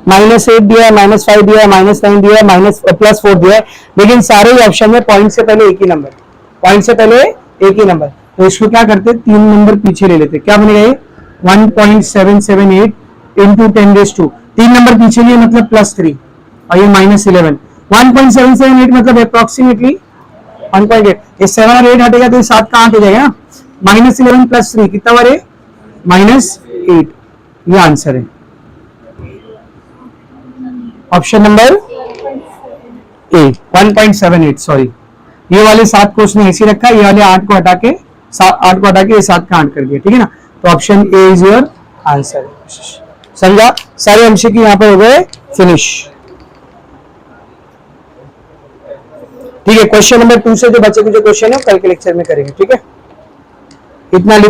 -8 दिया है, -5 दिया है, -9 दिया है, +4 दिया है, लेकिन सारे ही ऑप्शन में पॉइंट से पहले एक ही नंबर, पॉइंट से पहले एक ही नंबर। तो इसको क्या करते, 3 नंबर पीछे ले लेते, क्या बनेगा ये 1.778 इंटू 10⁻², 3 नंबर पीछे लिए मतलब +3 और ये -11, 1.778 मतलब अप्रोक्सीमेटली 1.8, ये 7 और 8 हटेगा तो ये 7 का 8 हो जाएगा ना, -11 +3 कितना बार है -8, ये आंसर है ऑप्शन नंबर ए 1.78। सॉरी, ये वाले 7 को उसने ऐसे रखा, ये वाले 8 को हटा के 8 ये 7 का 8 कर दिया, ठीक है ना। तो option A is your answer. समझा, सारे एमसीक्यू यहाँ पर हो गए फिनिश। ठीक है, क्वेश्चन नंबर 2 से जो बचे कुछ क्वेश्चन है कल के लेक्चर में करेंगे, ठीक है, इतना लिख